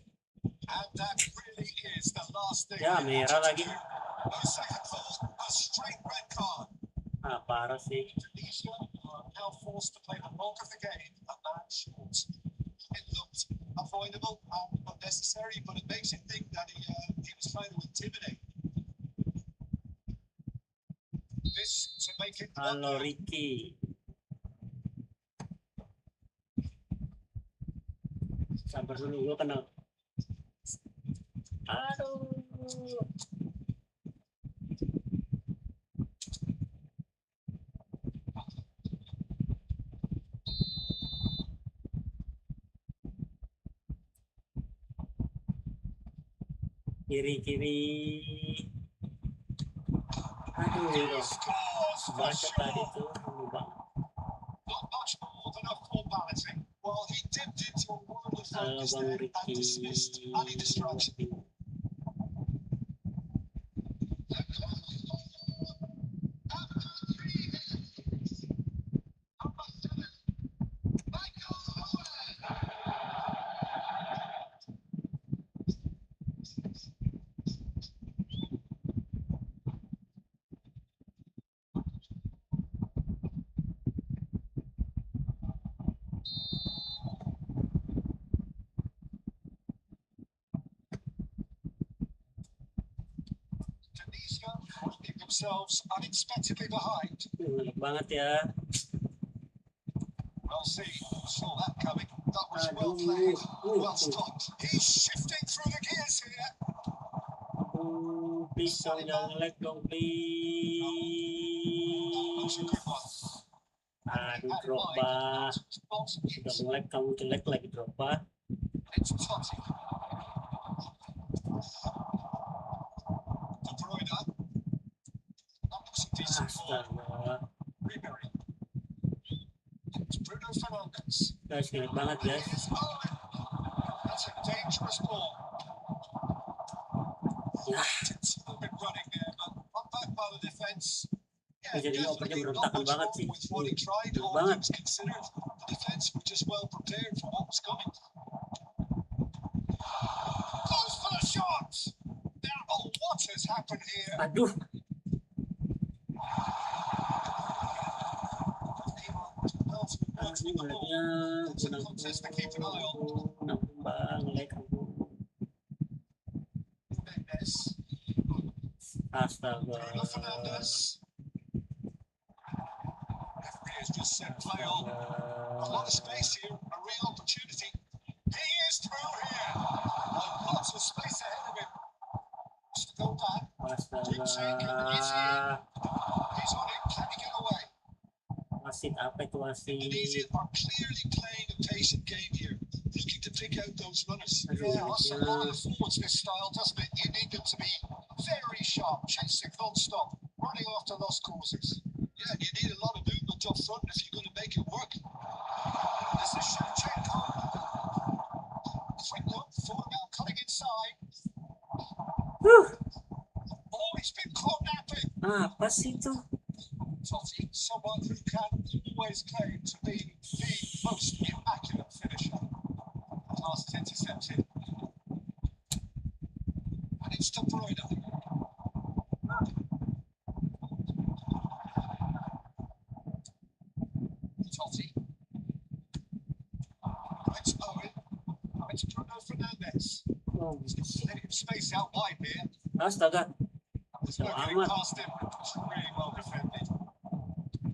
And that really is the last thing. Ya, merah lagi. No second thought, a straight red card. Parah sih. Tunisia are now forced to play the bulk of the game a man short. It looked avoidable and unnecessary, but it makes you think that he was trying to intimidate. This to make it. Halo Ricky. Sabar dulu, gue kena. Aduh. Kiri. Aduh, baca tadi tuh banget. Not much more than a formality. Well, he dipped into a world of Halo focus Bang there and Ricky. dismissed any distraction. Tunisia finding themselves unexpectedly behind. Ngelag banget ya. Well, see, saw that coming. That was well played, well stopped. He's shifting through the gears here. Please dong, jangan ngelag dong, That's a please. good one. Aduh, Drogba. Udah ngelag, kamu jelek lagi Drogba. It's Totti. De Bruyne. That was a decent ball. Astaga. Ribery. It's Bruno Fernandes. Guys, ngelag banget guys. Here's Owen. That's a dangerous ball. Ya, It's a bit running there, but put back by the defence. jadi opernya berontakan banget sih. With what he tried, Bener all banget. things considered, the defence were just well prepared for what was coming. here. Aduh, ini mulutnya nampung bang, like aku. Mendes. Astaga. Bruno Fernandes. Referee has just said play on. A lot of space here, a real opportunity. He is through here. Lots of space ahead of him. Just go back. Good take, and is he in? He's on it. Can he get away? Wasit apa itu wasit? Indonesia are clearly playing a patient game here, looking to pick out those runners. Yeah, that's a lot of the forwards this style, doesn't it? You need them to be very sharp, chasing non-stop, running after lost causes. Yeah, you need a lot of movement up front if you're going to make it work. This is Shevchenko. Quick look, thought about cutting inside. Oh, he's been caught napping. Apa sih itu? Totti, someone who can always claim to be the most immaculate finisher. Pass is intercepted. And it's De Bruyne. Totti. It's Owen. It's Bruno Fernandes. Oh, He's got plenty of space out wide here. astaga. There's no getting past him. It's really well defended.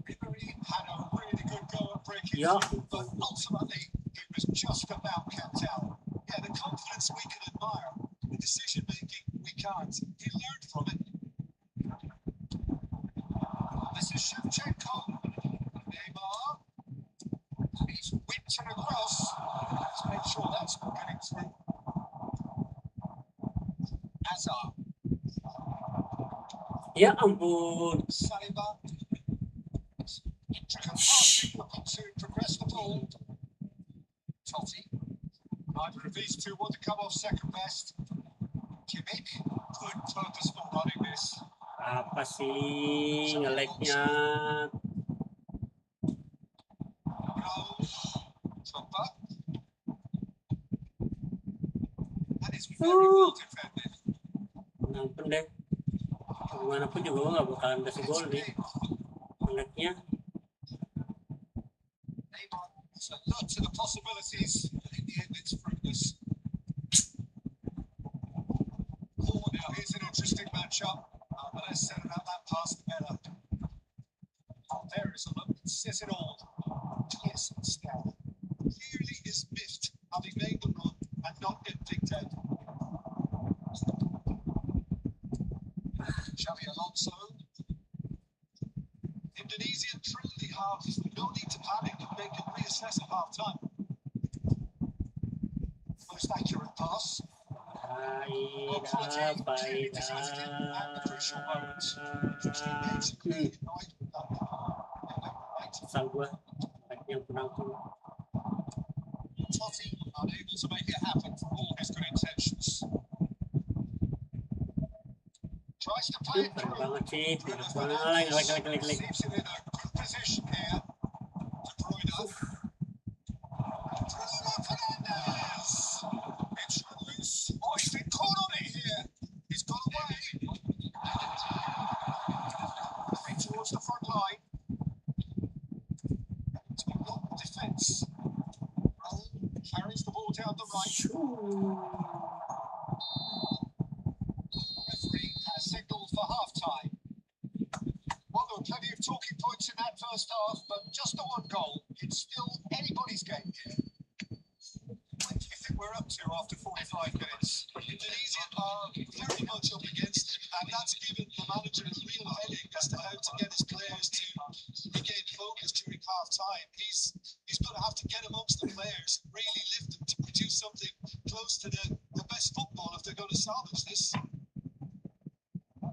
Ribery had a really good go at breaking through, but ultimately it was just about kept out. Yeah, the confidence we can admire, the decision making we can't. He learned from it. This is Shevchenko. Neymar. And he's whipped it across. Let's make sure that's not getting through. Hazard. Ya ampun. Saliba. Intricate passing, looking to progress the ball. Totti. Neither of these two want to come off second best. Kimmich. Good purposeful running this. Apa sih nge-lag-nya? Drogba. And it's very well defended. Ampun deh. Gimana pun juga gue gak bakalan kasih gol nih. Nge-lag-nya. Neymar. It's a lot to the possibilities. In the end, it's fruitless. Oh, now here's an interesting matchup. But let's set about that pass together. Oh, there is a look that says it all. Pearson style. Clearly is miffed, having made the run and not get picked out. Xavi Alonso. Indonesia truly have no need to panic. They can reassess at half time. Most accurate pass. Asal gue yang penalti. Totti unable to make it happen for all his good intentions. Tries to play it Keren through. banget sih. Bruno Like. Fernandes leaves it in a good position here. De Bruyne. Bruno Fernandes. It's loose. Oh, he's been caught on it here. He's got away. Playing towards the front line. It's been blocked the defence. Raul carries the ball down the right. Referee has signalled for half time. Well, there were plenty of talking points in that first half, but just the one goal. It's still anybody's game here. What do you think we're up to after 45 minutes? Indonesia are very much up against it, and that's given the manager a real headache as to how to get his players to regain focus during half time. He's going to have to get amongst the players, really lift them to produce something close to the best football if they're going to salvage this.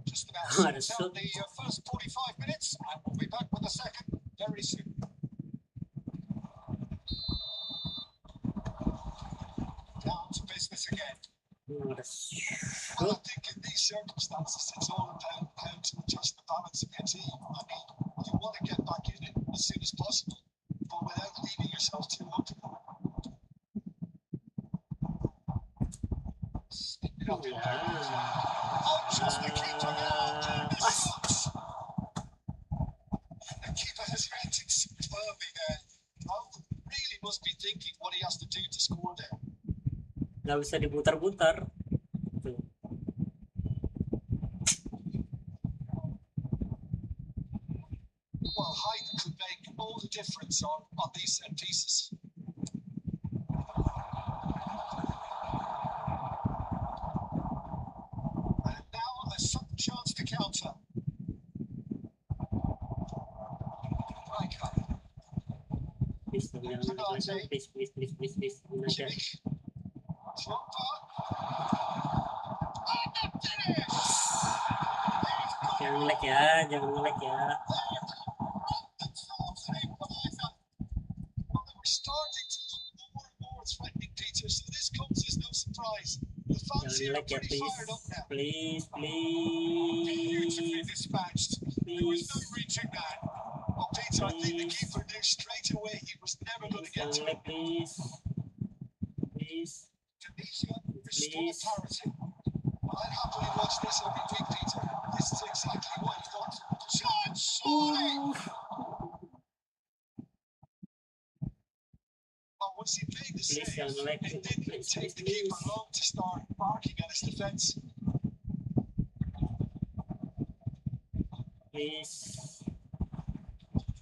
Just about sorts out the first 45 minutes, and we'll be back with the second very soon. Down to business again. And I think in these circumstances, it's all about how to adjust the balance of your team. I mean, you want to get back in it as soon as possible, but without leaving yourself too open. just the keeper now. And the Pas. shots. The keeper has reacted superbly there. Raul really must be thinking what he has to do to score there. Nggak bisa diputar-putar. Tuh. Well, height could make all the difference on these set pieces. And now a sudden chance to counter. Rijkaard, Please, jangan naik lagi. Please. Ini aja. Kimmich, Drogba. And the finish! Jangan nge-lag ya, jangan nge-lag ya. Themselves an equaliser. Well, they were starting to look more and more threatening, Peter, so this comes as no surprise. The fans Jangan here are nge-lag ya, pretty please. fired up now. Please. Beautifully dispatched. There was no Please. reaching that. Well, Peter, I think the Please. keeper knew straight away he was never going to get Jangan to nge-lag, it. please. Tunisia restored Please. parity. Well, I'd happily watch this every week, Peter. This is exactly what you want. Shot, surely! Well, once he made the Please, save, jangan nge-lag. it didn't Please. take the keeper long to start barking at his defence. Please.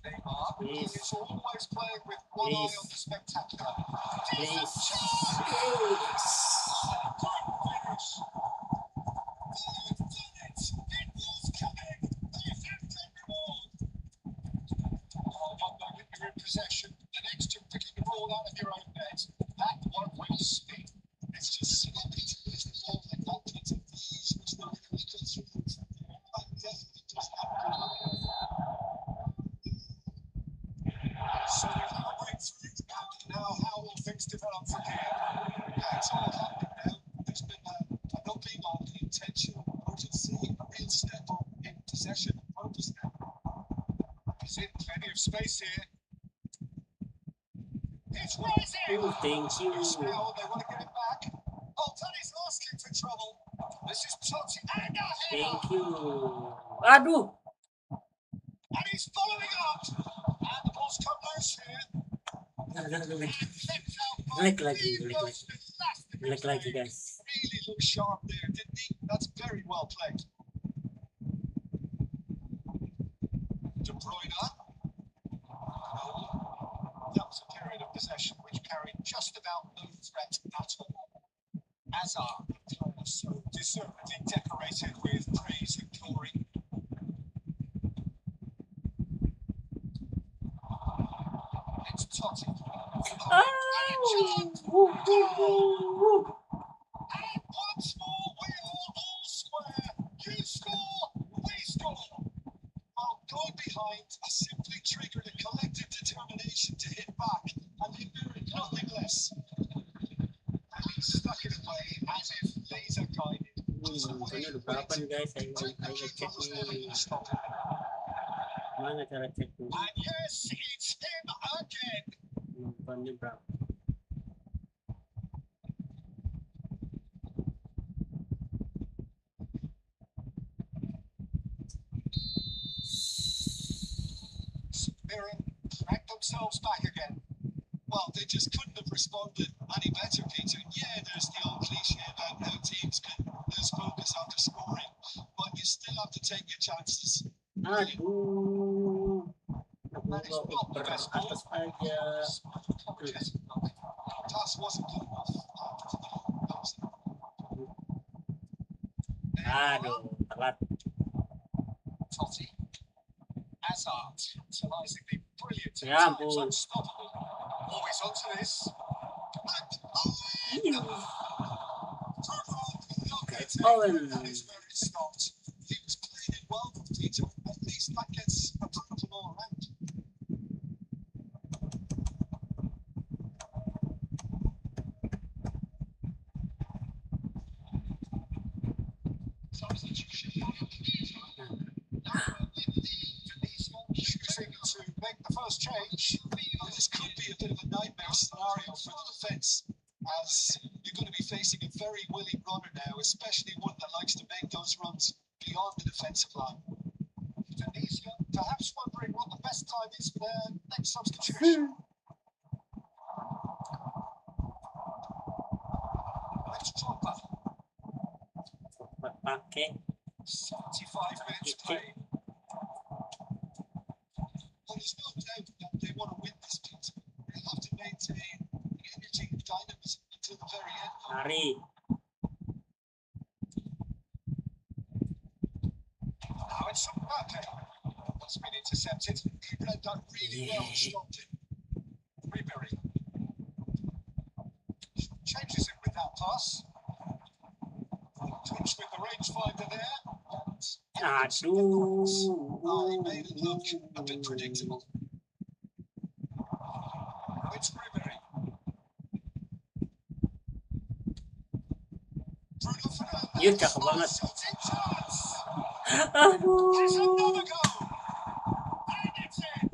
Neymar, he Please. is always playing with one eye Please. on the spectacular. Please. Good finish. They've done it. It was coming. They've had their reward. Oh, one moment you're in possession, the next you're picking the ball out of your own net. That one will speed. It's just sloppy to lose the ball like that. It's a ease which no one can through. And definitely does not go. So we have a breakthrough. Now, how will things develop from here? Yeah, it's all happening now. There's been an opening on the intention, urgency, a real step up in possession and purpose now. He's in plenty of space here. It's rising! Oh, thank you. Now they want to get it back. Oh, Danny's asking for trouble. This is Totti and a header. Thank you. Aduh. And he's following up. And the ball's come loose here. Nge-lag lagi. Nge-lag lagi, guys. Really looked sharp there, didn't he? That's very well played. De Bruyne. That was a period of possession which carried just about no threat at all. Hazard, so deservedly decorated with praise and glory. It's Totti. And once more, we are all square. You score, we score. Well, going behind has simply triggered a collective determination to hit back, and they mirrored nothing less. And he stuck it away as if laser guided. Just Nontonnya waiting udah berapa nih, guys? Saya till the ngecek keeper was never nih. going to stop him. Mana cara ceknya? And yes, it's him again. Nontonnya berapa? Mirror cracked themselves back again. Well, they just couldn't have responded any better, Peter. Yeah, there's the old cliche about how teams can lose focus after scoring, but you still have to take your chances. Aduh. That is Gua not the oper best ball. atas aja. Pass wasn't good enough. Aduh, telat. Totti. Hazard, tantalisingly brilliant. Ya It's ampun. unstoppable. Always onto this. And Owen. that is where it stopped. He was playing it well, Peter. At least that gets approval all around. Substitution. Choosing to make the first change. This could be a bit of a nightmare scenario for the defence, as you're going to be facing a very willing runner now, especially one that likes to make those runs beyond the defensive line. Tunisia perhaps wondering what the best time is for their next substitution. Let's drop that. Sempat pakai 75 minutes played. Well, there's no doubt that they want to win this game. They have to maintain the energy and dynamism until the very end. lari. Now it's Mbappe. That's been intercepted. He read that really well and stopped it. Ribery changes it with that pass. Touch with the rangefinder there. Aduh. He made it look a bit predictable. Now it's Ribery. Bruno Fernandes. Iya, cakep banget. Shooting chance. Aduh. There's another goal. And it's in.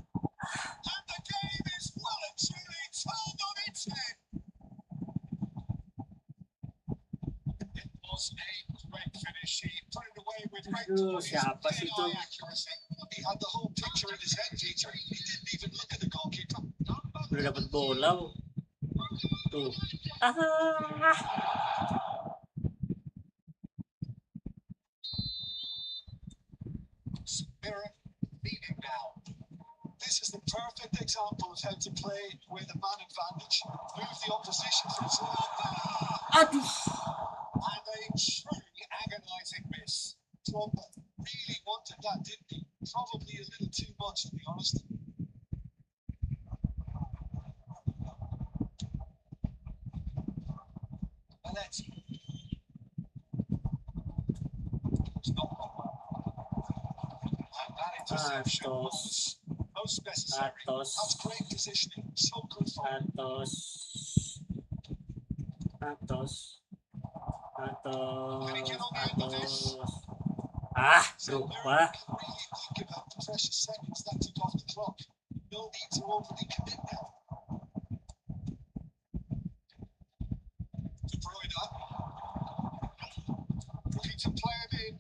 And the game is well and truly turned on its head. It was a great finish. He put it away with great Aduh, poise, siapa sih itu? eye accuracy. He had the whole picture in his head, Peter. He didn't even look at the goalkeeper. Udah dapat bola. Tuh. Ah. Spirit leading now. This is the perfect example of how to play with a man advantage. Move the opposition from Aduh. and a truly agonising miss. Drogba really wanted that, didn't he? Probably a little too much, to be honest. Belletti. It's not Drogba. And that interception was most necessary. That's great positioning. So good for him. Atos. Can he get on the end of this? Ah, So lupa. Mary can really think about the precious seconds that took off the clock. No need to overly commit now. De Bruyne. Looking to play it in.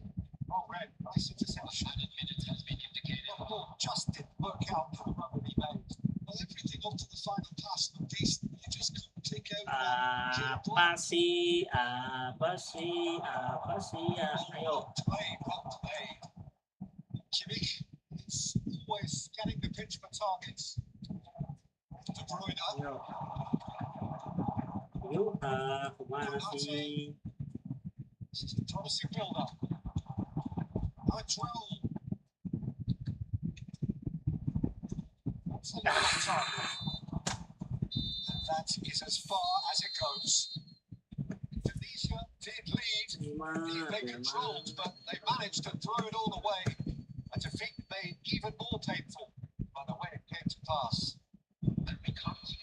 Oh, red. Nice interception. Minutes has been indicated. The ball just didn't work out for the rubber he made. Well, everything up to the final pass looked decent. You just couldn't take out that killer Apa sih? Ya, ayo. Well played. Kimmich is always scanning the pitch for targets. De Bruyne. Ayo. Yuk, kemana sih? This is a promising build-up. Latrell. It's a long time. And that is as far as it goes. Tunisia did lead. They controlled, but they managed to throw it all away. A defeat made even more painful by the way it came to pass. And because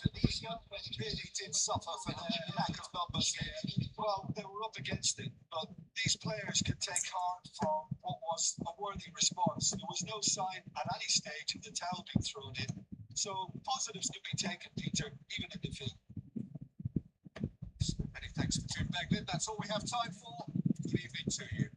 Tunisia really did suffer for their lack of numbers here. Well, they were up against it, but these players could take heart from what was a worthy response. There was no sign at any stage of the towel being thrown in. So positives could be taken, Peter, even in defeat. Many thanks to Tim Beglin. That's all we have time for. Good evening to you.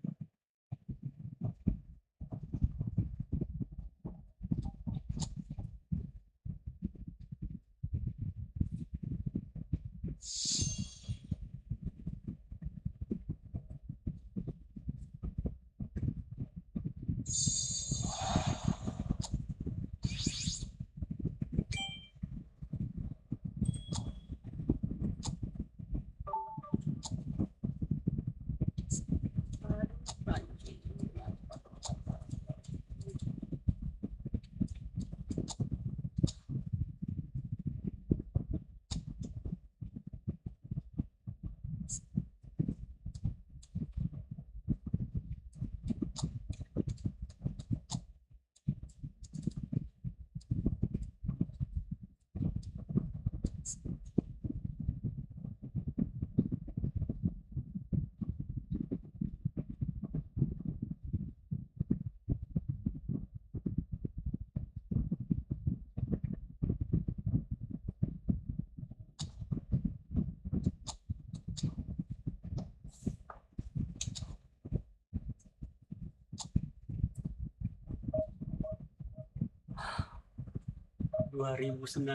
2.900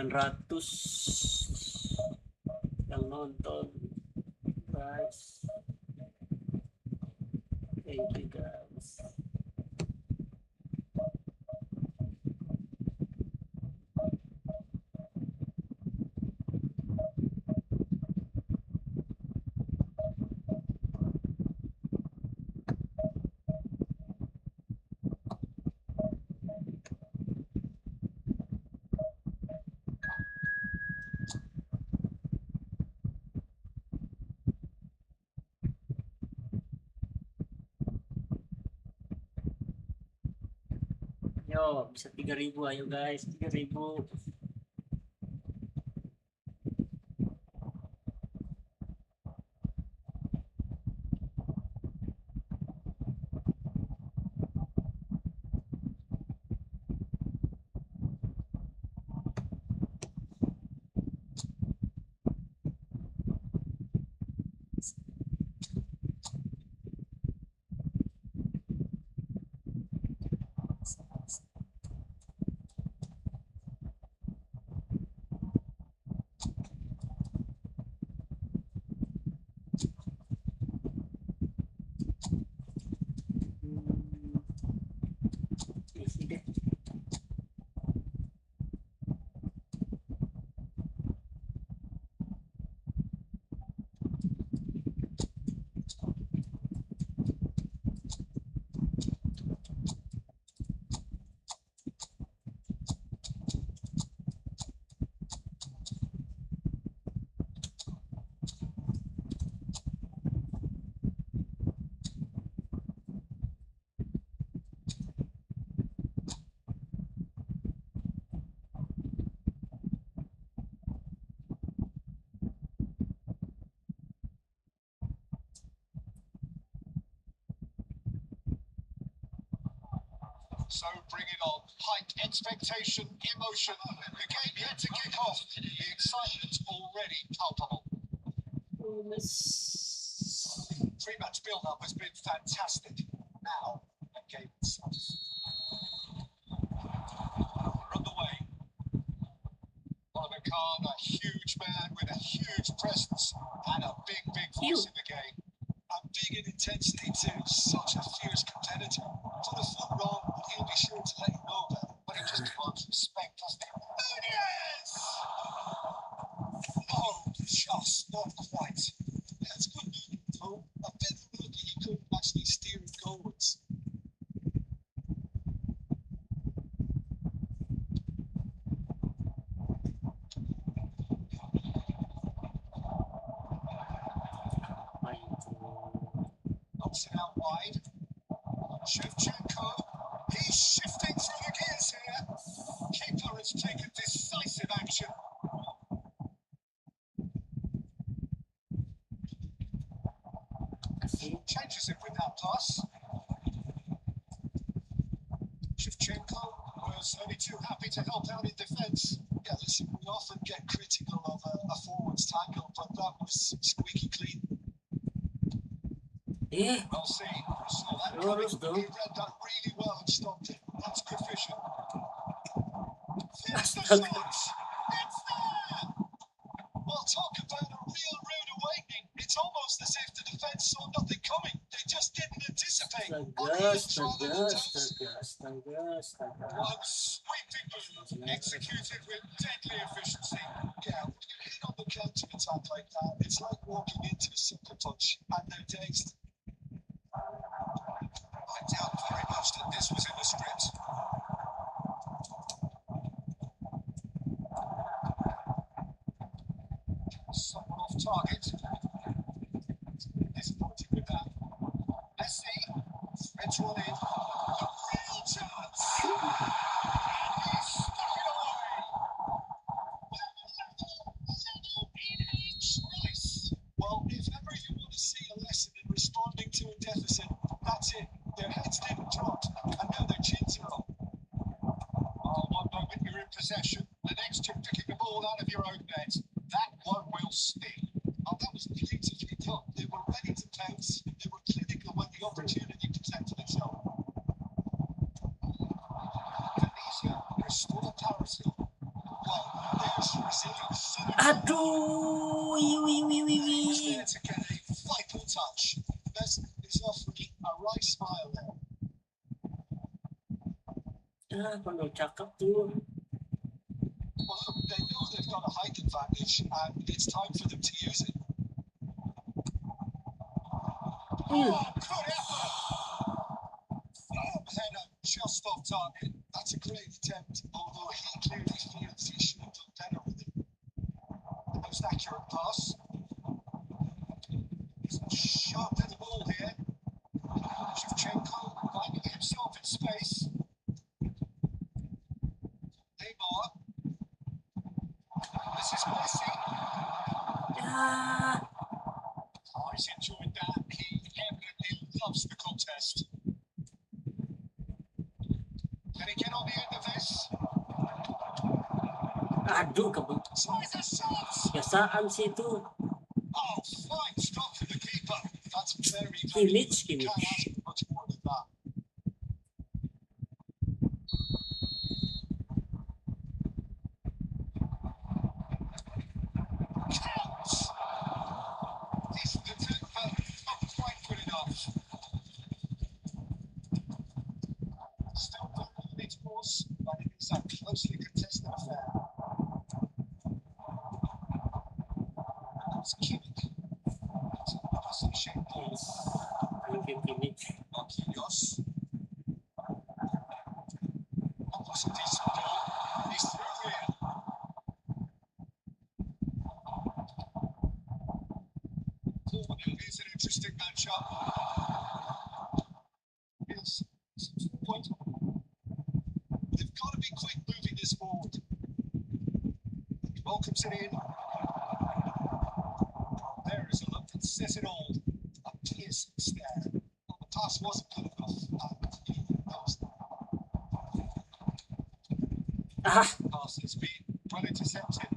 yang nonton, guys. Thank you, guys. Yo, bisa 3.000, ayo guys, 3.000. Isi deh. So bringing on height, expectation, emotion. The game yet to kick off. The excitement's already palpable. Pre-match build-up has been fantastic. Now, the game itself. Underway. Oliver Kahn, a huge man with a huge presence and a big voice in the game. And big in intensity too. Such a fierce competitor. Put a foot wrong, and he'll be sure to let you know about it. But he just demands respect, doesn't he? Yes! No, just not quite. That's good movement, though. A bit unlucky he couldn't actually steer it goalwards. Knocks it out wide. Shevchenko. He's shifting through the gears here. Keeper has taken decisive action. Changes it with that pass. Shevchenko was only too happy to help out in defence. Yeah, listen, we often get critical of a forward's tackle, but that was squeaky clean. Eh, Well seen. Saw that coming. lurus dong. He read that really well and stopped it. That's good vision. There's the shot. It's there. Well, talk about a real rude awakening. It's almost as if the defence saw nothing coming. They just didn't anticipate. Astaga. One sweeping move, executed with deadly efficiency. Yeah, when you hit on the counter-attack like that, it's like walking into a sucker punch, and they're dazed. I doubt very much that this was in the script. Someone off target. Disappointed with that. Messi threads one in. A real chance! And he stuck it away! Level in each race. Well, if ever you want to see a lesson in responding to a deficit, that's it. Their heads didn't drop, and now their chins are up. Oh, one moment you're in possession, the next you're picking the ball out of your own net. That one will sting. Oh, that was beautifully done. They were ready to pounce. They were clinical when the opportunity presented itself. Venezia restored parity. Aduh, He's there to get a vital touch. Best is offering a right smile there. Kalau cakep tuh. Well, look, they know they've got a height advantage, and it's time for them to use it. Oh, good effort! Header just off target. That's a great attempt, although he clearly feels he should have done better with it. The most accurate pass. He's sharp to the ball here. Shevchenko finding himself in space. Neymar. This is Messi. Ya, Oh, he's enjoyed that. He evidently loves the contest. Can he get on the end of this? aduh Tries a shot. kebiasaan sih itu. Oh, fine stop for the keeper. That's very, very Kimmich, good. You can't Kimmich. ask for much more than that. Counts. Decent attack, but not quite good enough. Still don't really need to force, but it is a closely contested affair. It's Kimmich. It's a passing shape ball. Yes, Alvin Kimmich. Marquinhos. That was a decent ball. He's through here. Oh, it's an interesting matchup. Yes, some point. They've got to be quick moving this forward. He welcomes it in. There is a look that says it all. A piercing stare. Well, the pass wasn't good enough, and he knows that. Ah, Pass has been well intercepted.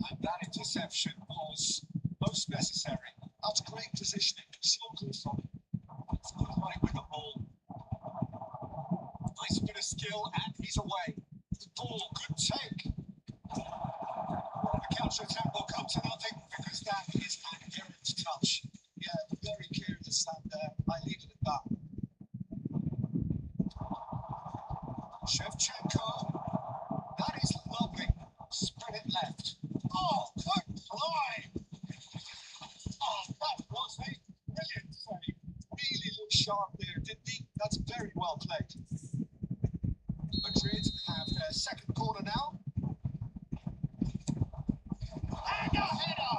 And that interception was most necessary. That's great positioning. So good from him. It's good running with the ball. Nice bit of skill, and he's away. The ball could take. Well, the counter attack will come to nothing because that is an errant touch. Yeah, very careless, and I leave it at that. Shevchenko. That is lovely. Spread it left. Oh, good line. Oh, that was a brilliant save. Really looked sharp there, didn't he? That's very well played. Madrid have their second corner now. And a header!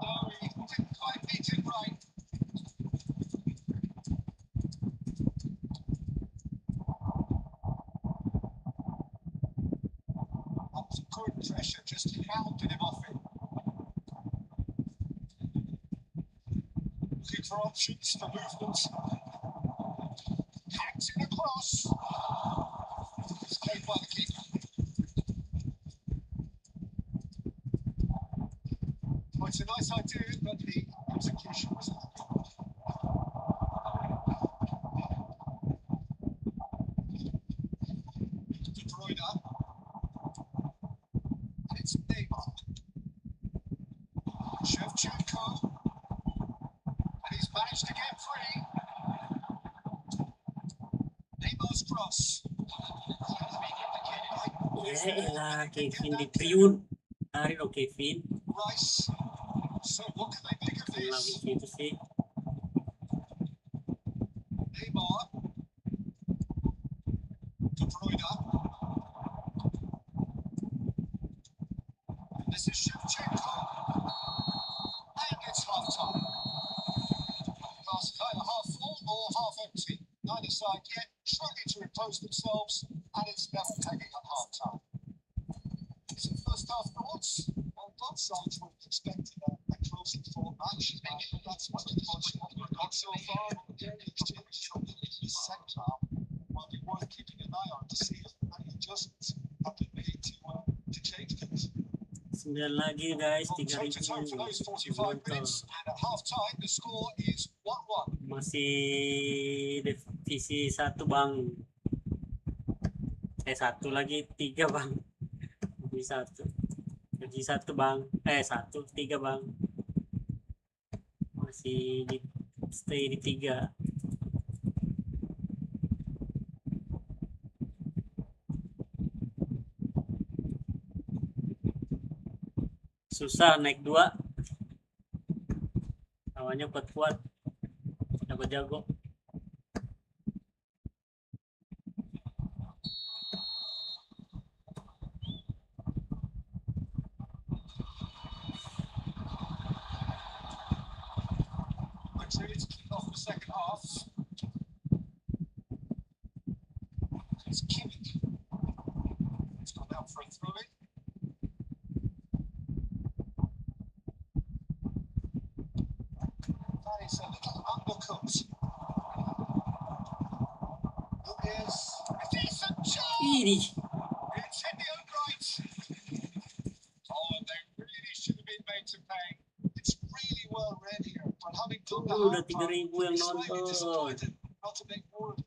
No, he didn't quite beat it right. That was good pressure, just hounded him off it. Looking for options for movements. Hacked in across. It's played by the keeper. Well, it's a nice idea, but the execution was lacking. De Bruyne. And it's Neymar. Shevchenko. And he's managed to get free. Neymar's cross. ya elah Kevin di Priun. Hari lo Kevin. Rice. So what can they make of Lagu this? itu sih. Neymar. De Bruyne. This is Shevchenko. And it's half time. Glass is either half full or half empty. Neither side yet struggling to impose themselves, and it's level pegging at half time. So first half thoughts? Well, both sides were expecting a closely fought match. That's what we've got so far. The early exchange from the second half will be worth keeping an eye on to see if any adjustments have been made to change things. 9 lagi guys, Well, 3.000 toe-to-toe for those 45 minutes, and at half time the score is 1-1. Masih divisi 1 bang. Satu lagi 3 bang. Jadi satu. Jadi satu bang. 1-3 bang. Masih di stay di 3. Susah naik 2. Lawannya kuat-kuat. Jago-jago. Opportunity to kick off the second half. It's Kimmich. It's gone out for a throw-in. That is a little undercooked. It is a decent shot. Ih, It's hit the upright. Oh, and they really should have been made to pay. It's really well read here, but having done the udah hard part, 3.000 yang he's slightly nonton. disappointed not to make more of it.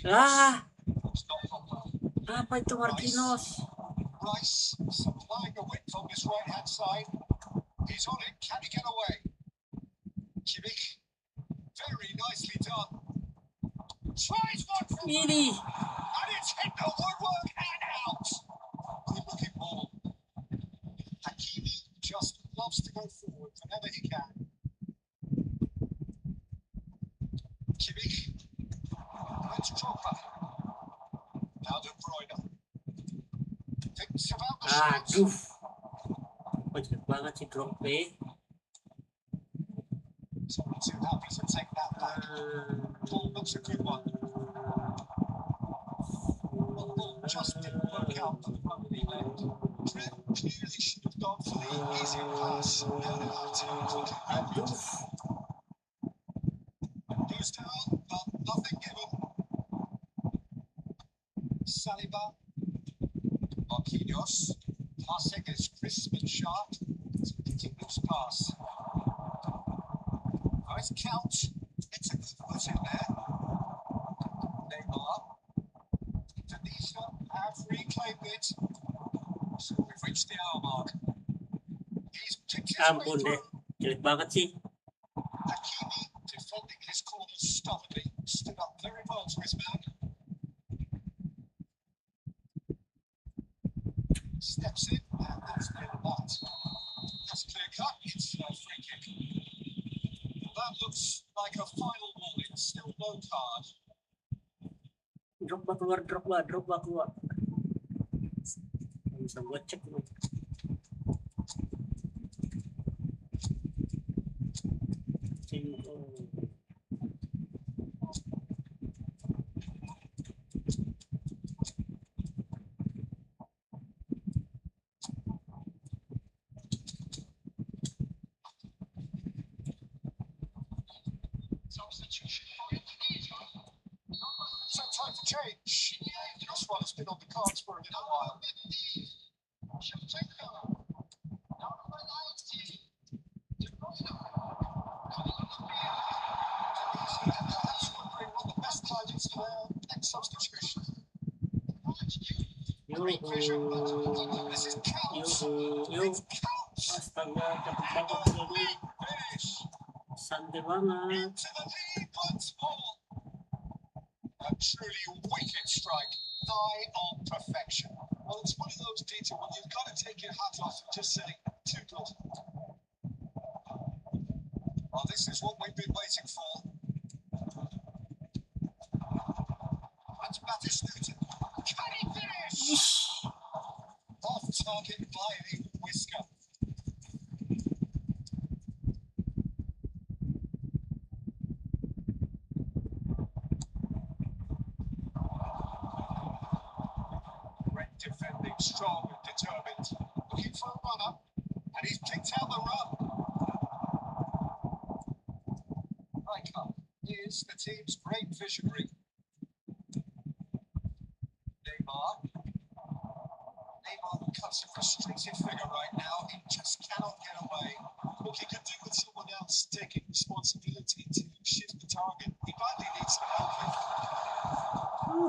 Ah, It's not gone well. apa itu Marquinhos? Rice supplying a width on his right-hand side. He's on it. Can he get away? Kimmich, very nicely done. Tries one from Ini. and it's hit the woodwork and out. Good-looking ball. Hakimi just loves to go forward whenever he can. Kimmich, that's Drogba. Now De Bruyne. Thinks about the shots. Aduh. Kok jelek banget sih drop B. So not too happy to take that back. Ball looks a good one. Well, the ball just didn't work out for the run that he made. Trent clearly should have gone for the easier pass. Now they'll have to quickly Aduh. reroute. Goes down, but nothing given. Saliba. Marquinhos. Passing is crisp and sharp. It's a hitting loose pass. Nice count. It's a good foot in there. Neymar. Tunisia have reclaimed it. So we've reached the hour mark. He's picked his way Ampun deh. through. Jelek banget sih. Hakimi defending his corner stubbornly. Stood up very well to his man. Steps in, and that's the end of that. That's clear cut. It's a free kick. That looks like a final warning. Still no card. Drogba keluar. Bisa buat cek nih. Substitution for Indonesia. So time to change. This one has been on the cards for a little while. Perhaps wondering what the best time is for their next substitution. Great vision. This is counts. Yuk. It's counts. Astaga, cepet banget ini. Big finish. Santai banget. Into the lead once more. A truly wicked strike. Nigh on perfection. Well, it's one of those details when you've got to take your hat off and just say, too good. Well, this is what we've been waiting for. That's Batistuta. Can he finish? Off target by a whisker. Great defending, strong and determined. Looking for a runner, and he's picked out the run. Riker is the team's great visionary. Neymar cuts a frustrated figure right now. He just cannot get away. Look, he could do with someone else taking responsibility to shoot the target. He badly needs some help here.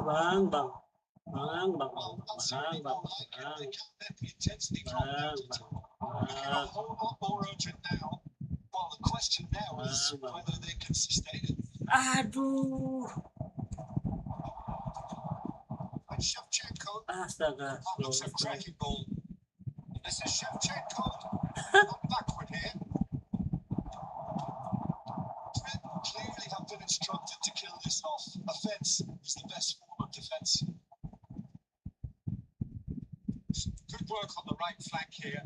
Bang, bang. Bang, bang, Well, bang, that's bang, certainly bang, not like it. bang, They can't let the intensity drop down bang, to bang, looking a bang, whole lot more urgent now. Well, the question now is whether they can sustain it. Aduh. And Shevchenko, Astaga, that looks a close. cracking ball. This is Shevchenko, not backward here. Britain clearly have been instructed to kill this off. Offence is the best form of defence. Good work on the right flank here.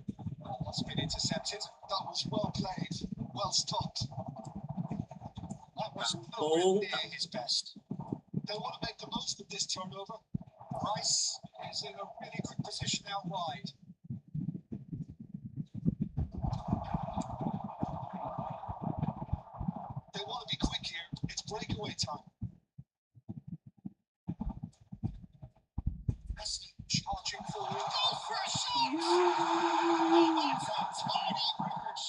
That's been intercepted. That was well played, well stopped. That was nowhere near his best. They want to make the most of this turnover. Rice is in a really good position out wide. They want to be quick here. It's breakaway time. Messi charging forward. Go for a shot! Oh, that's a tiny finish.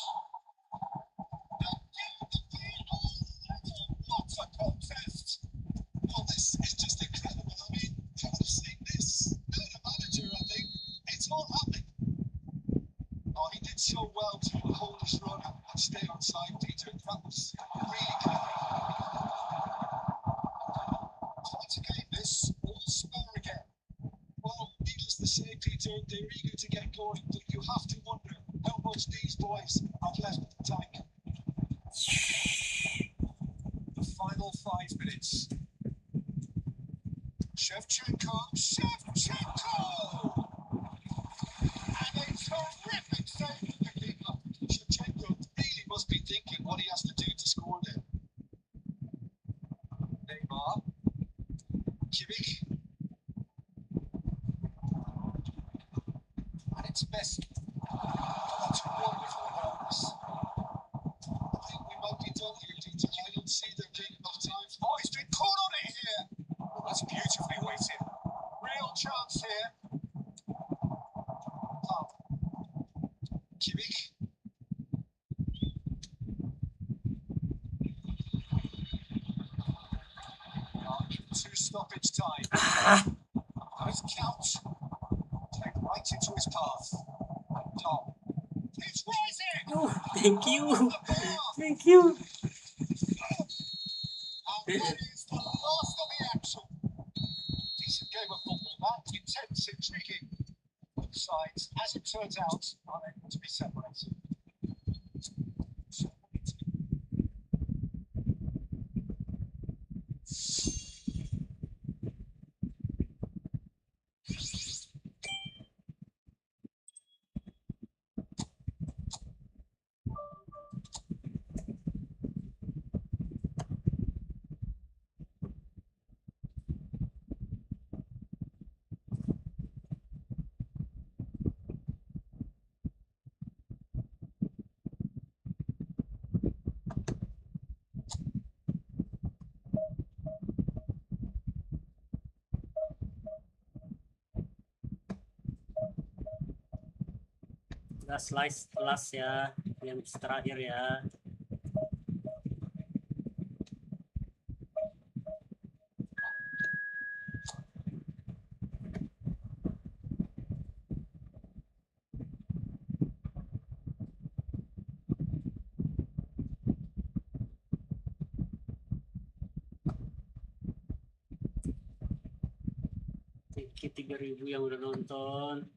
What a contest! Well, this is just incredible. I mean, who would have seen this? Not a manager, I think. It's all happening. Oh, he did so well to hold his run and stay on side, Peter. That was really clever. Quite a game, this. All spur again. Well, needless to say, Peter, they're eager to get going, but you have to wonder how much these boys have left in the tank. The final 5 minutes. Shevchenko! And a terrific save from the keeper. Shevchenko really must be thinking what he has to do to score there. Neymar. Kimmich. And it's Messi. That's wonderful awareness. I think we might be done here, Peter. I don't see there being enough time. Oh, he's been caught on it here. Oh, that's beautifully weighted. Real chance here. Oh. Kimmich. To stoppage time. There's Couch. Take right into his path. Tom. He's rising! Oh, thank you. Thank you. And that is the last of the action. Decent game of football, that. Intense, intriguing. Both sides, as it turns out, are able to be separated. Slice last ya, yang terakhir ya. Thank you 3.000 yang udah nonton.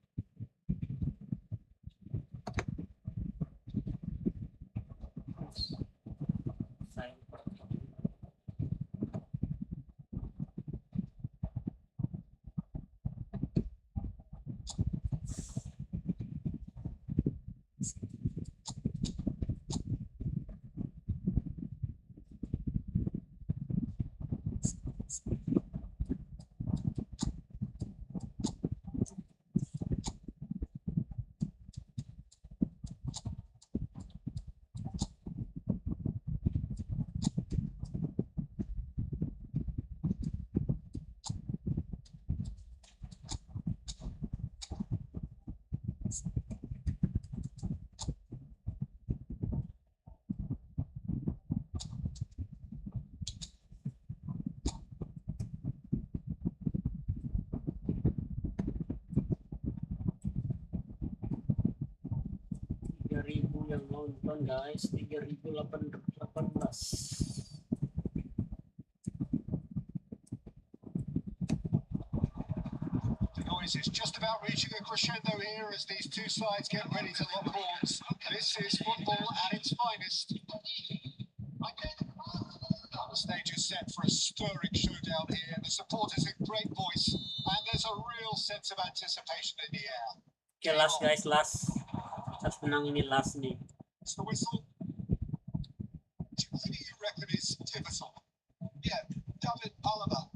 3.000 yang nonton guys, 3.818. The noise is just about reaching a crescendo here as these two sides get ready to lock horns. This is football at its finest. The stage is set for a stirring showdown here. The supporters in great voice, and there's a real sense of anticipation in the air. Okay, last guys, last. Harus menang ini last nih. It's the whistle. Who do you reckon is pivotal? Yeah, David Alaba,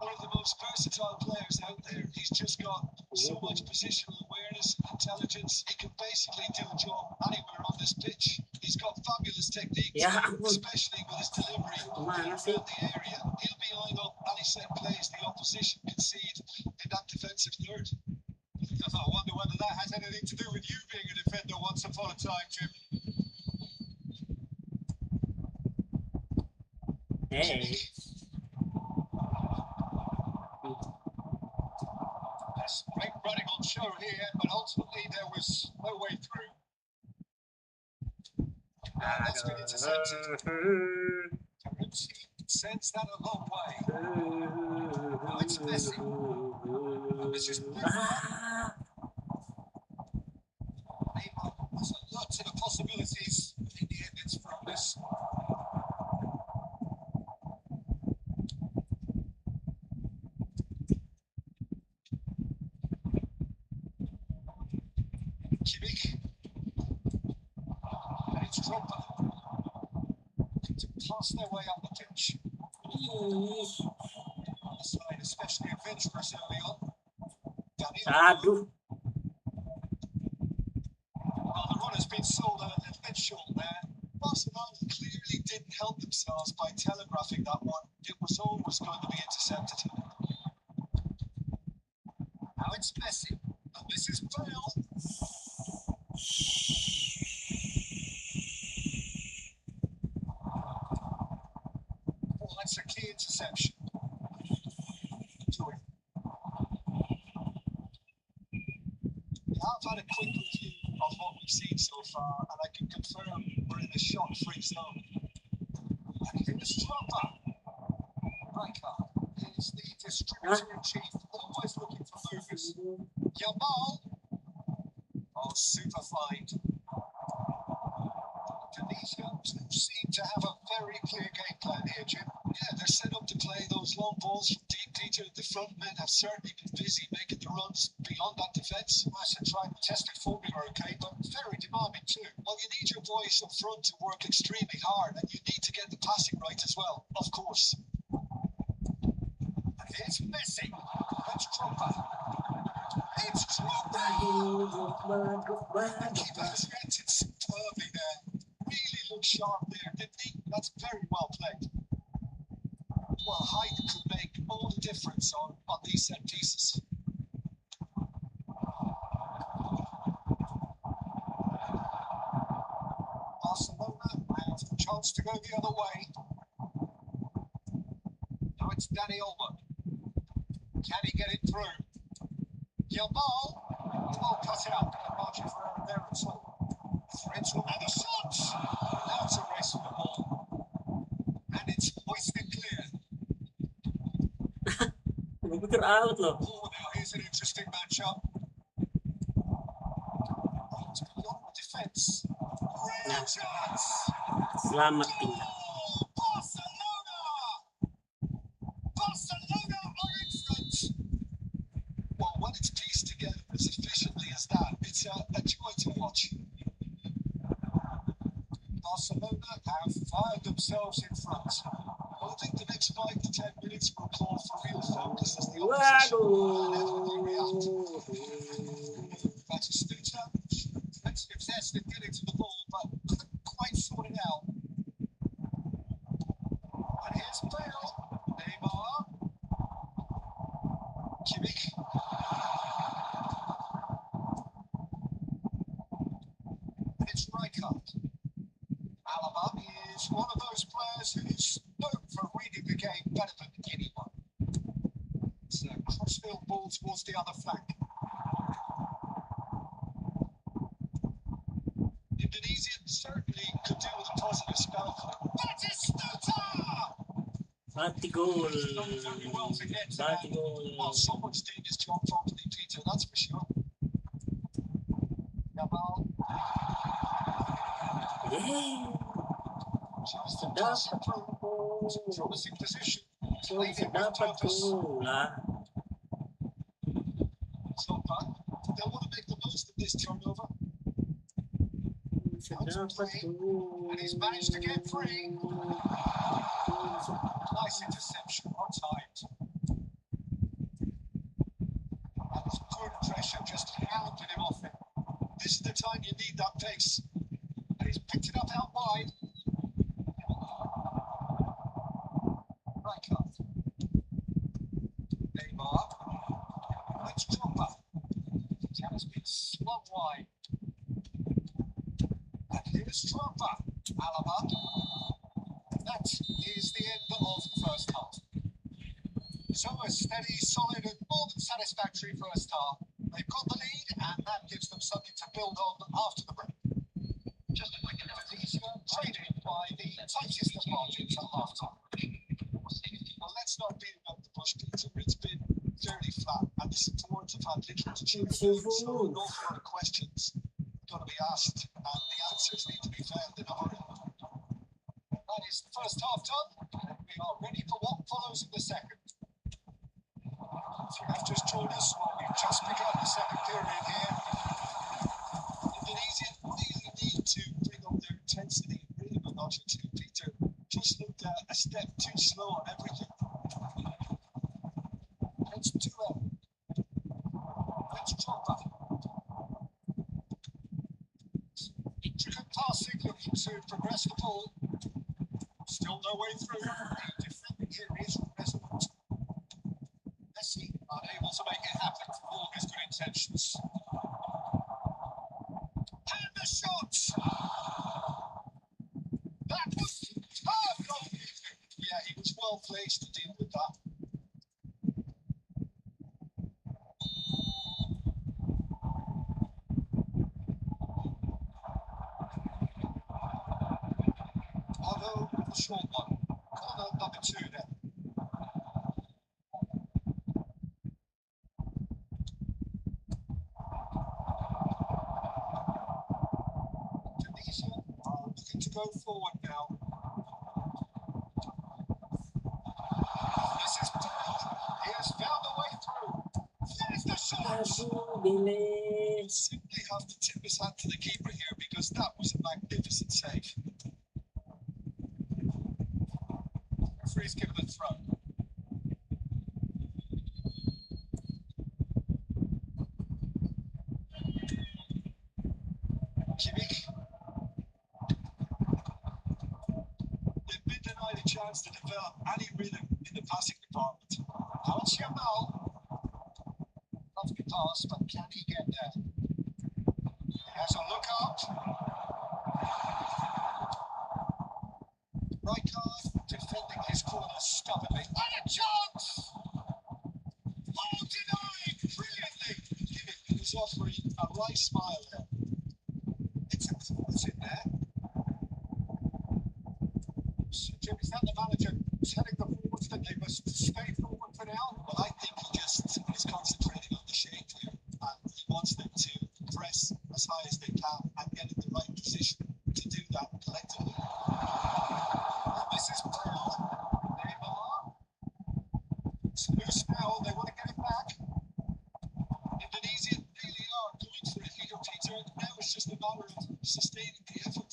one of the most versatile players out there. He's just got so much positional awareness, intelligence. He can basically do a job anywhere on this pitch. He's got fabulous techniques, Ya, especially with his delivery Mana around sih? the area. He'll be eyeing up any set plays the opposition concede in that defensive third. I wonder whether that has anything to do with you being a defender once upon a time, Jim. Hey. That's great running on show here, but ultimately there was no way through. That's been intercepted. He sends that a long way. Now it's Messi. This is Ah, There's a lot of possibilities. In the end, it's fruitless. Kimmich. And it's Drogba. To pass their way up the pitch. The side especially adventurous early on. Danny aduh. Well, the run has been sold a little bit short there. Barcelona clearly didn't help themselves by telegraphing that one. It was always going to be intercepted. Now it's Messi. And this is Bale. Oh, that's a key interception. I've had a quick review of what we've seen so far, and I can confirm we're in a shot-free zone. And here's Drogba. Rijkaard is the distributor-in-chief, always looking for movers. Yamal. Oh, super find. Tunisia seem to have a very clear game plan here, Jim. Yeah, they're set up to play those long balls from deep to the front men have certainly been busy making the runs beyond that defence. That's a tried and tested formula, okay, but very demanding too. Well, you need your boys up front to work extremely hard, and you need to get the passing right as well, of course. And here's Messi. That's Drogba. It's Drogba! The keeper has reacted superbly there. Really looked sharp there, didn't he? That's very well played. Well, height could make all the difference on these set pieces. Barcelona have a chance to go the other way. Now it's Dani Olmo. Can he get it through? Yamal. Well cut out. The margin for error there at all. Threads will have a shot. Now it's a race for the ball. And it's hoisted clear. Gue pikir out loh. Oh, now here's an interesting matchup. It's beyond the defence. Nah, Real chance. selamat tinggal. Oh, Barcelona! Barcelona are in front. Well, when it's pieced together as efficiently as that, it's a joy to watch. Barcelona have fired themselves in front. Well, I think the next 5 to 10 minutes will call for real focus as the opposition inevitably react. Batistuta, plenty of zest in getting to the ball, but couldn't quite sort it out. And here's Bale, Neymar, Kimmich. And it's Rijkaard. Alaba is one of those players who's known for reading the game better than anyone. It's a crossfield ball towards the other flank. In Indonesia certainly could do with a positive spell. Batistuta! Mati gol. Done very well to get to Mati that. gol. Well, someone's doing his job properly, Peter, that's for sure. Gamal Eh, tries to sedap pass it through. It's a tuh. promising position. Tuh, Played it with sedap purpose. tuh lah. It's not bad. They'll want to make the most of this turnover. Sedap tuh. And he's managed to get free. Nice interception, on timed. That was good pressure, just hounded him off it. This is the time you need that pace. And he's picked it up out wide. Rijkaard. Neymar. It's Drogba. That has been swung wide. And here's Drogba. Alaba. That is the end of the first half. So a steady, solid and more than satisfactory first half. They've got the lead and that gives them something to build on after the break. Just a quick Indonesia traded by the tightest of margins at half-time. Well, let's not beat about the bush, Peter. It's been fairly flat and the supporters have had little to choose from, so an awful lot of questions got to be asked and the answers need to be found in a hurry. That is the first half done and we are ready for what follows in the second. If you have just joined us, well, we've just begun the second period here. Indonesia really need to bring up their intensity really a notch or two. Peter just looked a step too slow on everything. It's 2-0. It's Drogba. Intricate passing, looking to progress the ball. Still no way through. The defending here is resolute. Messi unable to make it happen for all his good intentions. And the shot! That was tough goalkeeping. Yeah, he was well placed to deal with that. Although a short one. Corner number 2 then. Indonesia are looking to go forward now. This is Bale. He has found a way through. There's the shot! Aduh, Bile. Simply have to tip his hat to the keeper here because that was a magnificent save. Referee's given a throw. Kimmich. They've been denied a chance to develop any rhythm in the passing department. Alex Yamal. Lovely pass, but can he get there? He has a look out. Rijkaard defending his corner stubbornly. And a chance! Oh, denied brilliantly. Kimmich was offering a right smile there. It's a performance in there. So, Jim, is that the manager telling the forwards that they must stay forward for now? Well, I think he just is concentrating on the shape here and he wants them to press as high as they can and get in the right position to do that collectively. And this is Bale. Neymar. It's loose now, they want to get it back. Indonesia really are going for it here, Peter. Now it's just a matter of sustaining the effort.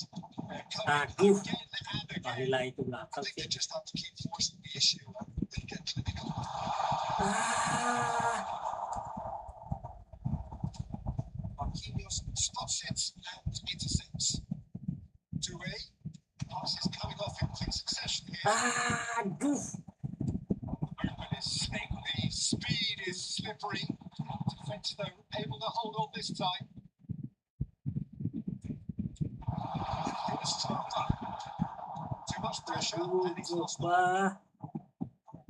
Aduh, Again and again. Bahila itu I belakang think sih. they just have to keep forcing the issue and get clinical. Ah, Marquinhos spots it and intercepts. Toure. Pass is coming off in quick succession here. aduh. Movement is slick, the speed is slippery. Defense though able to hold on this time. Here's Drogba. Too much pressure and he's lost the Wah,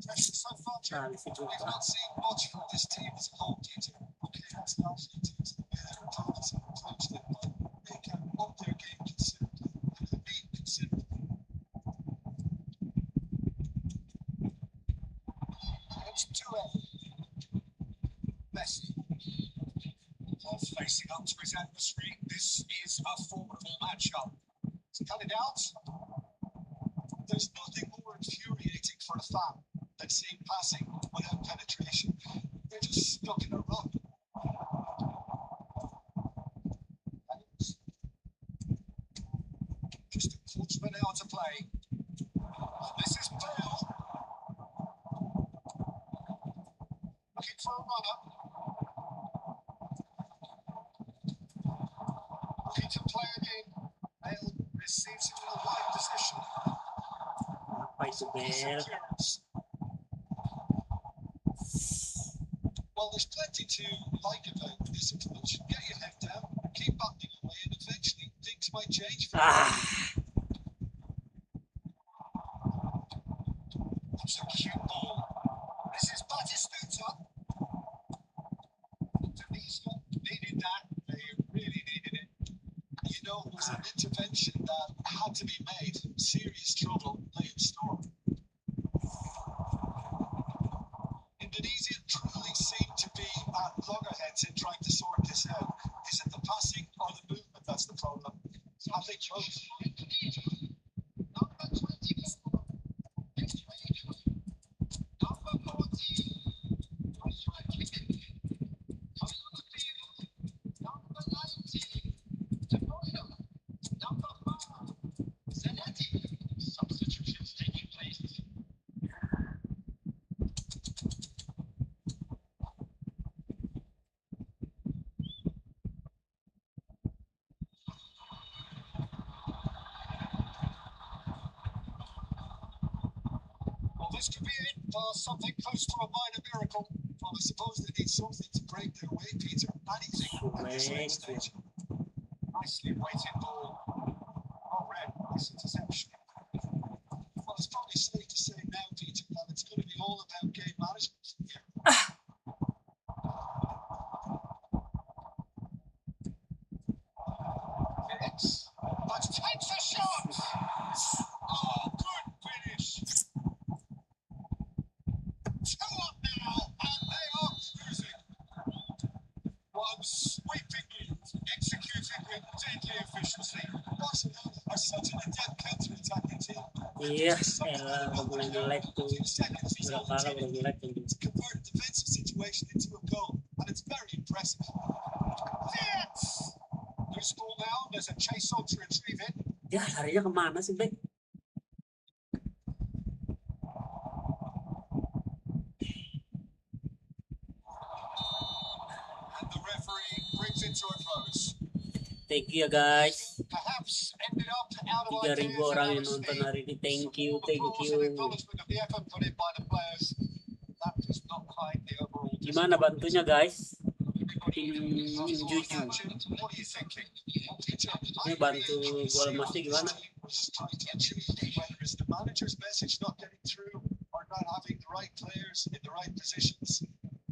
pressure so far, Jim. nah, si We've Drogba. not seen much from this team as a whole, Peter. Okay, that's largely due to the way their opponents have approached it, but they can up their game Messi. Facing up to his adversary, this is a formidable matchup. To cut it out, there's nothing more infuriating for a fan than seeing passing without penetration. They're just stuck in a rut. Just a quarter of an hour to play. This is Bale. Looking for a runner. Looking to play it in. Bale receives it in the right position. Apa itu Bel? Well, there's plenty to like about this approach. Get your head down, keep backing away, and eventually things might change for you. That's a cute ball. This is Batistuta. Tunisia needed that. They really needed it. You know, it was an intervention that had to be made. Serious trouble lay in store. Indonesia truly seemed to be at loggerheads in trying to sort this out. Is it the passing or the movement that's the problem? I think both. Number 24. Number 14. Number 19. De Bruyne. Number 4. Zanetti. Substitutions taking place. Well, this could be it for something close to a minor miracle. Well, I suppose they need something to break their way, Peter. Anything at this late stage. Nicely weighted ball. Well read, nice interception. Well, it's probably safe to say now, Peter, that it's going to be all about game management here. Minutes. But takes a shot. Oh, good finish. 2 up now, and they are cruising. One sweeping move, executed with deadly efficiency. Barcelona are such an adept counter-attacking team. Iya, elah udah mulai jelek tuh. Seconds, he's Udah all parah, udah jelek tuh. to convert a defensive situation into a goal, and it's very impressive. Yes! Loose ball now, there's a chase on to retrieve it. Ya, larinya kemana sih, Bek? And the referee brings it to a close. Thank you ya guys. Perhaps ended up out of 3.000 ideas orang and yang out of nonton steam. hari ini. Thank you, Some thank applause you. and acknowledgement of the effort put in by the players. That does not hide the overall Gimana bantunya guys? disappointment. Tim Juju. What are you thinking? Ini bantu gol emasnya gimana? Whether it's the manager's message not getting through or not having the right players in the right positions,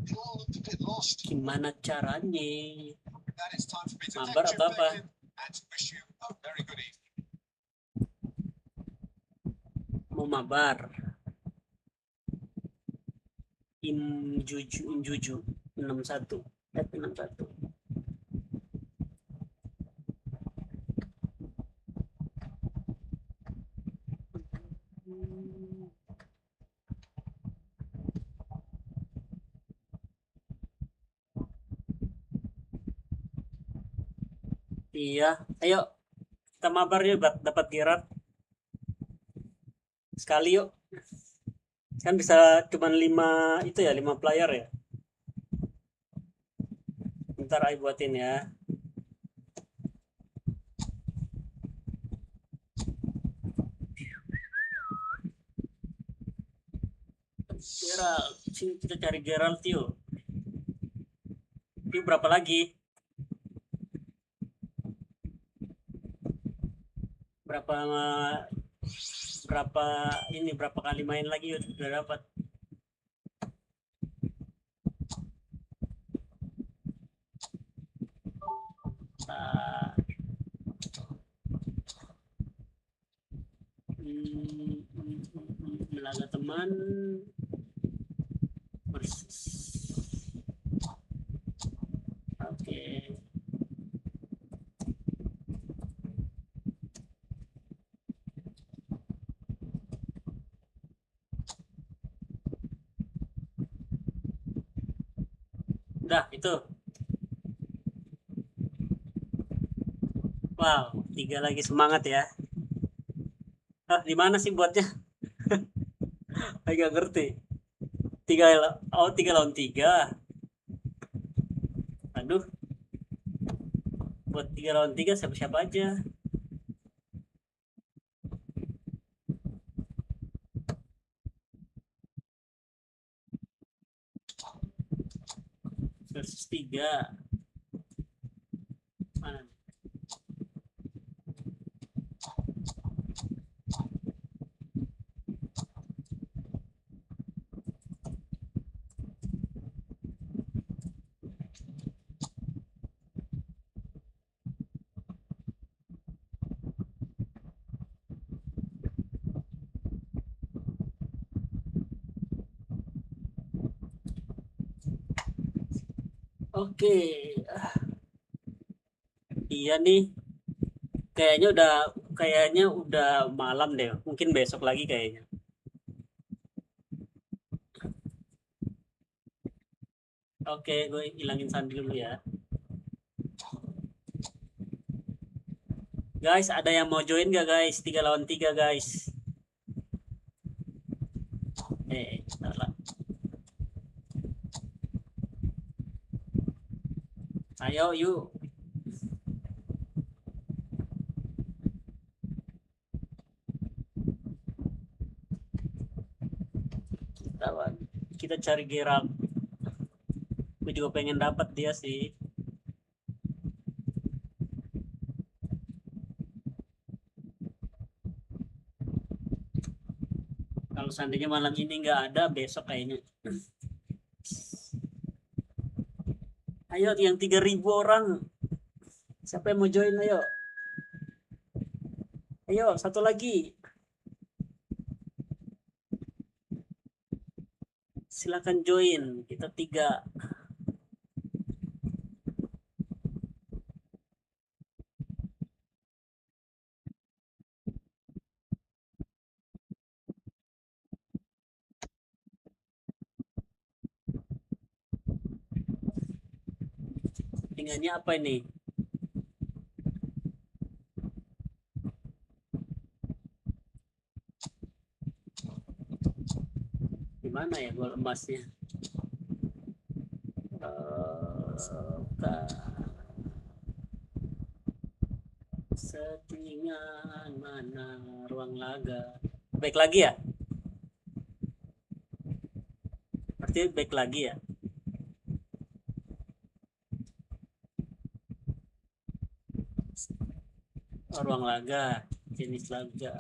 it all looked a bit lost. Gimana caranya? That is time for me to Mabar thank you, atau apa? Beckham, and to wish you a very good evening. Mau mabar. Tim Juju 61. 61. Iya, ayo kita mabar yuk dapat gear sekali yuk. Kan bisa cuman 5 itu ya, 5 player ya. Ntar ayo buatin ya. Gerald, sini kita cari Gerald yuk. Yuk berapa lagi? Berapa kali main lagi udah dapat. Melaga teman Udah itu. Wow, 3 lagi, semangat ya. Ah, di mana sih buatnya? Agak ngerti. 3 lawan 3. Aduh, buat 3 lawan 3 siapa-siapa aja. Versus 3. Mana? Oke. Iya nih, kayaknya udah malam deh. Mungkin besok lagi kayaknya. Oke, gue hilangin sandi dulu ya. Guys, ada yang mau join gak guys? 3 lawan 3 guys. Salah. Ayo yuk. Lawan. Kita cari gerak. Gue juga pengen dapat dia sih. Kalau seandainya malam ini nggak ada, besok kayaknya. Ayo yang 3.000 orang. Siapa yang mau join? Ayo. Ayo, satu lagi. Silakan join. Kita 3. Tinggalnya apa ini? Gimana ya gol emasnya? Settingan mana ruang laga? Baik lagi ya? Berarti baik lagi ya? Oh, ruang laga, jenis laga.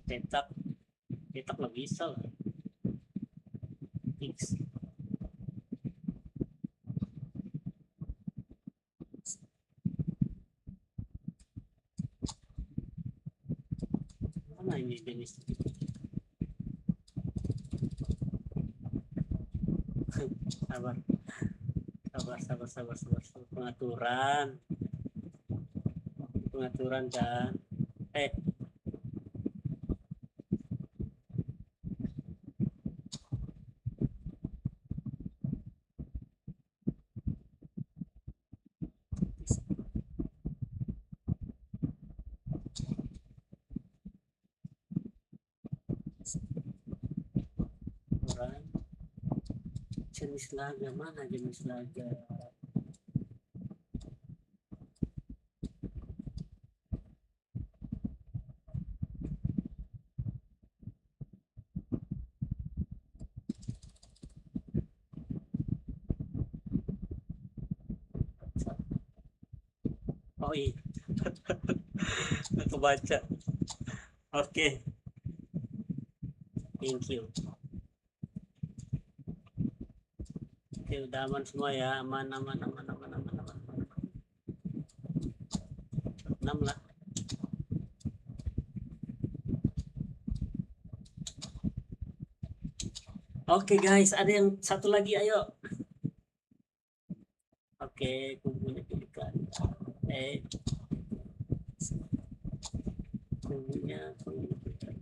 Cetak, cetak nggak bisa lah. X. Mana ini jenis? Sabar, sabar. Pengaturan kan. Eh, aturan. Jenis laga mana jenis laga? Oh iya, aku baca. Oke, thank you. Oke, udah aman semua ya, aman. 6 lah. Oke guys, ada yang satu lagi, ayo. Oke, kubunya pelikan. Eh, kubunya pelikan.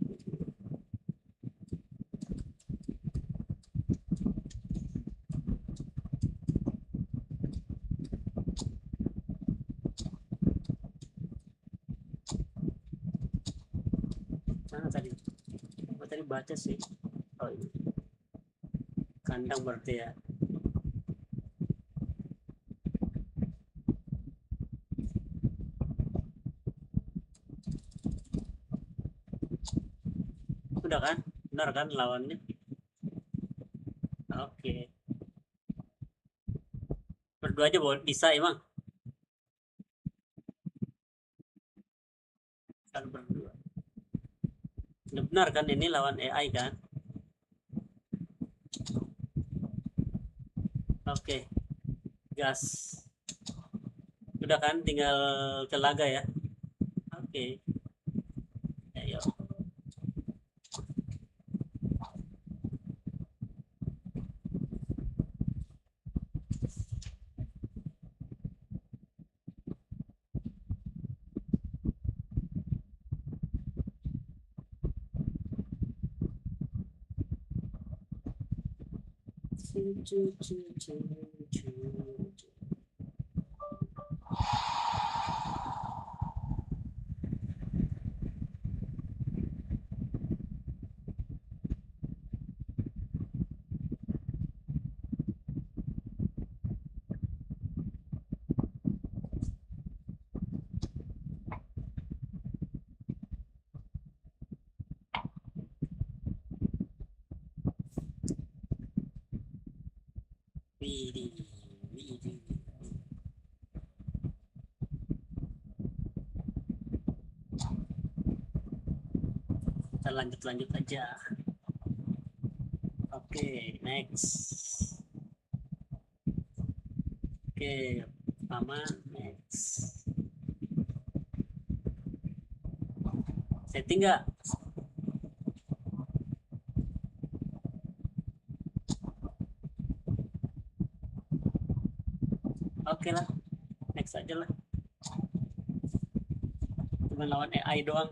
Mana tadi? Oh, tadi baca sih. Oh, ini. Kandang berarti ya. Udah kan? Benar kan lawannya? Oke. Berdua aja boleh bisa emang. Kan berdua. Benar kan ini lawan AI kan? Oke. Gas. Udah kan tinggal telaga ya. Oke. Ayo. Widih, widih. Kita lanjut aja. Oke, next. Oke, aman, next. Setting nggak? Oke lah, next aja lah. Cuma lawan AI doang.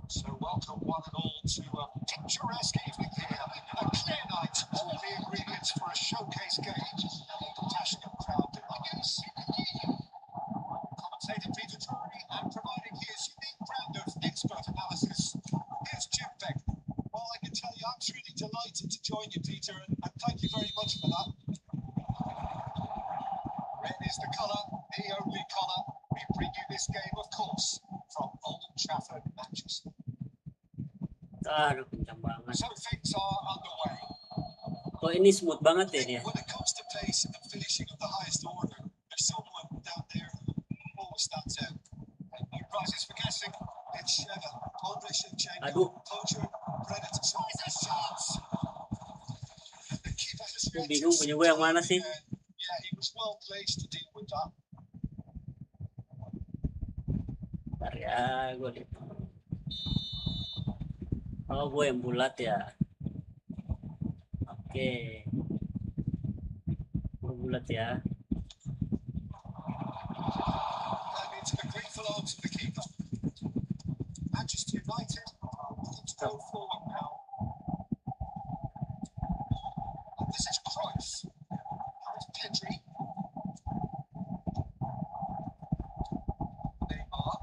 So welcome one and all to a picturesque evening here. A clear night, all the ingredients for a showcase game. And a passionate crowd behind us. Commentator Peter Drury and providing his unique brand of expert analysis. Here's Jim Beck. Well, I can tell you I'm truly delighted to join you, Peter, and thank you very much for that. Red is the colour, the only colour. We bring you this game, of course, from Old Trafford, Manchester. Aduh, kencang banget. So things are underway. Oh, ini smooth banget ya dia. When it comes to pace and finishing of the highest order, there's someone down there who always stands out. And no prizes for guessing. It's Andre Shevchenko, Aduh. poacher, predator. Tries a shot. And the keeper has Gue bingung punya gue yang mana sih? Yeah, he was well placed to deal with that. Bentar ya, gue lihat. Oh, gue yang bulat ya. Oke. Gue bulat ya. And into the grateful arms of the keeper. Manchester United looking to go forward now. And this is Cruyff. Now it's Pedri. Neymar.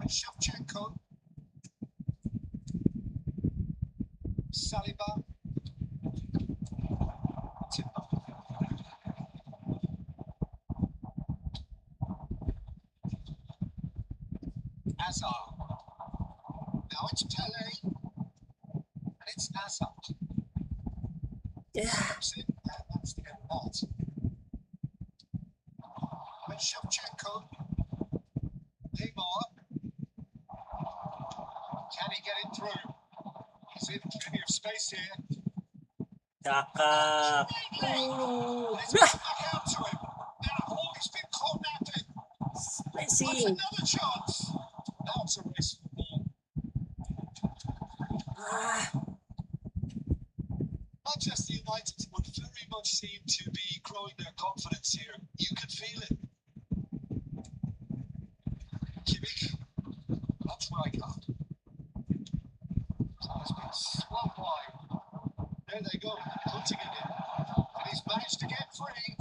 And Shevchenko. Saliba. Timber. Hazard. Now it's Pele. And it's Hazard. Ya, Steps in, and that's the end of that. And Shevchenko. Neymar. Can he get it through? He's in plenty of space here. cakep. another chance. Now it's a race for the ball. Manchester United would very much seem to be growing their confidence here. You can feel it. Kimmich. That's Rijkaard. Has been swung wide. There they go, hunting it in. And he's managed to get free.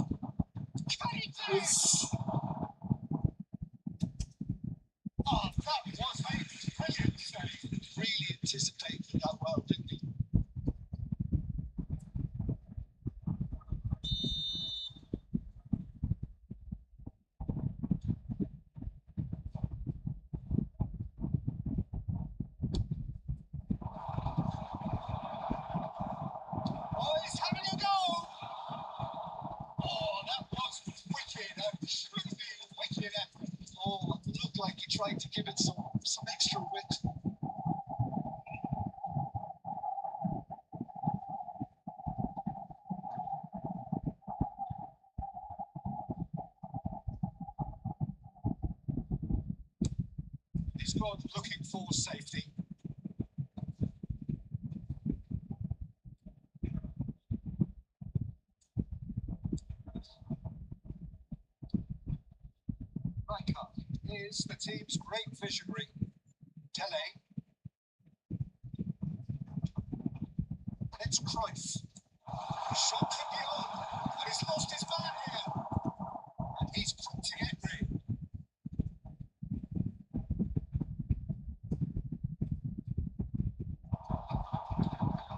Oh, that was a brilliant save. Really anticipated that well, didn't he? Oh, he's having a go. Oh, that was wicked. A truly wicked effort. Oh, it looked like he tried to give it some extra width. He's gone looking for safety. Rijkaard is the team's great visionary. Tele. And it's Cruyff. Shot from beyond. And he's lost his man here. And he's putting Henry.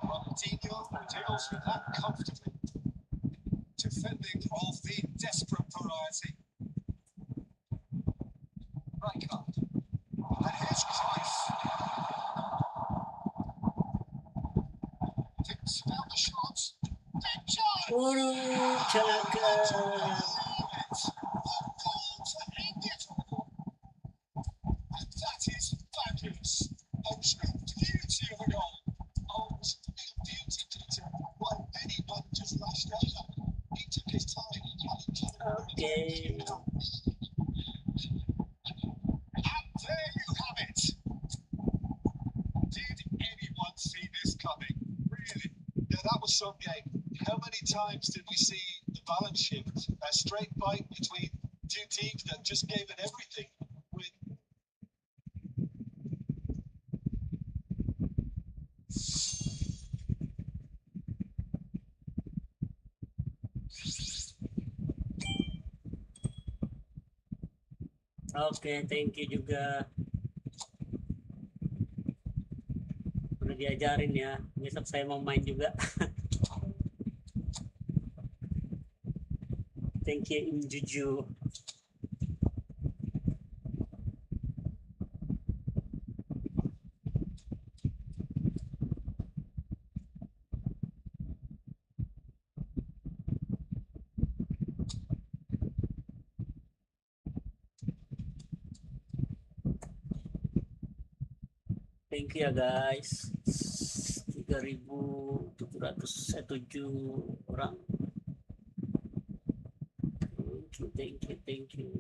Ronaldinho deals with that comfortably. Defending of the desperate variety. Rijkaard. And here's Cruyff. Thinks about the shots. Big chance! Waduh, cakep. The goal to end it all. And that is fabulous. A true beauty of a goal. Oh, it was a real beauty, Peter. Well, anyone just lashed out. He took his time. He had it to the Okay. And there you have it. Did anyone see this coming? Really? Yeah, that was some game. How many times did we see the balance shift? A straight fight between two teams that just gave it everything. With Oke, thank you juga. Udah diajarin ya. Besok saya mau main juga. Thank you, Injuju. Thank you ya guys. 3.707 orang. Thank you.